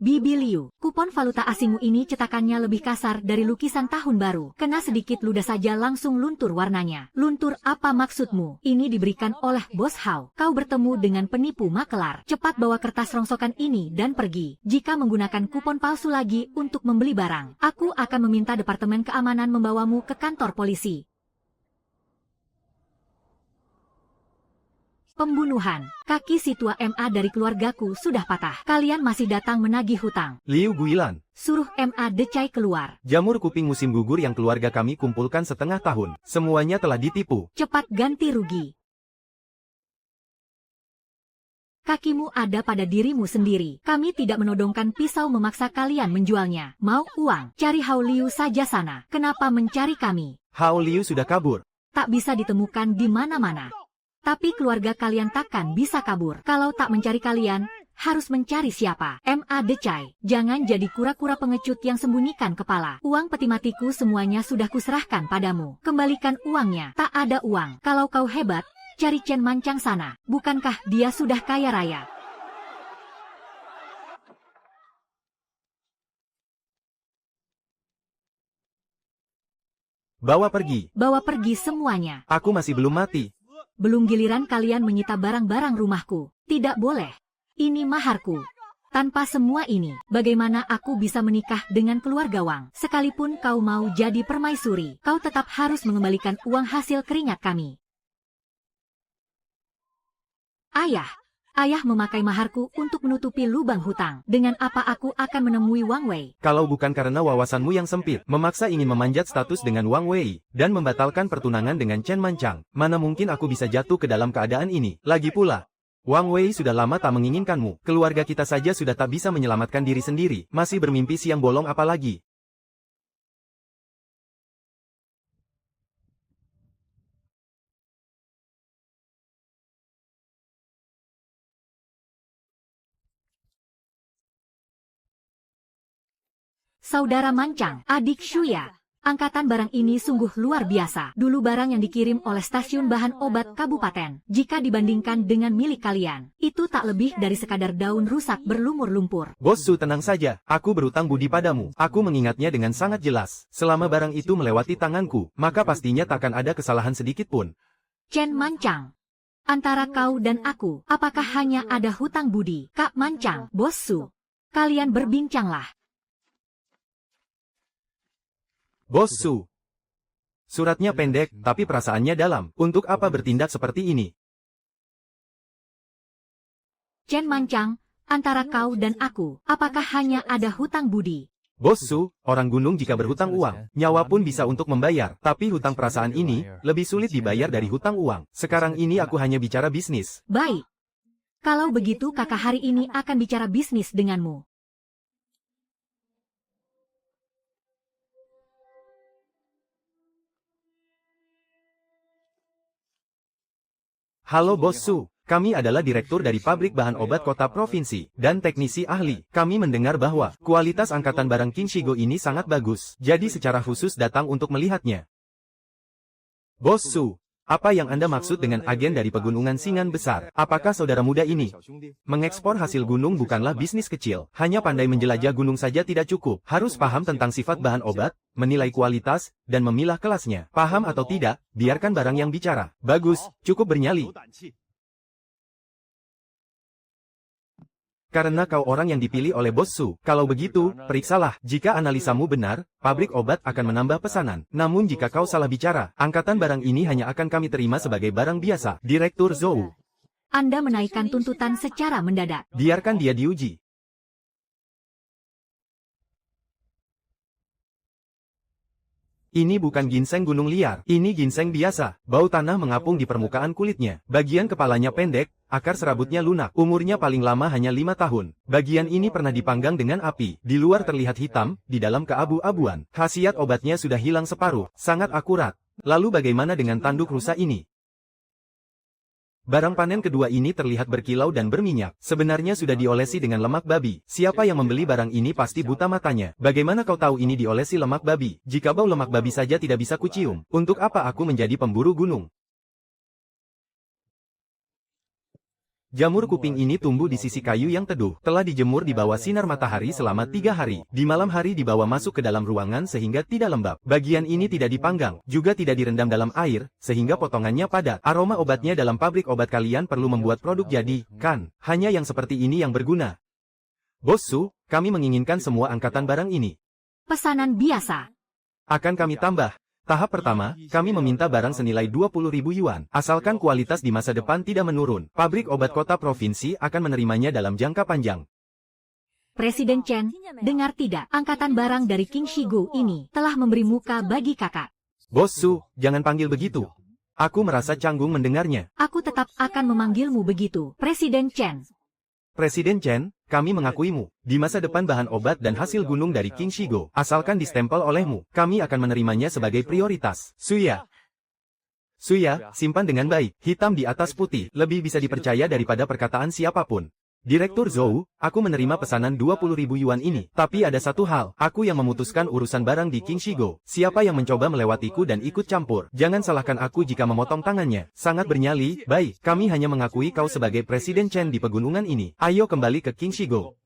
Bibi Liu, kupon valuta asingmu ini cetakannya lebih kasar dari lukisan tahun baru. Kena sedikit ludah saja langsung luntur warnanya. Luntur apa maksudmu? Ini diberikan oleh Bos Hao. Kau bertemu dengan penipu makelar. Cepat bawa kertas rongsokan ini dan pergi. Jika menggunakan kupon palsu lagi untuk membeli barang, aku akan meminta Departemen Keamanan membawamu ke kantor polisi. Pembunuhan. Kaki si tua MA dari keluargaku sudah patah. Kalian masih datang menagih hutang. Liu Guilan. Suruh MA Decai keluar. Jamur kuping musim gugur yang keluarga kami kumpulkan setengah tahun. Semuanya telah ditipu. Cepat ganti rugi. Kakimu ada pada dirimu sendiri. Kami tidak menodongkan pisau memaksa kalian menjualnya. Mau uang? Cari Hao Liu saja sana. Kenapa mencari kami? Hao Liu sudah kabur. Tak bisa ditemukan di mana-mana. Tapi keluarga kalian takkan bisa kabur. Kalau tak mencari kalian, harus mencari siapa? MA Decai. Jangan jadi kura-kura pengecut yang sembunyikan kepala. Uang peti matiku semuanya sudah kuserahkan padamu. Kembalikan uangnya. Tak ada uang. Kalau kau hebat, Cari Chen Mancang sana, bukankah dia sudah kaya raya? Bawa pergi. Bawa pergi semuanya. Aku masih belum mati. Belum giliran kalian menyita barang-barang rumahku. Tidak boleh. Ini maharku. Tanpa semua ini, bagaimana aku bisa menikah dengan keluarga Wang? Sekalipun kau mau jadi permaisuri, kau tetap harus mengembalikan uang hasil keringat kami. Ayah memakai maharku untuk menutupi lubang hutang. Dengan apa aku akan menemui Wang Wei? Kalau bukan karena wawasanmu yang sempit, memaksa ingin memanjat status dengan Wang Wei, dan membatalkan pertunangan dengan Chen Mancang, mana mungkin aku bisa jatuh ke dalam keadaan ini? Lagi pula, Wang Wei sudah lama tak menginginkanmu. Keluarga kita saja sudah tak bisa menyelamatkan diri sendiri. Masih bermimpi siang bolong apalagi. Saudara Mancang, adik Shuya. Angkatan barang ini sungguh luar biasa. Dulu barang yang dikirim oleh stasiun bahan obat kabupaten, jika dibandingkan dengan milik kalian, itu tak lebih dari sekadar daun rusak berlumur lumpur. Bos Su, tenang saja. Aku berutang budi padamu. Aku mengingatnya dengan sangat jelas. Selama barang itu melewati tanganku, maka pastinya takkan ada kesalahan sedikit pun. Chen Mancang, antara kau dan aku, apakah hanya ada hutang budi? Kak Mancang, Bos Su, kalian berbincanglah. Bos Su. Suratnya pendek, tapi perasaannya dalam. Untuk apa bertindak seperti ini? Chen Mancang, antara kau dan aku, apakah hanya ada hutang budi? Bos Su, orang gunung jika berhutang uang, nyawa pun bisa untuk membayar. Tapi hutang perasaan ini, lebih sulit dibayar dari hutang uang. Sekarang ini aku hanya bicara bisnis. Baik. Kalau begitu kakak hari ini akan bicara bisnis denganmu. Halo Bos Su, kami adalah direktur dari pabrik bahan obat kota provinsi, dan teknisi ahli. Kami mendengar bahwa kualitas angkatan barang Kinshigo ini sangat bagus, jadi secara khusus datang untuk melihatnya. Bos Su, apa yang Anda maksud dengan agen dari pegunungan Singan Besar? Apakah saudara muda ini? Mengekspor hasil gunung bukanlah bisnis kecil, hanya pandai menjelajah gunung saja tidak cukup. Harus paham tentang sifat bahan obat, menilai kualitas, dan memilah kelasnya. Paham atau tidak, biarkan barang yang bicara. Bagus, cukup bernyali. Karena kau orang yang dipilih oleh Bos Su. Kalau begitu, periksalah. Jika analisamu benar, pabrik obat akan menambah pesanan. Namun jika kau salah bicara, angkatan barang ini hanya akan kami terima sebagai barang biasa. Direktur Zhou. Anda menaikkan tuntutan secara mendadak. Biarkan dia diuji. Ini bukan ginseng gunung liar, ini ginseng biasa. Bau tanah mengapung di permukaan kulitnya. Bagian kepalanya pendek, akar serabutnya lunak. Umurnya paling lama hanya 5 tahun. Bagian ini pernah dipanggang dengan api. Di luar terlihat hitam, di dalam keabu-abuan. Khasiat obatnya sudah hilang separuh, sangat akurat. Lalu bagaimana dengan tanduk rusa ini? Barang panen kedua ini terlihat berkilau dan berminyak. Sebenarnya sudah diolesi dengan lemak babi. Siapa yang membeli barang ini pasti buta matanya. Bagaimana kau tahu ini diolesi lemak babi? Jika bau lemak babi saja tidak bisa kucium, untuk apa aku menjadi pemburu gunung? Jamur kuping ini tumbuh di sisi kayu yang teduh, telah dijemur di bawah sinar matahari selama 3 hari. Di malam hari dibawa masuk ke dalam ruangan sehingga tidak lembab. Bagian ini tidak dipanggang, juga tidak direndam dalam air, sehingga potongannya padat. Aroma obatnya dalam pabrik obat kalian perlu membuat produk jadi, kan? Hanya yang seperti ini yang berguna. Bos Su, kami menginginkan semua angkatan barang ini. Pesanan biasa. Akan kami tambah. Tahap pertama, kami meminta barang senilai 20.000 yuan. Asalkan kualitas di masa depan tidak menurun, pabrik obat kota provinsi akan menerimanya dalam jangka panjang. Presiden Chen, dengar tidak, angkatan barang dari Kinshigo ini telah memberi muka bagi kakak. Bos Su, jangan panggil begitu. Aku merasa canggung mendengarnya. Aku tetap akan memanggilmu begitu, Presiden Chen. Presiden Chen, kami mengakuimu. Di masa depan bahan obat dan hasil gunung dari Kinshigo, asalkan distempel olehmu, kami akan menerimanya sebagai prioritas. Suya, simpan dengan baik. Hitam di atas putih, lebih bisa dipercaya daripada perkataan siapapun. Direktur Zhou, aku menerima pesanan 20.000 yuan ini. Tapi ada satu hal, aku yang memutuskan urusan barang di Qingshigo. Siapa yang mencoba melewatiku dan ikut campur? Jangan salahkan aku jika memotong tangannya. Sangat bernyali. Baik, kami hanya mengakui kau sebagai Presiden Chen di pegunungan ini. Ayo kembali ke Qingshigo.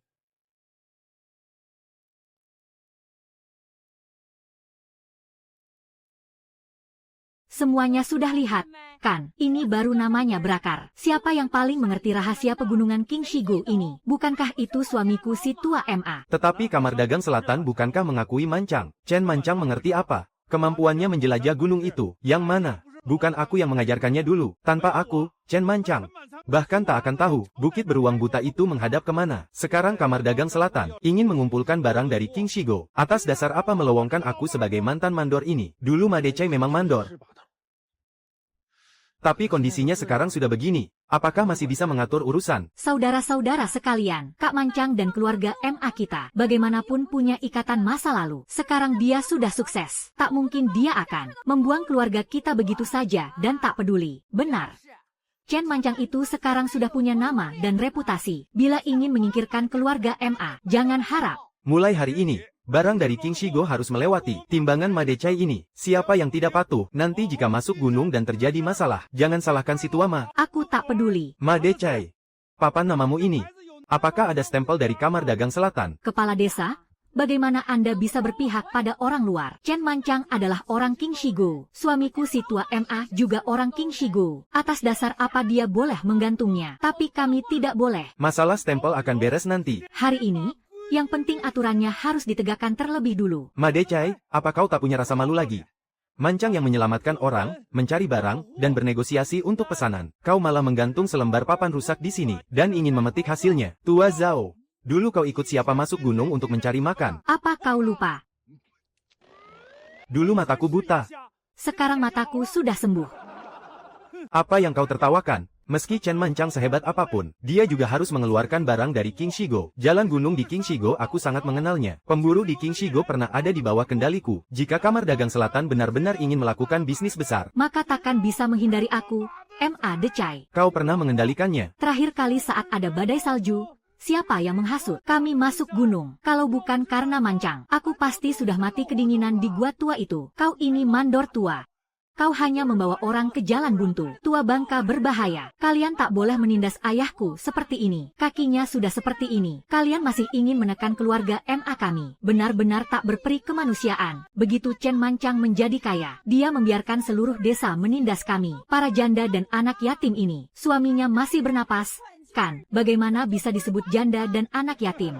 Semuanya sudah lihat, kan? Ini baru namanya berakar. Siapa yang paling mengerti rahasia pegunungan Qingshigo ini? Bukankah itu suamiku si tua MA? Tetapi Kamar Dagang Selatan bukankah mengakui Mancang? Chen Mancang mengerti apa? Kemampuannya menjelajah gunung itu. Yang mana? Bukan aku yang mengajarkannya dulu. Tanpa aku, Chen Mancang bahkan tak akan tahu bukit beruang buta itu menghadap kemana. Sekarang Kamar Dagang Selatan ingin mengumpulkan barang dari Qingshigo. Atas dasar apa melowongkan aku sebagai mantan mandor ini? Dulu Ma Decai memang mandor. Tapi kondisinya sekarang sudah begini. Apakah masih bisa mengatur urusan? Saudara-saudara sekalian, Kak Mancang dan keluarga MA kita, bagaimanapun punya ikatan masa lalu. Sekarang dia sudah sukses. Tak mungkin dia akan membuang keluarga kita begitu saja dan tak peduli. Benar. Chen Mancang itu sekarang sudah punya nama dan reputasi. Bila ingin menyingkirkan keluarga MA, jangan harap. Mulai hari ini, barang dari Qingshigo harus melewati timbangan Ma Decai ini. Siapa yang tidak patuh, nanti jika masuk gunung dan terjadi masalah, jangan salahkan si tua Ma. Aku tak peduli. Ma Decai, papan namamu ini. Apakah ada stempel dari Kamar Dagang Selatan? Kepala desa, bagaimana Anda bisa berpihak pada orang luar? Chen Mancang adalah orang Qingshigo. Suamiku si tua MA juga orang Qingshigo. Atas dasar apa dia boleh menggantungnya? Tapi kami tidak boleh. Masalah stempel akan beres nanti. Hari ini, yang penting aturannya harus ditegakkan terlebih dulu. Ma Decai, apa kau tak punya rasa malu lagi? Mancang yang menyelamatkan orang, mencari barang, dan bernegosiasi untuk pesanan. Kau malah menggantung selembar papan rusak di sini, dan ingin memetik hasilnya. Tua Zhao, dulu kau ikut siapa masuk gunung untuk mencari makan? Apa kau lupa? Dulu mataku buta. Sekarang mataku sudah sembuh. Apa yang kau tertawakan? Meski Chen Mancang sehebat apapun, dia juga harus mengeluarkan barang dari Qingshigo. Jalan gunung di Qingshigo aku sangat mengenalnya. Pemburu di Qingshigo pernah ada di bawah kendaliku. Jika Kamar Dagang Selatan benar-benar ingin melakukan bisnis besar, maka takkan bisa menghindari aku, MA Decai. Kau pernah mengendalikannya. Terakhir kali saat ada badai salju, siapa yang menghasut? Kami masuk gunung. Kalau bukan karena Mancang, aku pasti sudah mati kedinginan di gua tua itu. Kau ini mandor tua. Kau hanya membawa orang ke jalan buntu. Tua bangka berbahaya. Kalian tak boleh menindas ayahku seperti ini. Kakinya sudah seperti ini. Kalian masih ingin menekan keluarga MA kami. Benar-benar tak berperi kemanusiaan. Begitu Chen Mancang menjadi kaya, dia membiarkan seluruh desa menindas kami. Para janda dan anak yatim ini. Suaminya masih bernapas. Kan, bagaimana bisa disebut janda dan anak yatim?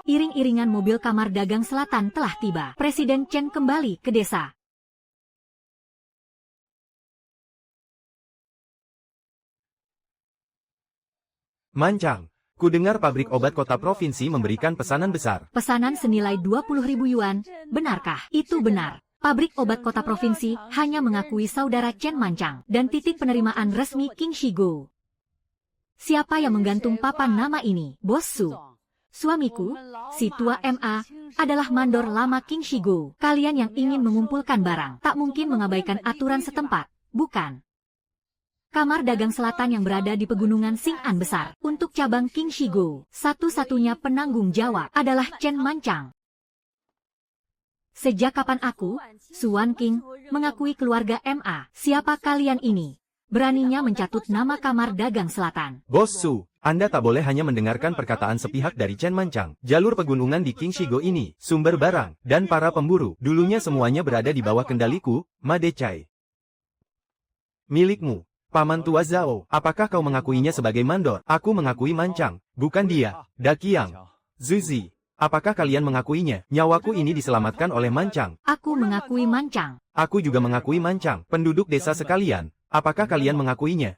Iring-iringan mobil Kamar Dagang Selatan telah tiba. Presiden Chen kembali ke desa. Mancang, ku dengar pabrik obat kota provinsi memberikan pesanan besar. Pesanan senilai 20.000 yuan, benarkah? Itu benar. Pabrik obat kota provinsi hanya mengakui saudara Chen Mancang dan titik penerimaan resmi Qingshigo. Siapa yang menggantung papan nama ini? Bos Su. Suamiku, si tua MA, adalah mandor lama Qingshigo. Kalian yang ingin mengumpulkan barang, tak mungkin mengabaikan aturan setempat, bukan? Kamar Dagang Selatan yang berada di pegunungan Xing'an besar. Untuk cabang Qingshigo, satu-satunya penanggung jawab adalah Chen Mancang. Sejak kapan aku, Suan King, mengakui keluarga MA? Siapa kalian ini? Beraninya mencatut nama Kamar Dagang Selatan. Bos Su, Anda tak boleh hanya mendengarkan perkataan sepihak dari Chen Mancang. Jalur pegunungan di Qingshigo ini, sumber barang, dan para pemburu, dulunya semuanya berada di bawah kendaliku, Ma Decai. Milikmu, Paman Tua Zhao, apakah kau mengakuinya sebagai mandor? Aku mengakui Mancang, bukan dia, Daqiang. Zuzi, apakah kalian mengakuinya? Nyawaku ini diselamatkan oleh Mancang. Aku mengakui Mancang. Aku juga mengakui Mancang. Penduduk desa sekalian, apakah kalian mengakuinya?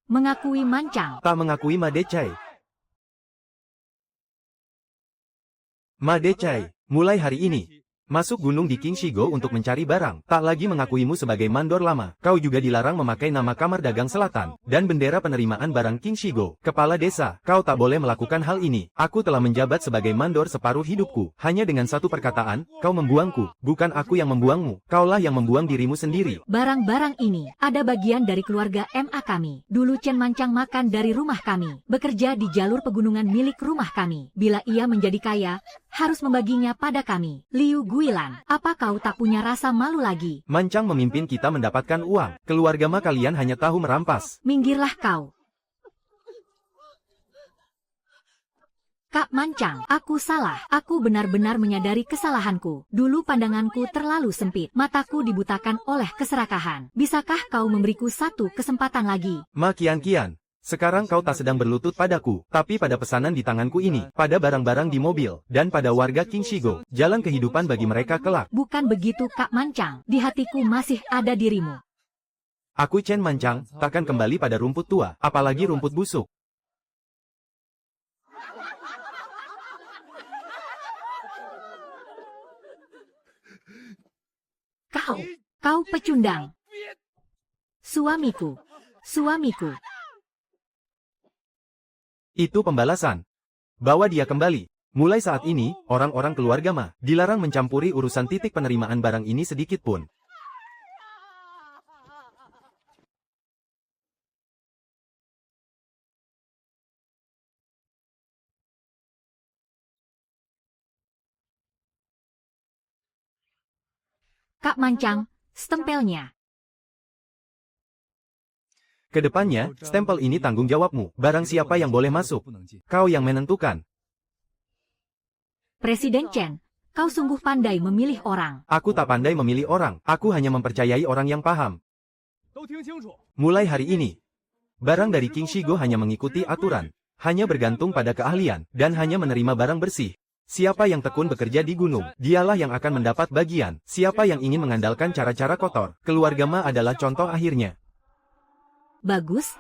Mengakui Mancang. Tak mengakui Ma Decai. Ma Decai, mulai hari ini, Masuk gunung di King Shigo untuk mencari barang, tak lagi mengakuimu sebagai mandor lama. Kau juga dilarang memakai nama Kamar Dagang Selatan, dan bendera penerimaan barang King Shigo. Kepala desa, kau tak boleh melakukan hal ini. Aku telah menjabat sebagai mandor separuh hidupku. Hanya dengan satu perkataan, kau membuangku. Bukan aku yang membuangmu, kaulah yang membuang dirimu sendiri. Barang-barang ini ada bagian dari keluarga MA kami. Dulu Chen Mancang makan dari rumah kami, bekerja di jalur pegunungan milik rumah kami. Bila ia menjadi kaya, harus membaginya pada kami. Liu Guilan, apa kau tak punya rasa malu lagi? Mancang memimpin kita mendapatkan uang. Keluarga Ma kalian hanya tahu merampas. Minggirlah kau. Kak Mancang, aku salah. Aku benar-benar menyadari kesalahanku. Dulu pandanganku terlalu sempit. Mataku dibutakan oleh keserakahan. Bisakah kau memberiku satu kesempatan lagi? Ma Kian. Sekarang kau tak sedang berlutut padaku, tapi pada pesanan di tanganku ini, pada barang-barang di mobil, dan pada warga King Shigo. Jalan kehidupan bagi mereka kelak. Bukan begitu Kak Mancang. Di hatiku masih ada dirimu. Aku Chen Mancang, takkan kembali pada rumput tua, apalagi rumput busuk. Kau pecundang. Suamiku. Itu pembalasan. Bawa dia kembali. Mulai saat ini, orang-orang keluarga Ma dilarang mencampuri urusan titik penerimaan barang ini sedikit pun. Kak Mancang, stempelnya. Kedepannya, stempel ini tanggung jawabmu. Barang siapa yang boleh masuk. Kau yang menentukan. Presiden Chen, kau sungguh pandai memilih orang. Aku tak pandai memilih orang. Aku hanya mempercayai orang yang paham. Mulai hari ini, barang dari King Shigo hanya mengikuti aturan. Hanya bergantung pada keahlian, dan hanya menerima barang bersih. Siapa yang tekun bekerja di gunung, dialah yang akan mendapat bagian. Siapa yang ingin mengandalkan cara-cara kotor, keluarga Ma adalah contoh akhirnya. Bagus.